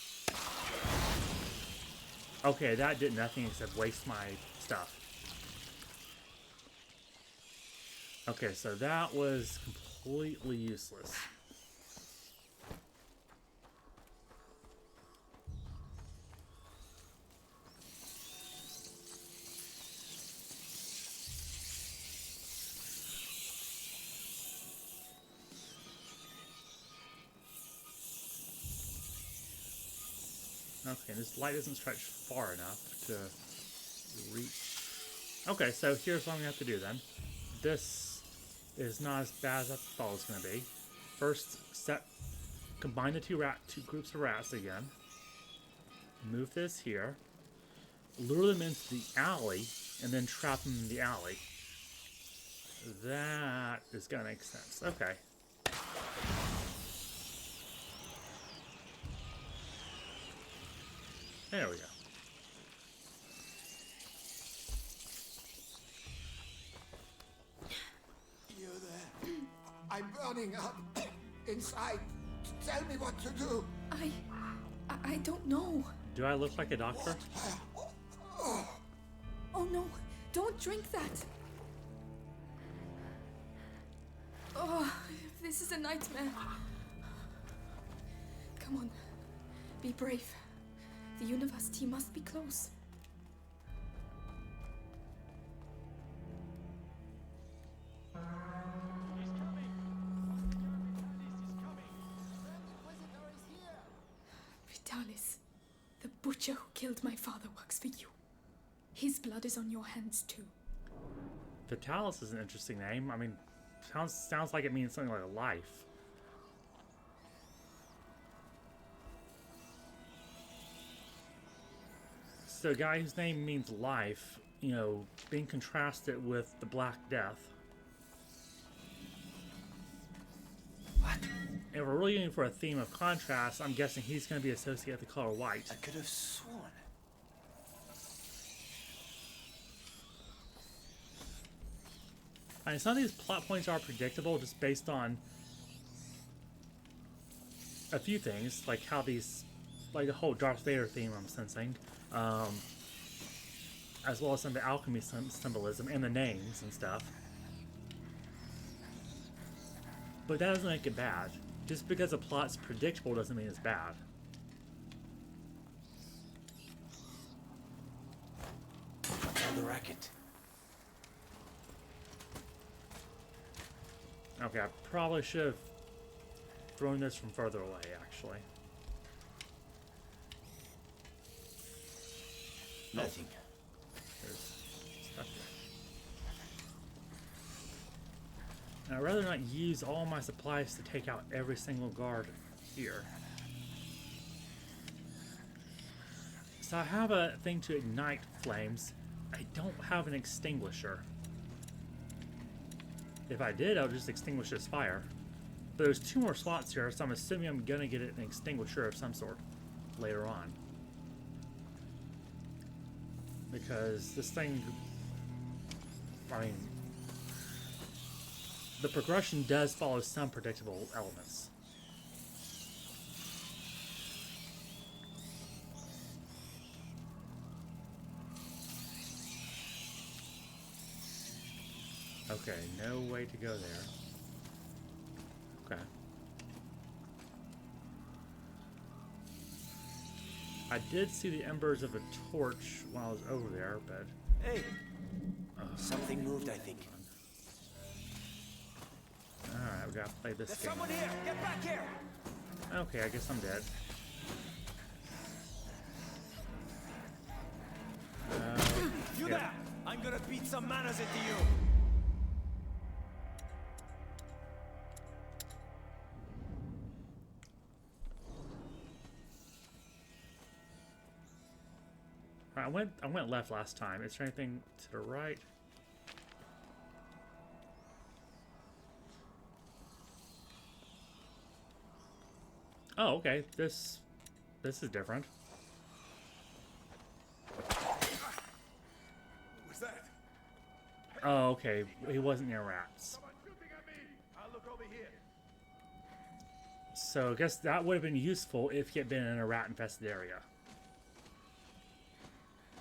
Okay, that did nothing except waste my stuff. Okay, so that was completely useless. Okay, this light doesn't stretch far enough to reach. Okay, so here's what I'm gonna have to do then. This is not as bad as I thought it was gonna be. First, combine the two groups of rats again. Move this here. Lure them into the alley, and then trap them in the alley. That is gonna make sense. Okay. There we go.
You there? I'm burning up inside. Tell me what to do.
I don't know.
Do I look like a doctor?
Oh no, don't drink that. Oh, this is a nightmare. Come on, be brave. The university must be close. Vitalis, the butcher who killed my father works for you. His blood is on your hands too.
Vitalis is an interesting name. I mean, sounds like it means something like a life. So a guy whose name means life, you know, being contrasted with the Black Death.
What?
If we're really looking for a theme of contrast, I'm guessing he's going to be associated with the color white.
I could have sworn.
I mean, some of these plot points are predictable just based on a few things, like how these, like the whole Darth Vader theme I'm sensing, as well as some of the alchemy symbolism and the names and stuff. But that doesn't make it bad. Just because a plot's predictable doesn't mean it's bad.
The racket.
Okay, I probably should have thrown this from further away, actually.
Nothing.
There's stuff there. I'd rather not use all my supplies to take out every single guard here. So I have a thing to ignite flames. I don't have an extinguisher. If I did, I would just extinguish this fire. But there's 2 more slots here, so I'm assuming I'm gonna get an extinguisher of some sort later on. Because this thing, I mean, the progression does follow some predictable elements. Okay, no way to go there. Okay. I did see the embers of a torch while I was over there, but...
Hey! Something moved, I think.
Alright, we gotta play this
There's
game.
someone here! Get back here!
Okay, I guess I'm dead.
You there! I'm gonna beat some manners into you!
I went left last time. Is there anything to the right? Oh, okay. This is different.
What's that?
Oh, okay. He wasn't near rats.
Someone shooting at me. I'll look over here.
So I guess that would have been useful if he had been in a rat-infested area.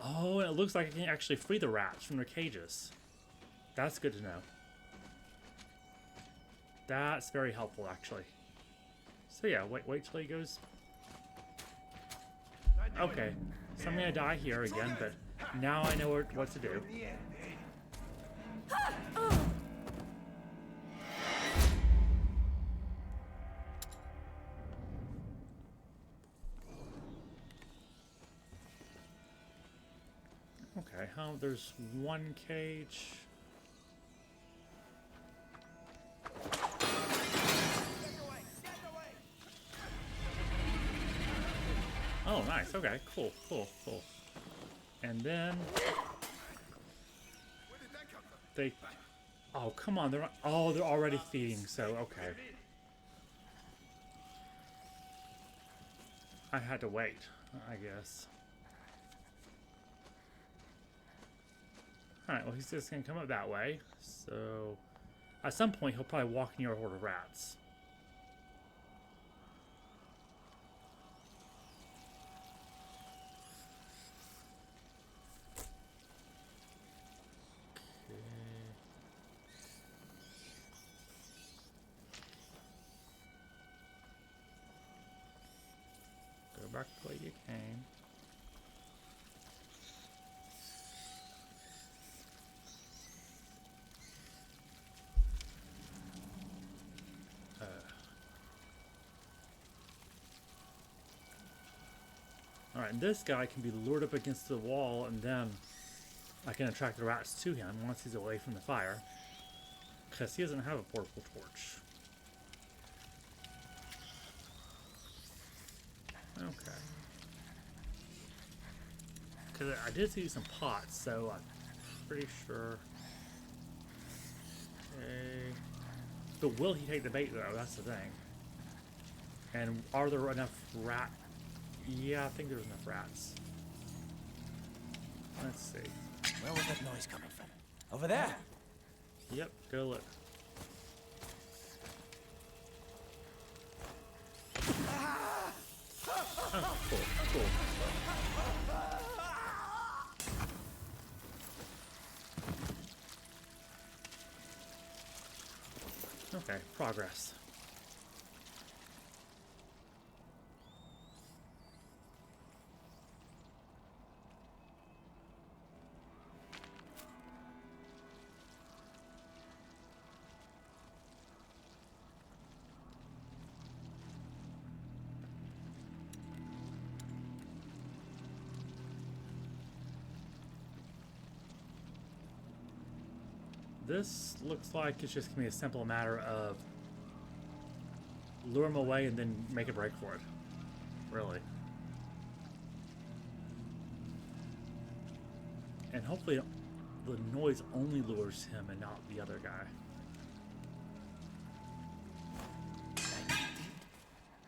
Oh, and it looks like I can actually free the rats from their cages. That's good to know. That's very helpful, actually. So yeah, wait till he goes. Okay, so I'm gonna die here again, but now I know what to do. Okay, there's 1 cage. Oh, nice. Okay, cool. And then they. Oh, come on. They're already feeding. So okay. I had to wait, I guess. Alright, well, he's just gonna come up that way. So, at some point, he'll probably walk near a horde of rats. Go back the way you came. Alright, this guy can be lured up against the wall, and then I can attract the rats to him once he's away from the fire. Because he doesn't have a portable torch. Okay. Because I did see some pots, so I'm pretty sure. Okay. But will he take the bait, though? That's the thing. And are there enough rat... Yeah, I think there's enough rats. Let's see.
Where was that noise coming from? Over there?
Yep, go look. Oh, cool, cool. Okay, progress. This looks like it's just gonna be a simple matter of lure him away and then make a break for it. Really. And hopefully the noise only lures him and not the other guy.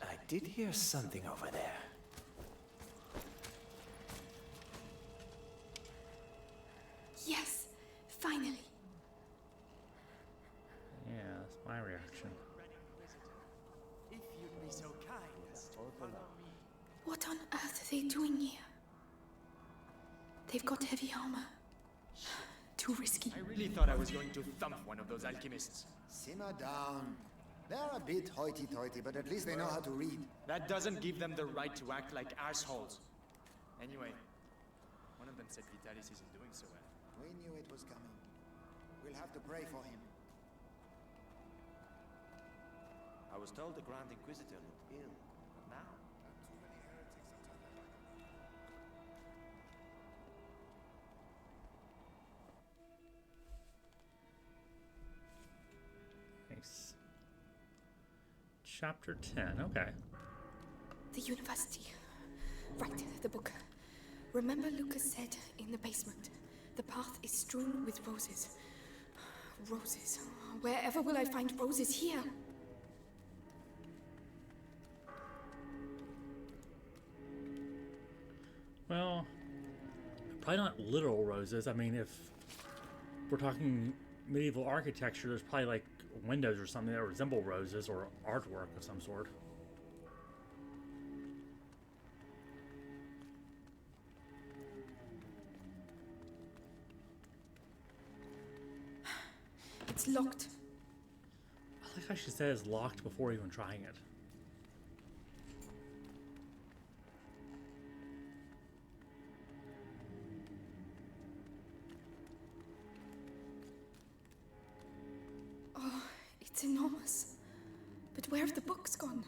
I did hear something over there.
Yes, finally.
Yeah, that's my reaction.
If you'd be so kind as to follow me.
What on earth are they doing here? They've got heavy armor. Too risky.
I really thought I was going to thump one of those alchemists.
Simmer down. They're a bit hoity-toity, but at least they know how to read.
That doesn't give them the right to act like assholes. Anyway, one of them said Vitalis isn't doing so well.
We knew it was coming. We'll have to pray for him.
I was told the Grand Inquisitor looked ill, but now...
Nice. Chapter 10, okay.
The university. Right, the book. Remember Lucas said in the basement, the path is strewn with roses. Roses. Wherever will I find roses here?
Well, probably not literal roses. I mean, if we're talking medieval architecture, there's probably like windows or something that resemble roses or artwork of some sort.
It's locked.
I like how she said it's locked before even trying it.
Oh, it's enormous. But where have the books gone?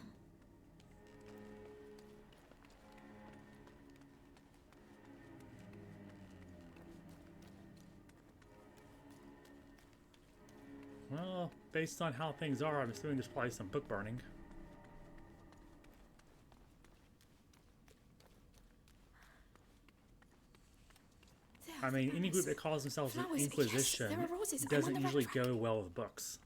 Well, based on how things are, I'm assuming there's probably some book burning. I mean, any group that calls themselves the
Flowers, yes,
Inquisition
there are roses. I'm
doesn't
on the right
usually
track.
go well with books.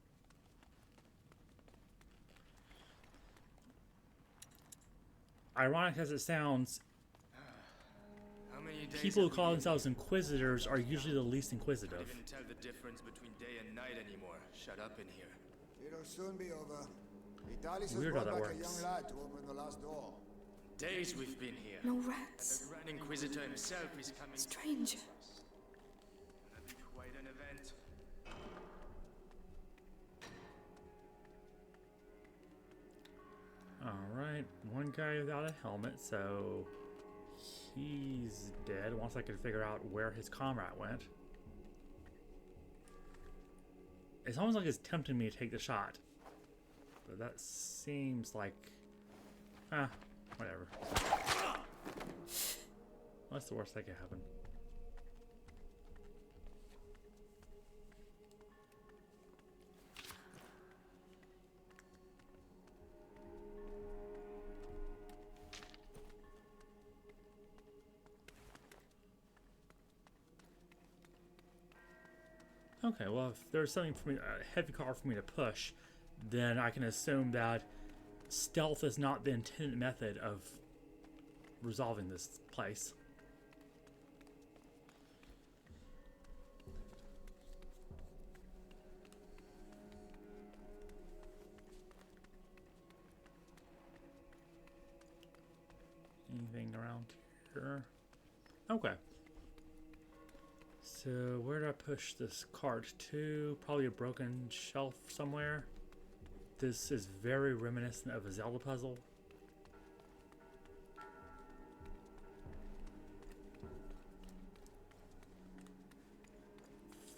Ironic as it sounds,
many days
people who
have we
call
been
themselves
here?
inquisitors are usually the least inquisitive.
Can't even tell the difference between day and night anymore. Shut up in here.
It'll soon be over. Vitalis has
Weird how
brought
that
back a
works.
young lad to open the last door.
Days we've been here.
No
And
rats.
the Grand Inquisitor himself is coming.
Strange.
That'll be quite an event.
Alright, one guy without a helmet, so he's dead. Once I could figure out where his comrade went. It's almost like it's tempting me to take the shot. But that seems like... whatever. What's the worst that could happen? Okay, well, if there's something for me, a heavy car for me to push, then I can assume that stealth is not the intended method of resolving this place. Anything around here? Okay. So where do I push this cart to? Probably a broken shelf somewhere. This is very reminiscent of a Zelda puzzle.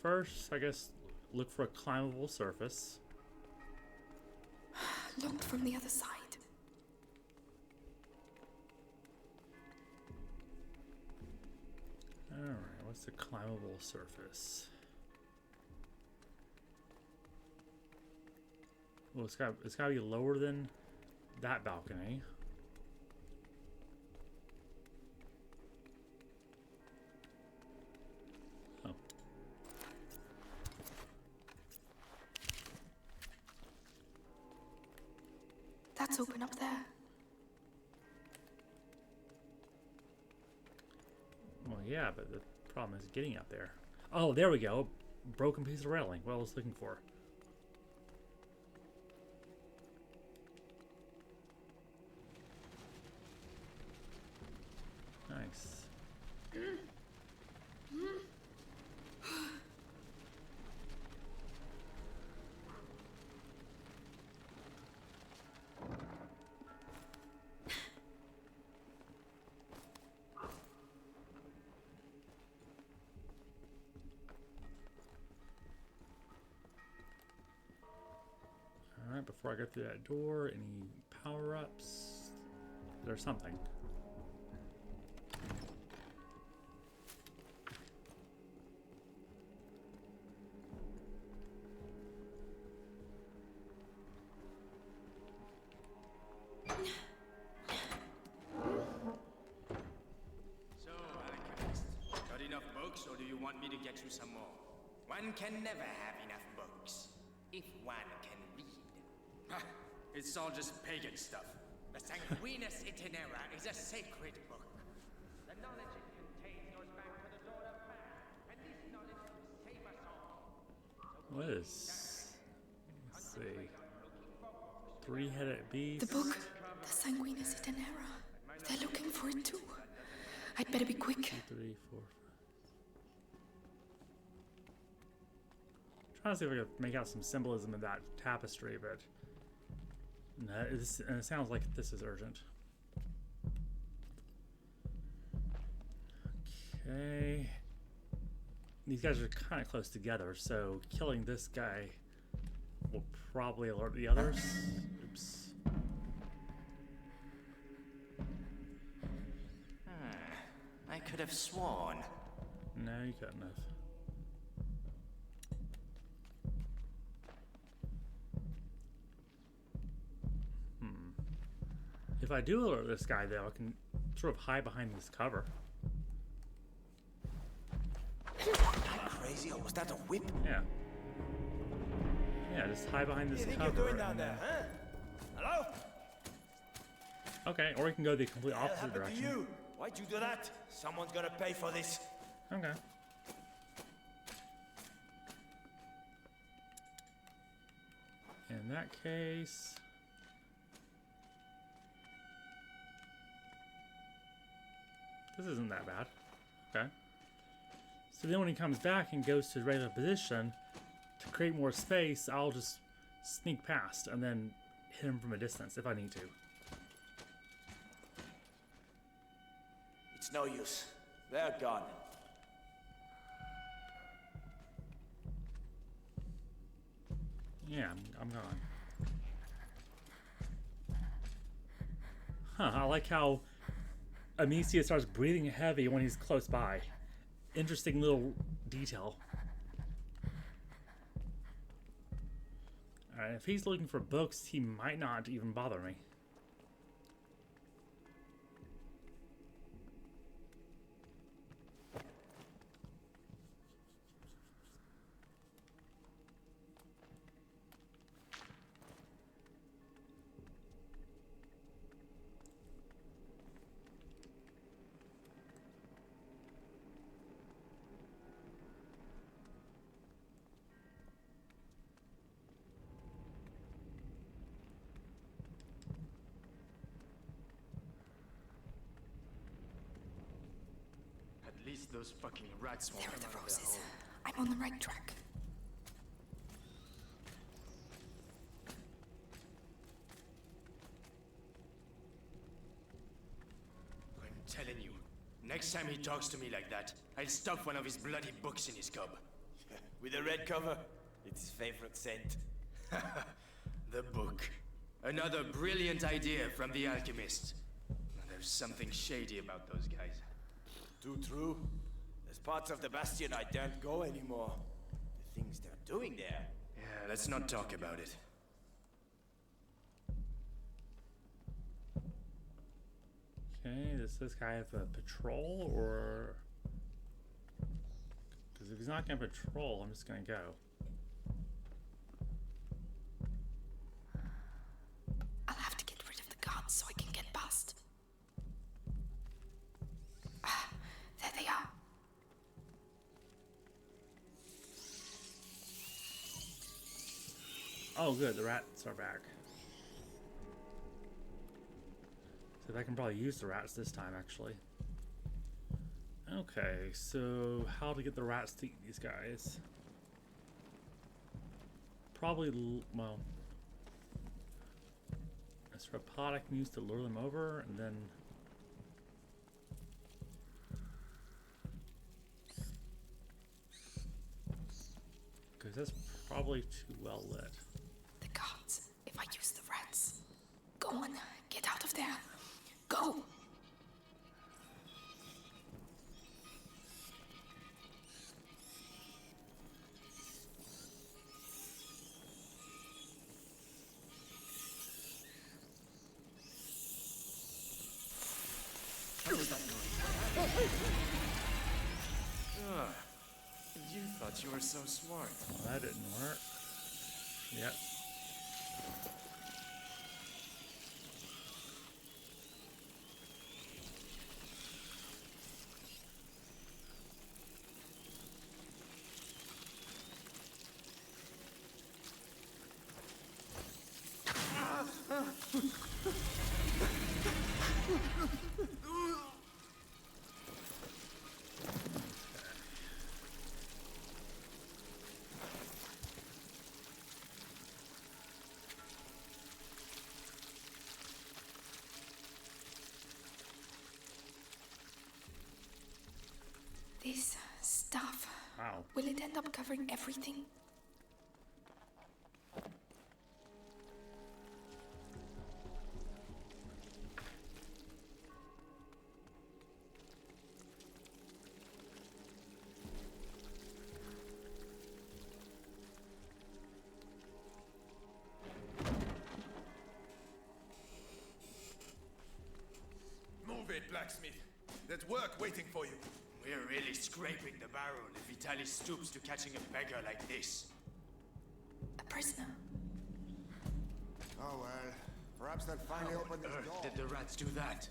First, I guess, look for a climbable surface.
Locked from the other side.
Alright, what's the climbable surface? Well, it's got to be lower than that balcony. Oh.
That's open up there.
Well, yeah, but the problem is getting up there. Oh, there we go. Broken piece of railing. What I was looking for. Nice. Alright, before I go through that door, any power-ups? There's something.
So, Alchemist, got enough books, or do you want me to get you some more? One can never have enough books, if one can read.
Ha! It's all just pagan stuff.
The Sanguinus Itinera is a sacred book. The knowledge it contains goes back to the Lord of Man, and this knowledge will save us all.
What is... Let's see... Three-headed beast?
The book. The Sanguinus Itinera. They're looking for it too. I'd better be quick.
2, 3, 4, 5. Trying to see if I could make out some symbolism in that tapestry, but... No, it sounds like this is urgent. Okay. These guys are kind of close together, so killing this guy will probably alert the others. Oops.
I could have sworn.
No, you couldn't have. If I do alert this guy, though, I can sort of hide behind this cover.
Crazy, or was that a whip?
Yeah. Yeah, just hide behind this
What do you
cover.
think you're doing down
and
there,
then-
huh? Hello?
Okay, or we can go the complete
What
opposite
happened to
direction.
you? Why'd you do that? Someone's gonna pay for this.
Okay. In that case... This isn't that bad. Okay. So then when he comes back and goes to his regular position, to create more space, I'll just sneak past and then hit him from a distance if I need to.
It's no use. They're gone.
Yeah, I'm gone. Huh, I like how Amicia starts breathing heavy when he's close by. Interesting little detail. Alright, if he's looking for books, he might not even bother me.
At least those fucking rats won't
There are
come
the
out of their
roses.
hole.
I'm on the right track.
I'm telling you, next time he talks to me like that, I'll stuff one of his bloody books in his cub.
With a red cover? It's his favorite scent.
The book. Another brilliant idea from the alchemist. There's something shady about those guys.
Too true. There's parts of the Bastion I daren't go anymore. The things they're doing there.
Yeah, let's not talk about it.
Okay, does this guy have a patrol or... Because if he's not going to patrol, I'm just going to go.
I'll have to get rid of the guards so I can get past. Ah, there they are.
Oh good, the rats are back. So I can probably use the rats this time, actually. Okay, so how to get the rats to eat these guys? Probably, well... It's Rapodic used to lure them over, and then... Because that's probably too well lit.
The guards, if I use the rats. Go on, get out of there. Go!
What was that noise? Ah, you thought you were so smart.
Well, that didn't work. Yep.
This stuff.
Wow.
Will it end up covering everything?
Move it, blacksmith. There's work waiting for you.
We're really scraping the barrel if Vitaly stoops to catching a beggar like this.
A prisoner.
Oh well, perhaps they'll finally open this door.
Did the rats do that?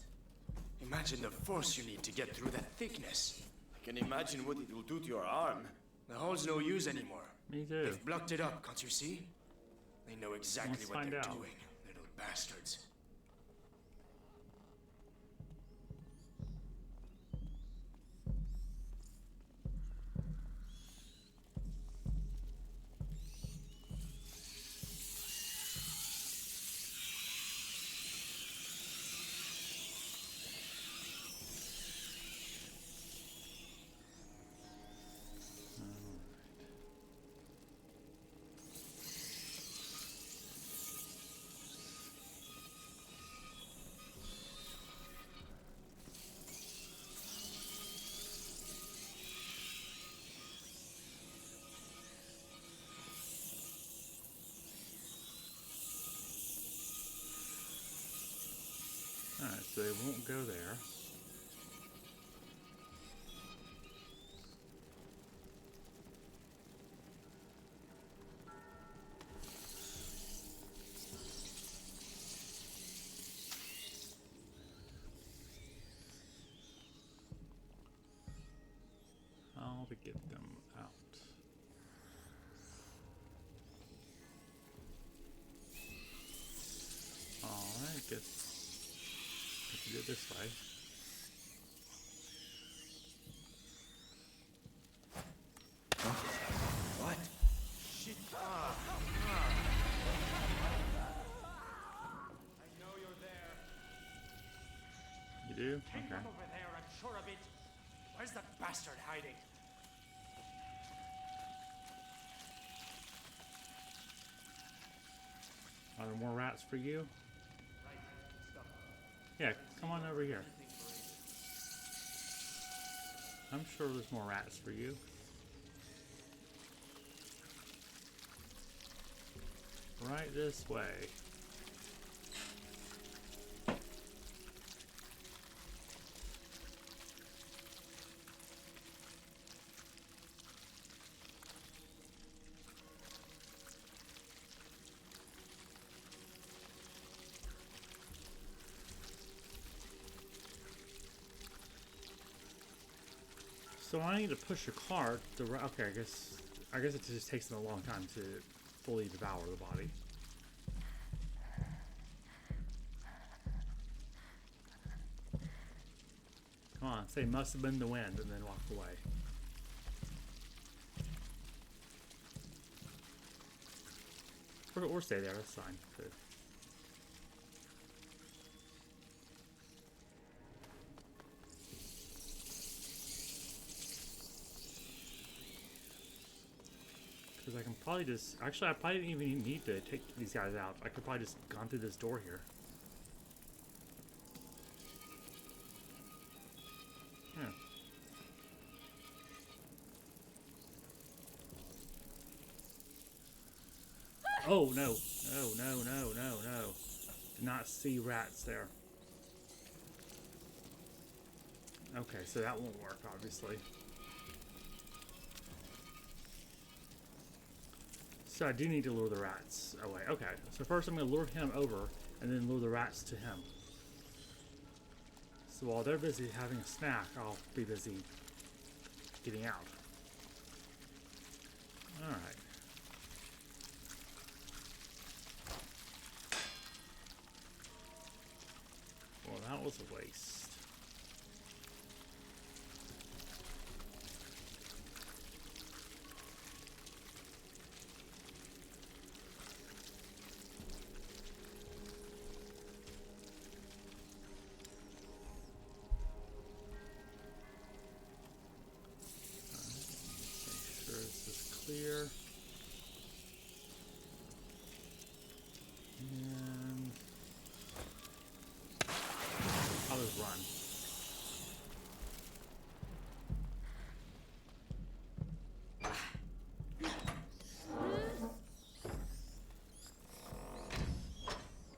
Imagine the force you need to get through that thickness.
I can imagine what it will do to your arm.
The hole's no use anymore.
Me too.
They've blocked it up, can't you see? They know exactly
Let's
what
find
they're
out.
doing, little bastards.
Alright, so they won't go there. How to get them out. Alright, guess do it this way.
What?
Shit. I know you're there.
You do?
Came
Okay.
from over there, I'm sure of it. Where's that bastard hiding?
Are there more rats for you? Yeah, come on over here. I'm sure there's more rats for you. Right this way. So I need to push a cart. Okay, I guess it just takes them a long time to fully devour the body. Come on, say must have been the wind, and then walk away. Or stay there. That's fine. Good. Because I can probably just... Actually, I probably didn't even need to take these guys out. I could probably just gone through this door here. Yeah. Oh, no. No. Did not see rats there. Okay, so that won't work, obviously. So I do need to lure the rats away. Okay, so first I'm going to lure him over and then lure the rats to him. So while they're busy having a snack, I'll be busy getting out. Alright. Well, that was a waste. Clear. And I'll just run.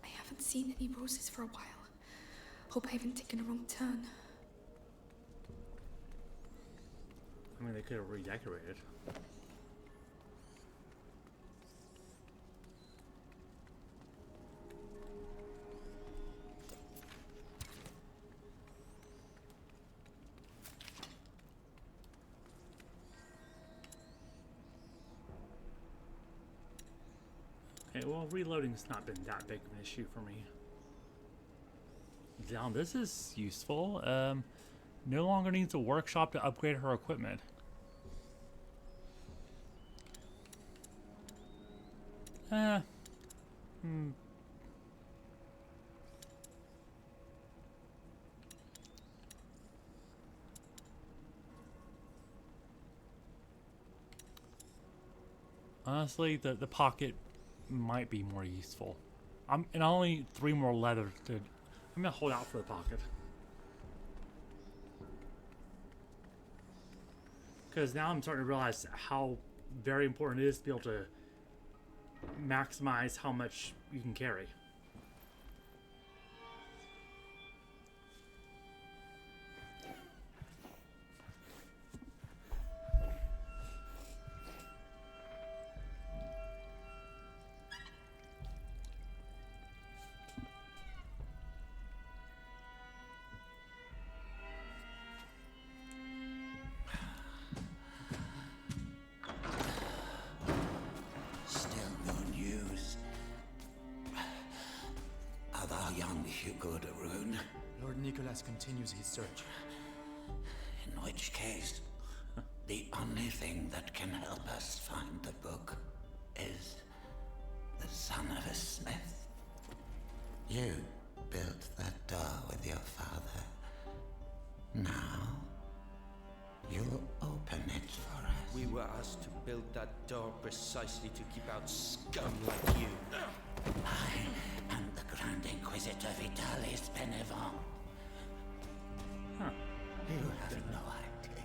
I haven't seen any roses for a while. Hope I haven't taken a wrong turn.
I mean, they could have redecorated. Okay, well, reloading's not been that big of an issue for me. Now, this is useful. No longer needs a workshop to upgrade her equipment. Honestly, the pocket might be more useful. And only 3 more leather to... I'm gonna hold out for the pocket. Because now I'm starting to realize how very important it is to be able to maximize how much you can carry.
Hugo de Rune?
Lord Nicholas continues his search.
In which case, the only thing that can help us find the book is the son of a smith. You built that door with your father. Now, you'll open it for us.
We were asked to build that door precisely to keep out scum like you.
I am the Grand Inquisitor Vitalis Benevent.
Huh.
You have no idea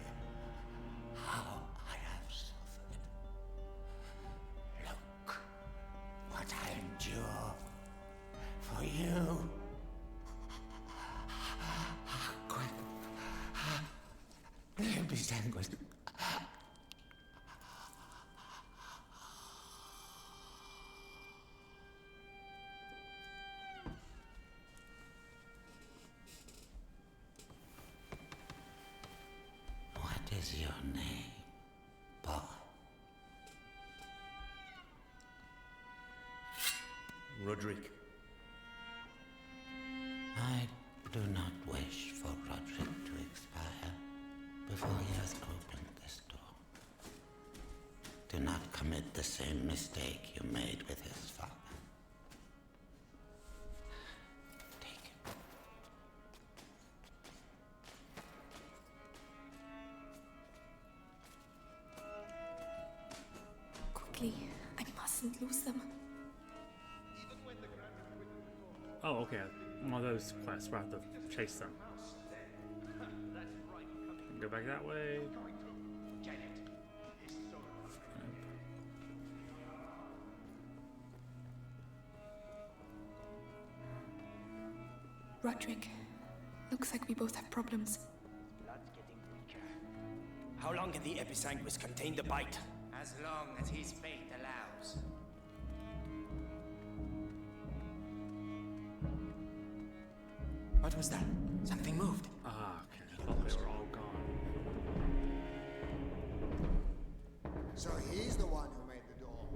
how I have suffered. Look what I endure for you. Quick. Be sanguine. What is your name, boy?
Roderick.
I do not wish for Roderick to expire before he has opened this door. Do not commit the same mistake you made with his father. Take it.
Quickly, I mustn't lose them.
Oh, okay. One of those quests where I have to chase them. Go back that way.
Roderick, looks like we both have problems.
Blood's getting weaker. How long can the Episanguis contain the bite?
As long as his fate allows.
What was that? Something moved.
Ah, okay. I thought they were all gone.
So he's the one who made the door.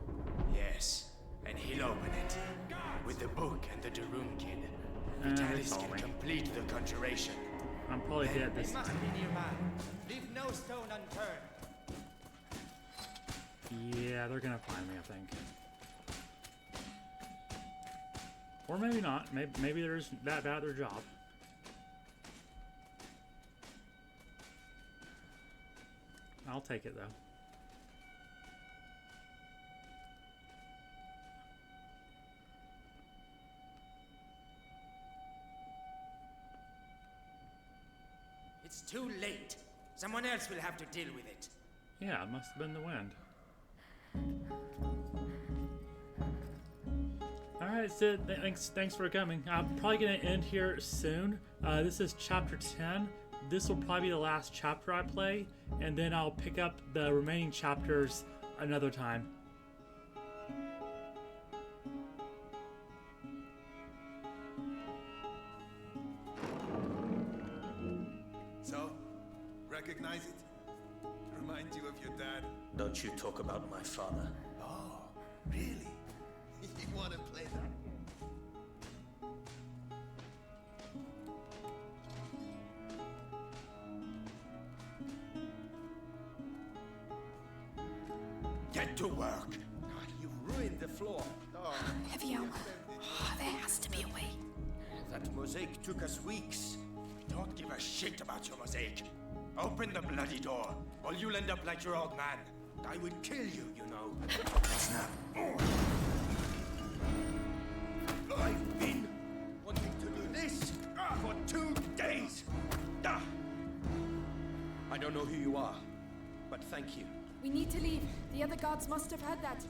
Yes, and he'll open it. With the book and the Darun kid. Vitalis
saw
can
me.
complete the conjuration.
I'm probably dead this
must
time.
be near man. Leave no stone unturned.
Yeah, they're gonna find me, I think. Or maybe not. Maybe they're just that bad at their job. I'll take it, though.
It's too late. Someone else will have to deal with it.
Yeah, it must have been the wind. Alright, Sid, thanks for coming. I'm probably going to end here soon. This is chapter 10. This will probably be the last chapter I play, and then I'll pick up the remaining chapters another time.
So, recognize it? Remind you of your dad?
Don't you talk about my father.
Oh, really? He Get to work.
You've ruined the floor.
Heavy armor. There has to be a way.
That mosaic took us weeks.
Don't give a shit about your mosaic. Open the bloody door, or you'll end up like your old man. I would kill you, you know. Snap. I've been wanting to do this for 2 days.
I don't know who you are, but thank you.
We need to leave. The other guards must have heard that.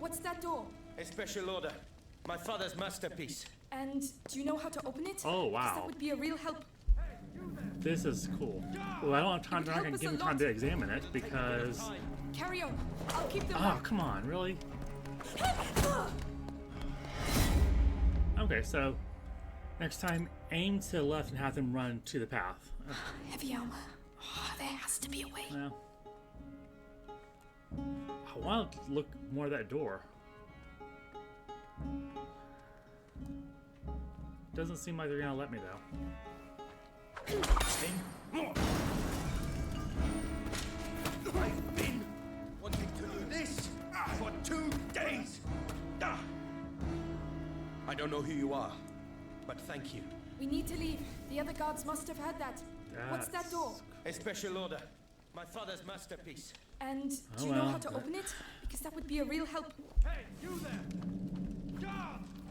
What's that door?
A special order. My father's masterpiece.
And do you know how to open it?
Oh, wow.
Because that would be a real help.
This is cool. Well, I don't have time. They're not going to give me time to examine it because.
Carry on. I'll keep them.
Oh, come on, really? Okay, so next time, aim to the left and have them run to the path.
Heavy armor. There has to be a way.
Well, I want to look more at that door. Doesn't seem like they're gonna let me though.
I've been wanting to do this for 2 days.
I don't know who you are, but thank you.
We need to leave. The other guards must have heard that. What's that door?
A special order. My father's masterpiece.
And do you know how to open it? Because that would be a real help.
Hey, you there!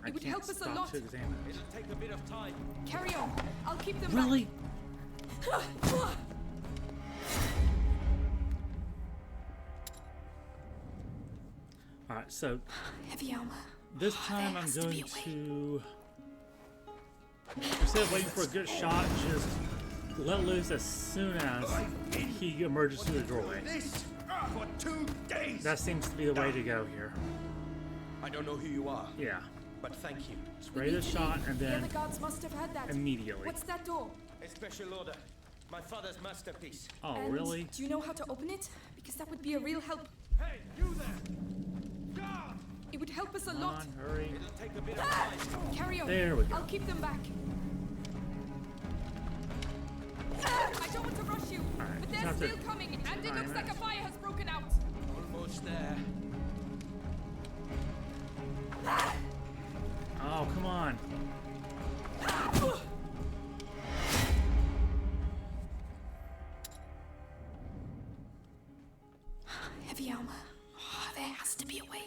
It would help us a lot.
To examine it.
It'll take a bit of time.
Carry on. I'll keep them
Really?
back.
Alright, so
Heavy armor.
this time I'm going to, instead of waiting for a good shot, just let loose as soon as he emerges through the doorway.
This for 2 days.
That seems to be the way to go here.
I don't know who you are,
Yeah.
but thank you.
Spray the shot and
The
then
other guards must have heard that.
immediately.
What's that door?
A special order. My father's masterpiece.
Oh,
And
really?
do you know how to open it? Because that would be a real help.
Hey, you there!
It would help us a
Come
lot.
on, hurry.
It'll take a bit of time.
Carry on.
There we go.
I'll keep them back. I don't want to rush you,
Alright,
but
just
they're
have to
still coming, and it looks
time
like
it.
a fire has broken out.
Almost there.
Oh, come on.
Heavy armor. There has to be a way.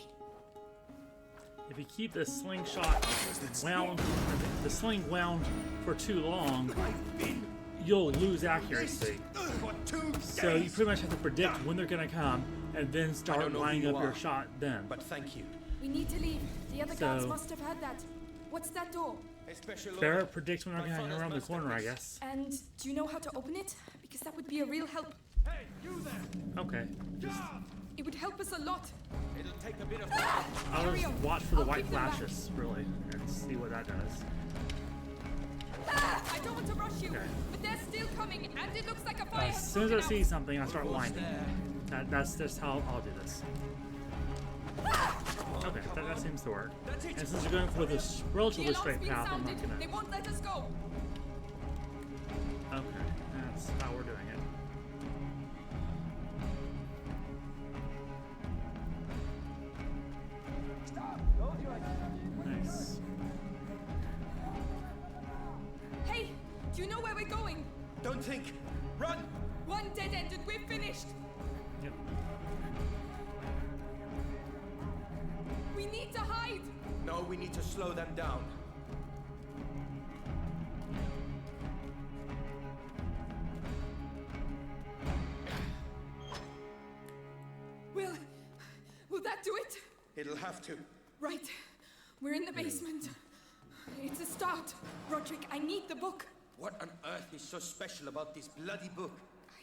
If you keep the slingshot wound, the sling wound for too long, you'll lose accuracy. So you pretty much have to predict when they're gonna come and then
I
start
don't know who
lining
you
up your
are,
shot then.
But thank you.
We need to leave. The other guards
So-
must have heard that. What's that door?
A special
Better
order.
predict when they're
My
gonna come
father's
around the corner, I
masterpiece.
guess.
And do you know how to open it? Because that would be a real help.
Hey, you there!
Okay. Just,
It would help us a lot.
It'll take a bit of time.
I'll
Carry
just
on.
watch for the
I'll
white
keep them back.
flashes, really, and see what that does.
I don't want to rush you,
Okay.
but they're still coming, and it looks like a fire
As
has
soon as I
broken
see
out.
something, I start
Almost
lining.
there.
That's just how I'll do this. Okay, that seems to work.
That's it.
And since you're going for this relatively
The alarm's
straight
been
path, I'm not
sounded.
gonna.
They won't let us go.
Okay, that's how we're doing it. Nice.
Hey, do you know where we're going?
Don't think. Run!
One dead end and we're finished.
Yep.
We need to hide.
No, we need to slow them down.
Will that do it?
It'll have to.
Right. We're in the basement. It's a start. Roderick, I need the book.
What on earth is so special about this bloody book?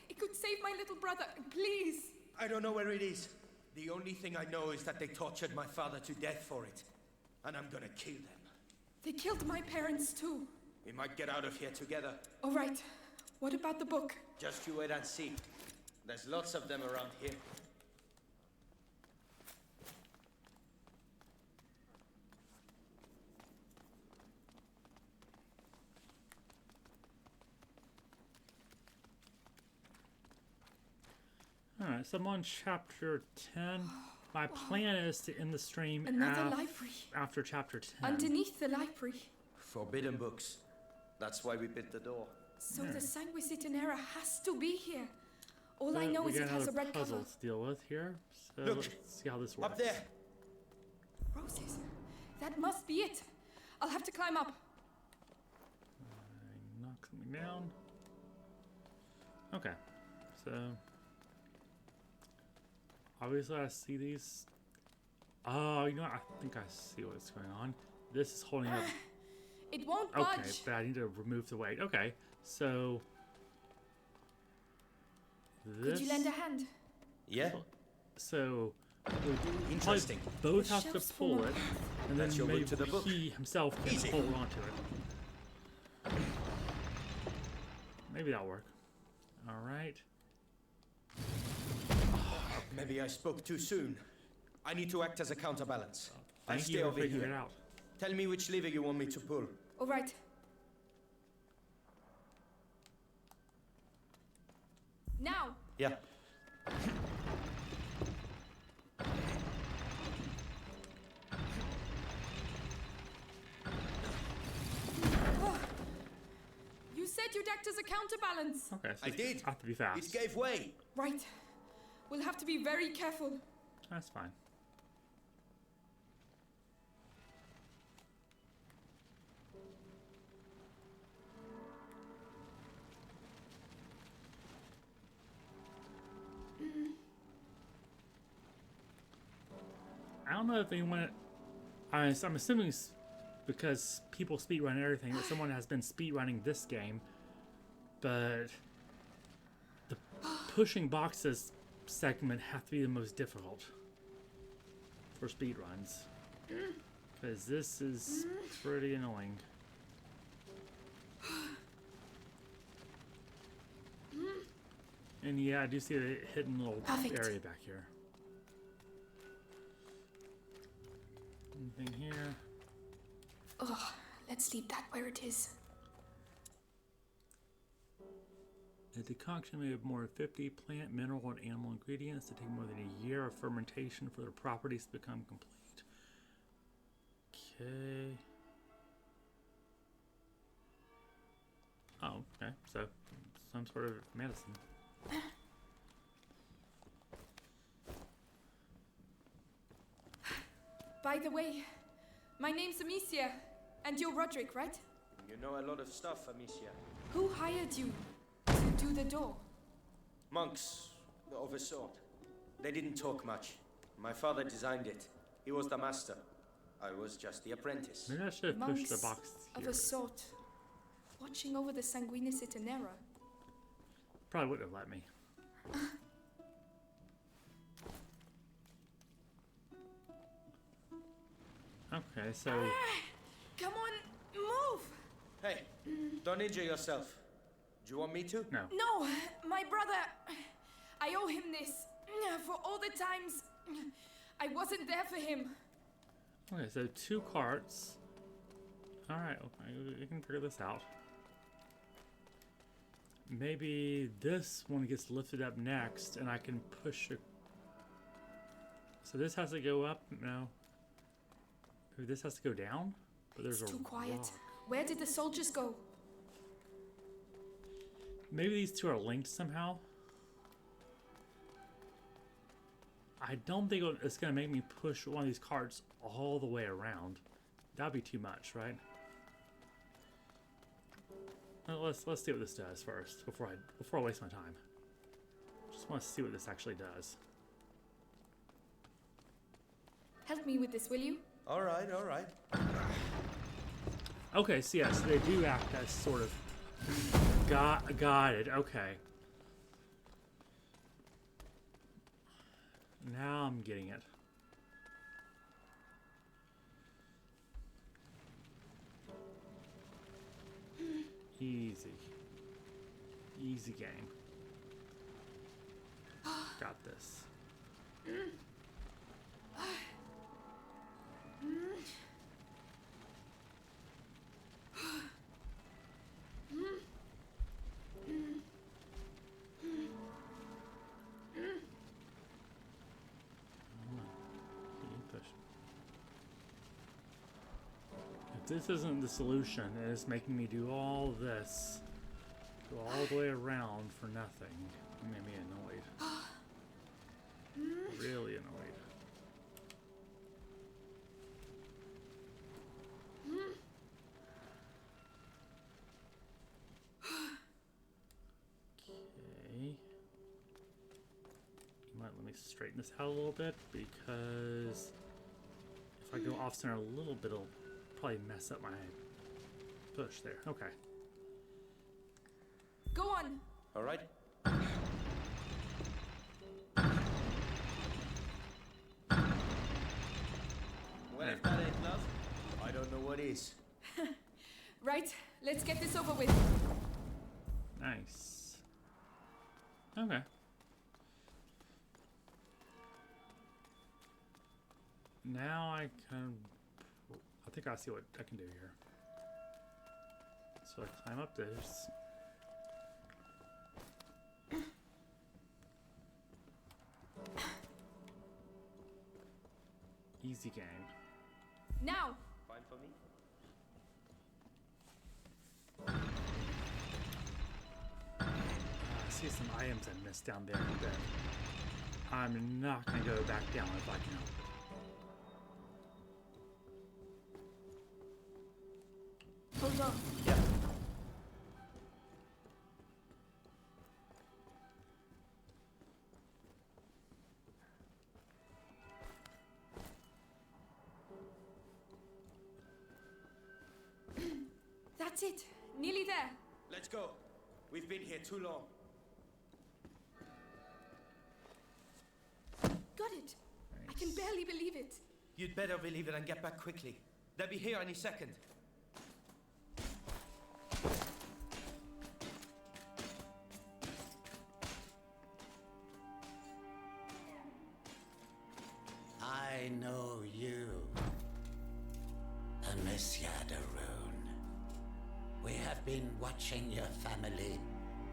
It could save my little brother. Please.
I don't know where it is. The only thing I know is that they tortured my father to death for it. And I'm gonna kill them.
They killed my parents too.
We might get out of here together.
All right. What about the book?
Just you wait and see. There's lots of them around here.
Alright, so I'm on chapter 10. My plan is to end the stream
Another library.
after chapter 10.
Underneath the library.
Forbidden books. That's why we bit the door.
So the Sanguis Itinera has to be here. All I know is it has a red cover.
puzzle to deal with here. So
Look,
let's see how this works.
Up there.
Roses. That must be it. I'll have to climb up.
Knock something down. Okay, so obviously I see these. Oh, you know what? I think I see what's going on. This is holding up.
It won't
Okay,
budge.
but I need to remove the weight. Okay, so this.
Could you lend a hand?
Yeah.
So we
Interesting.
both
The
have to
shelves
pull
full
it,
of-
and then
That's your
maybe
route to the book.
he himself can
Easy.
hold onto it. Maybe that'll work. All right.
Maybe I spoke too soon. I need to act as a counterbalance. I'll
Thank
stay
you for
over
figuring
here.
it out.
Tell me which lever you want me to pull.
All right. Now.
Yeah.
You said you'd act as a counterbalance.
Okay, so
I did.
I have to be fast.
It gave way.
Right. We'll have to be very careful.
That's fine. I don't know if anyone. I'm assuming it's because people speedrun everything that someone has been speedrunning this game, but the pushing boxes segment have to be the most difficult for speedruns because this is pretty annoying. And yeah, I do see the hidden little
Perfect.
area back here. Anything here?
Oh, let's leave that where it is.
A decoction made of more than 50 plant, mineral, and animal ingredients that take more than a year of fermentation for their properties to become complete. Okay. Oh, okay. So, some sort of medicine.
By the way, my name's Amicia, and you're Roderick, right?
You know a lot of stuff, Amicia.
Who hired you to do the door?
Monks of a sort. They didn't talk much. My father designed it. He was the master. I was just the apprentice.
Maybe I should have pushed the
Monks
box
of
here.
a sort. Watching over the Sanguinis Itinera.
Probably wouldn't have let me. Okay, so
Come on, move!
Hey, don't injure yourself. Do you want me to?
no.
No, my brother. I owe him this. For all the times I wasn't there for him.
Okay, so 2 carts. All right, okay, we can figure this out. Maybe this one gets lifted up next, and I can push it. So this has to go up. No. Maybe this has to go down. But there's
It's
a
too quiet.
rock.
Where did the soldiers go?
Maybe these two are linked somehow. I don't think it's gonna make me push one of these carts all the way around. That'd be too much, right? Well, let's see what this does first before I waste my time. Just want to see what this actually does.
Help me with this, will you?
All right, all right.
Okay, so yes, they do act as sort of guided. Okay. Now I'm getting it. Easy. Easy game. Got this. If this isn't the solution, and it's making me do all this, go all the way around for nothing, it made me annoyed. Really annoyed. Okay. You might let me straighten this out a little bit, because if I go off center a little bit, it'll probably mess up my push there. Okay.
Go on.
All right. Well, if that ain't love, I don't know what is.
Right, let's get this over with.
Nice. Okay. Now I can... I think I see what I can do here. So I climb up this. Easy game.
Now!
Fine for me?
I see some items I missed down there a bit. I'm not gonna go back down if I can help it.
Hold on.
Yeah.
That's it. Nearly there.
Let's go. We've been here too long.
Got it. I can barely believe it.
You'd better believe it and get back quickly. They'll be here any second.
I know you, Amicia de Rune. We have been watching your family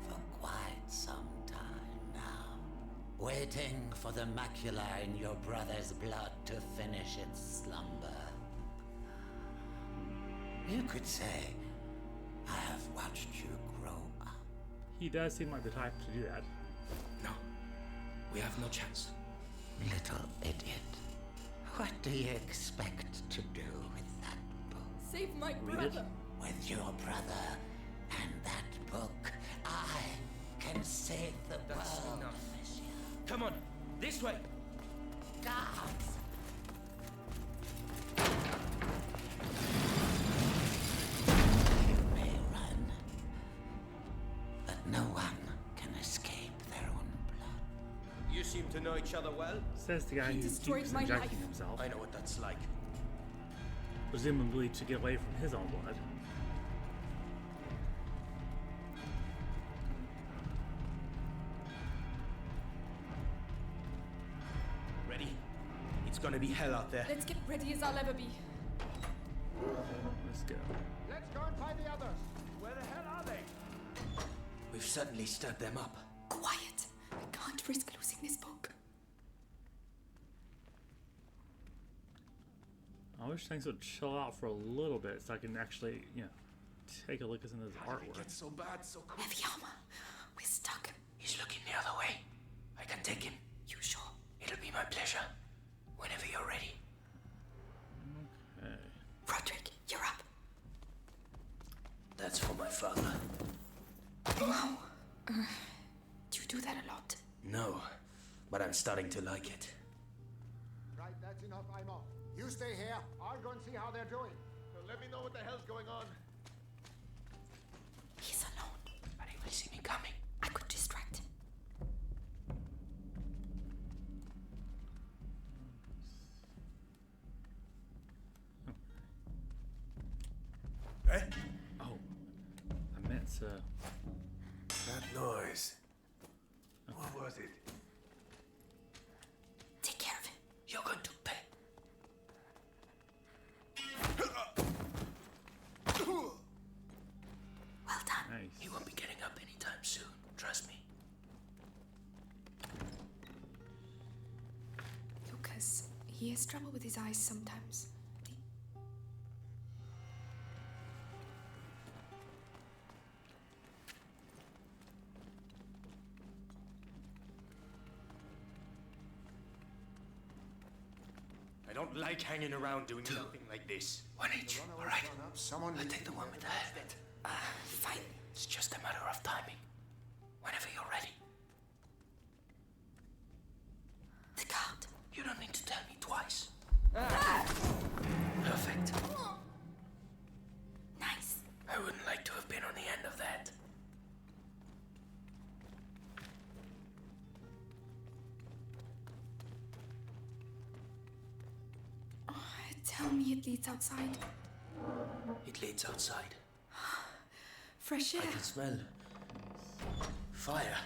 for quite some time now, waiting for the macula in your brother's blood to finish its slumber. You could say, I have watched you grow up.
He does seem like the type to do that.
No, we have no chance.
Little idiot. What do you expect to do with that book?
Save my
Read it.
brother.
With your brother and that book, I can save the
That's
world,
enough.
Amicia.
Come on, this way.
Guards! You may run, but no one can escape their own blood.
You seem to know each other well.
Says the guy
He
who
destroyed
keeps
my
injecting
life.
himself,
I know what that's like.
presumably to get away from his own blood.
Ready? It's gonna be hell out there.
Let's get ready as I'll ever be.
Let's go.
Let's go and find the others. Where the hell are they?
We've certainly stirred them up.
Quiet. I can't risk losing this book.
I wish things would chill out for a little bit so I can actually, you know, take a look at some of his artwork.
Get so bad so quick.
Heavy armor. We're stuck.
He's looking the other way. I can take him.
You sure?
It'll be my pleasure. Whenever you're ready.
Okay.
Roderick, you're up.
That's for my father.
Wow. Do you do that a lot?
No, but I'm starting to like it.
Right, that's enough. I'm off. You stay here. I'll go and see how they're doing. Let me know what the hell's going on.
He's alone.
But he will see me coming.
I could distract him.
Eh?
Oh, I meant to.
That noise. What was it?
Take care of him.
You're going to pay.
Well done.
Nice.
He won't be getting up anytime soon. Trust me.
Lucas, he has trouble with his eyes sometimes.
don't like hanging around doing nothing like this.
One each, alright?
Someone
I'll take the one with the helmet.
Fine.
It's just a matter of timing. Whenever you're ready.
The guard.
You don't need to tell me twice. Perfect.
Nice.
I wouldn't like to have been on the end of that.
Tell me it leads outside.
It leads outside.
Fresh air.
I can smell fire.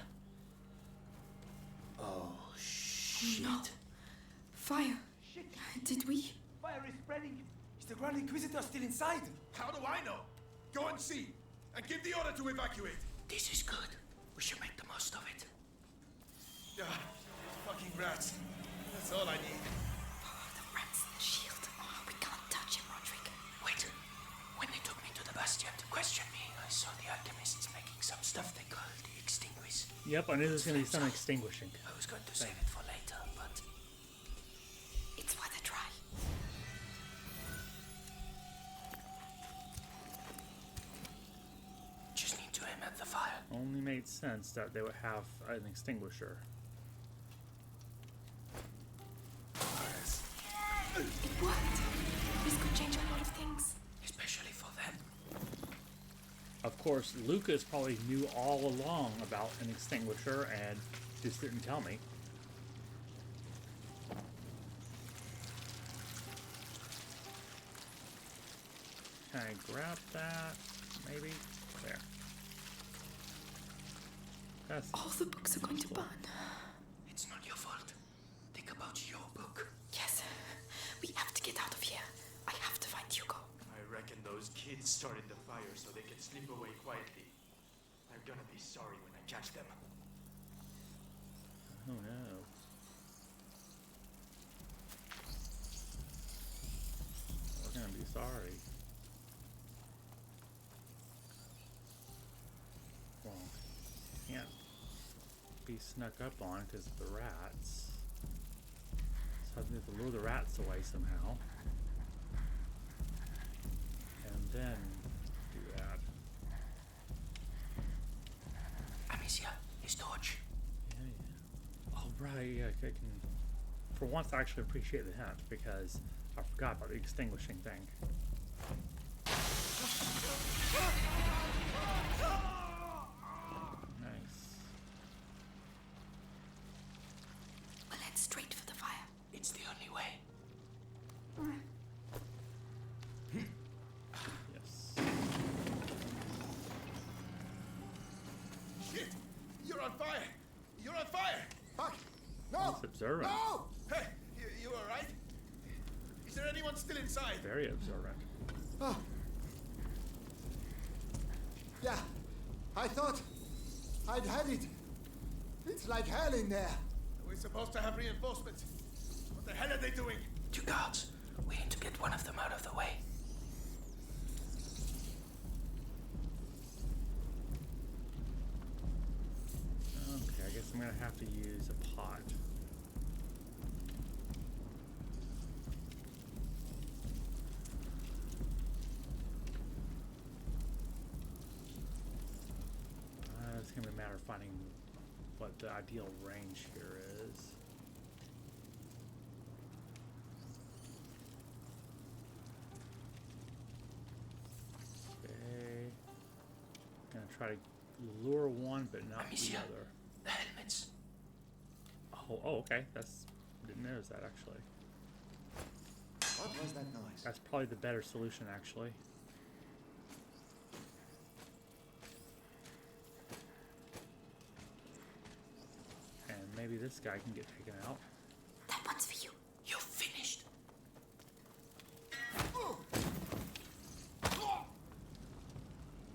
Oh, shit.
No. Fire. Did we?
Fire is spreading. Is the Grand Inquisitor still inside? How do I know? Go and see. And give the order to evacuate.
This is good. We should make the most of it.
Ah, fucking rats. That's all I need.
The rats in the shield. We can't touch him, Roderick.
Wait. When they took me to the Bastion to question me, I saw the alchemists making some stuff they called the Extinguish.
Yep, I knew there was going to be some extinguishing.
I was going to save it for later, but
It's worth a try.
just need to aim at the fire.
Only made sense that they would have an extinguisher.
It worked. This could change a lot of things.
Especially for them.
Of course, Lucas probably knew all along about an extinguisher and just didn't tell me. Can I grab that? Maybe? There. That's
All the books are going to burn.
It's not your fault. Think about your book.
Yes. We have to get out of here. I have to find Hugo.
I reckon those kids started the fire so they can slip away quietly. They're gonna be sorry when I catch them.
Oh no. We're gonna be sorry. Well, can't be snuck up on because of the rats. So I have to lure the rats away somehow. And then do that.
Amicia, his torch.
Yeah. Oh, right, yeah, I can... For once, I actually appreciate the hint, because I forgot about the extinguishing thing. Nice.
We'll head straight for the fire.
It's the only way.
Yes.
Shit! You're on fire! You're on fire!
Fuck! No!
He's observant.
No!
Hey, you alright? Is there anyone still inside?
Very observant.
Oh. Yeah, I thought I'd had it. It's like hell in there.
We're supposed to have reinforcements. What the hell are they doing?
2 guards. We need to get one of them out of the way.
Okay, I guess I'm gonna have to use a pot. It's gonna be a matter of finding what the ideal range here is. Okay. Gonna try to lure one, but not the
Amicia,
other.
the helmets.
Oh, okay. Didn't notice that actually.
What was that noise?
That's probably the better solution actually. And maybe this guy can get taken out.
That one's for you.
You're finished.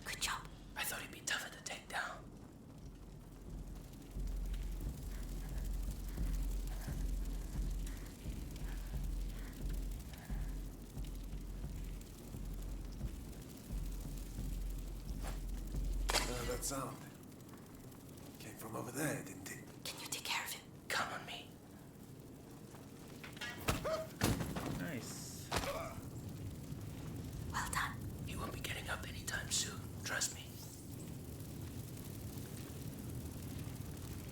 Good job.
I thought he'd be tougher to take down.
That sound came from over there, didn't it?
Can you take care of him?
Come on me.
Zoltan.
He won't be getting up anytime soon. Trust me.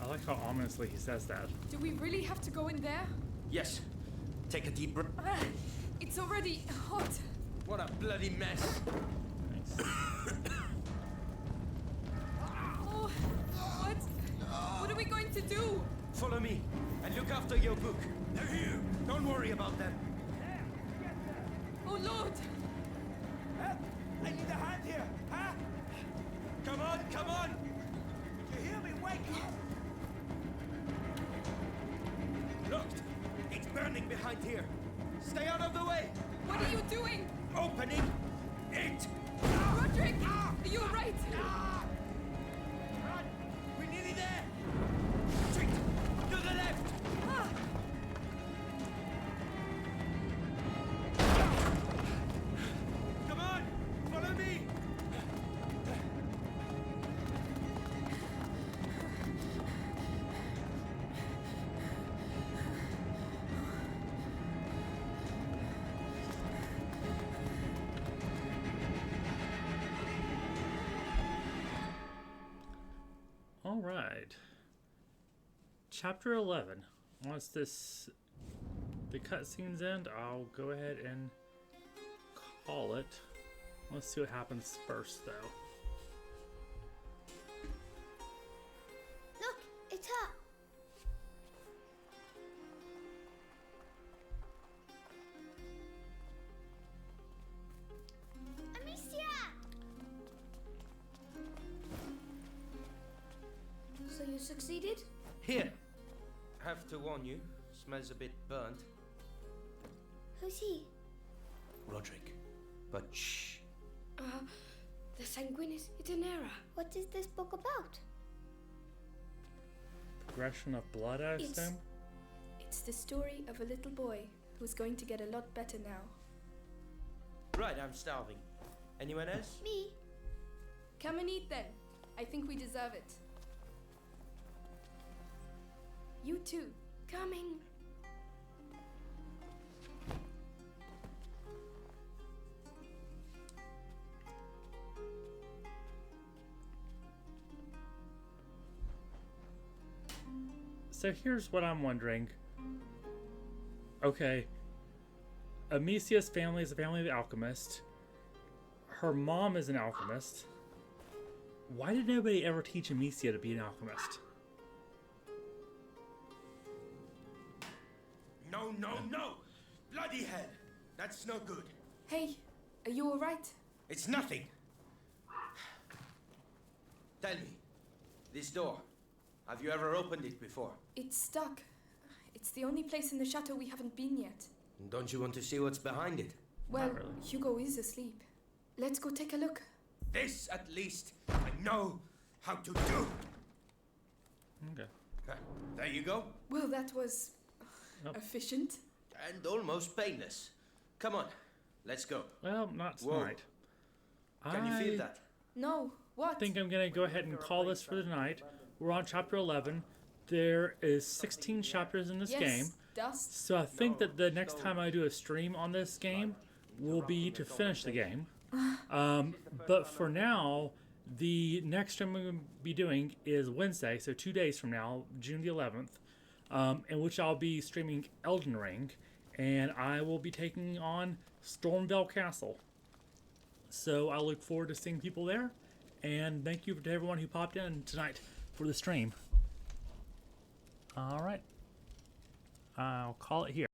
I like how ominously he says that.
Do we really have to go in there?
Yes. Take a deep breath.
It's already hot.
What a bloody mess.
Nice.
Oh, what? What are we going to do?
Follow me and look after your book. They're here. Don't worry about them.
Oh, Lord!
I need a hand here, huh?
Come on, come on!
Did you hear me? Wake up!
Look, it's burning behind here. Stay out of the way.
What are you doing?
Opening it.
Roderick! You're right!
Run! We're nearly there. Straight to the left. Come on, follow me.
All right. Chapter 11. Once the cutscenes end, I'll go ahead and call it. Let's see what happens first, though.
Look, it's her. Amicia!
So you succeeded?
Here. Have to warn you, smells a bit burnt.
Who's he?
Roderick. But shh.
The Sanguinis Itinera.
What is this book about?
Progression of blood, I
It's-
assume?
It's the story of a little boy who's going to get a lot better now.
Right, I'm starving. Anyone else?
Me?
Come and eat then. I think we deserve it. You too. Coming.
So here's what I'm wondering. Okay. Amicia's family is a family of alchemists. Her mom is an alchemist. Why did nobody ever teach Amicia to be an alchemist?
No, no, no! Bloody hell! That's no good.
Hey, are you alright?
It's nothing. Tell me, this door, have you ever opened it before?
It's stuck. It's the only place in the chateau we haven't been yet.
Don't you want to see what's behind it?
Well,
really.
Hugo is asleep. Let's go take a look.
This, at least, I know how to do.
Okay.
There you go.
Well, that was
Yep.
efficient.
And almost painless. Come on, let's go.
Well, not
Whoa.
tonight.
Can you feel that?
No, what?
I think I'm gonna go ahead and call this for the night. We're on chapter 11. There is 16 chapters in this
yes,
game.
Dust.
So I think that the next time I do a stream on this game will be to finish the game. But for now, the next stream I'm going to be doing is Wednesday, so 2 days from now, June the 11th, in which I'll be streaming Elden Ring, and I will be taking on Stormvale Castle. So I look forward to seeing people there, and thank you to everyone who popped in tonight for the stream. All right. I'll call it here.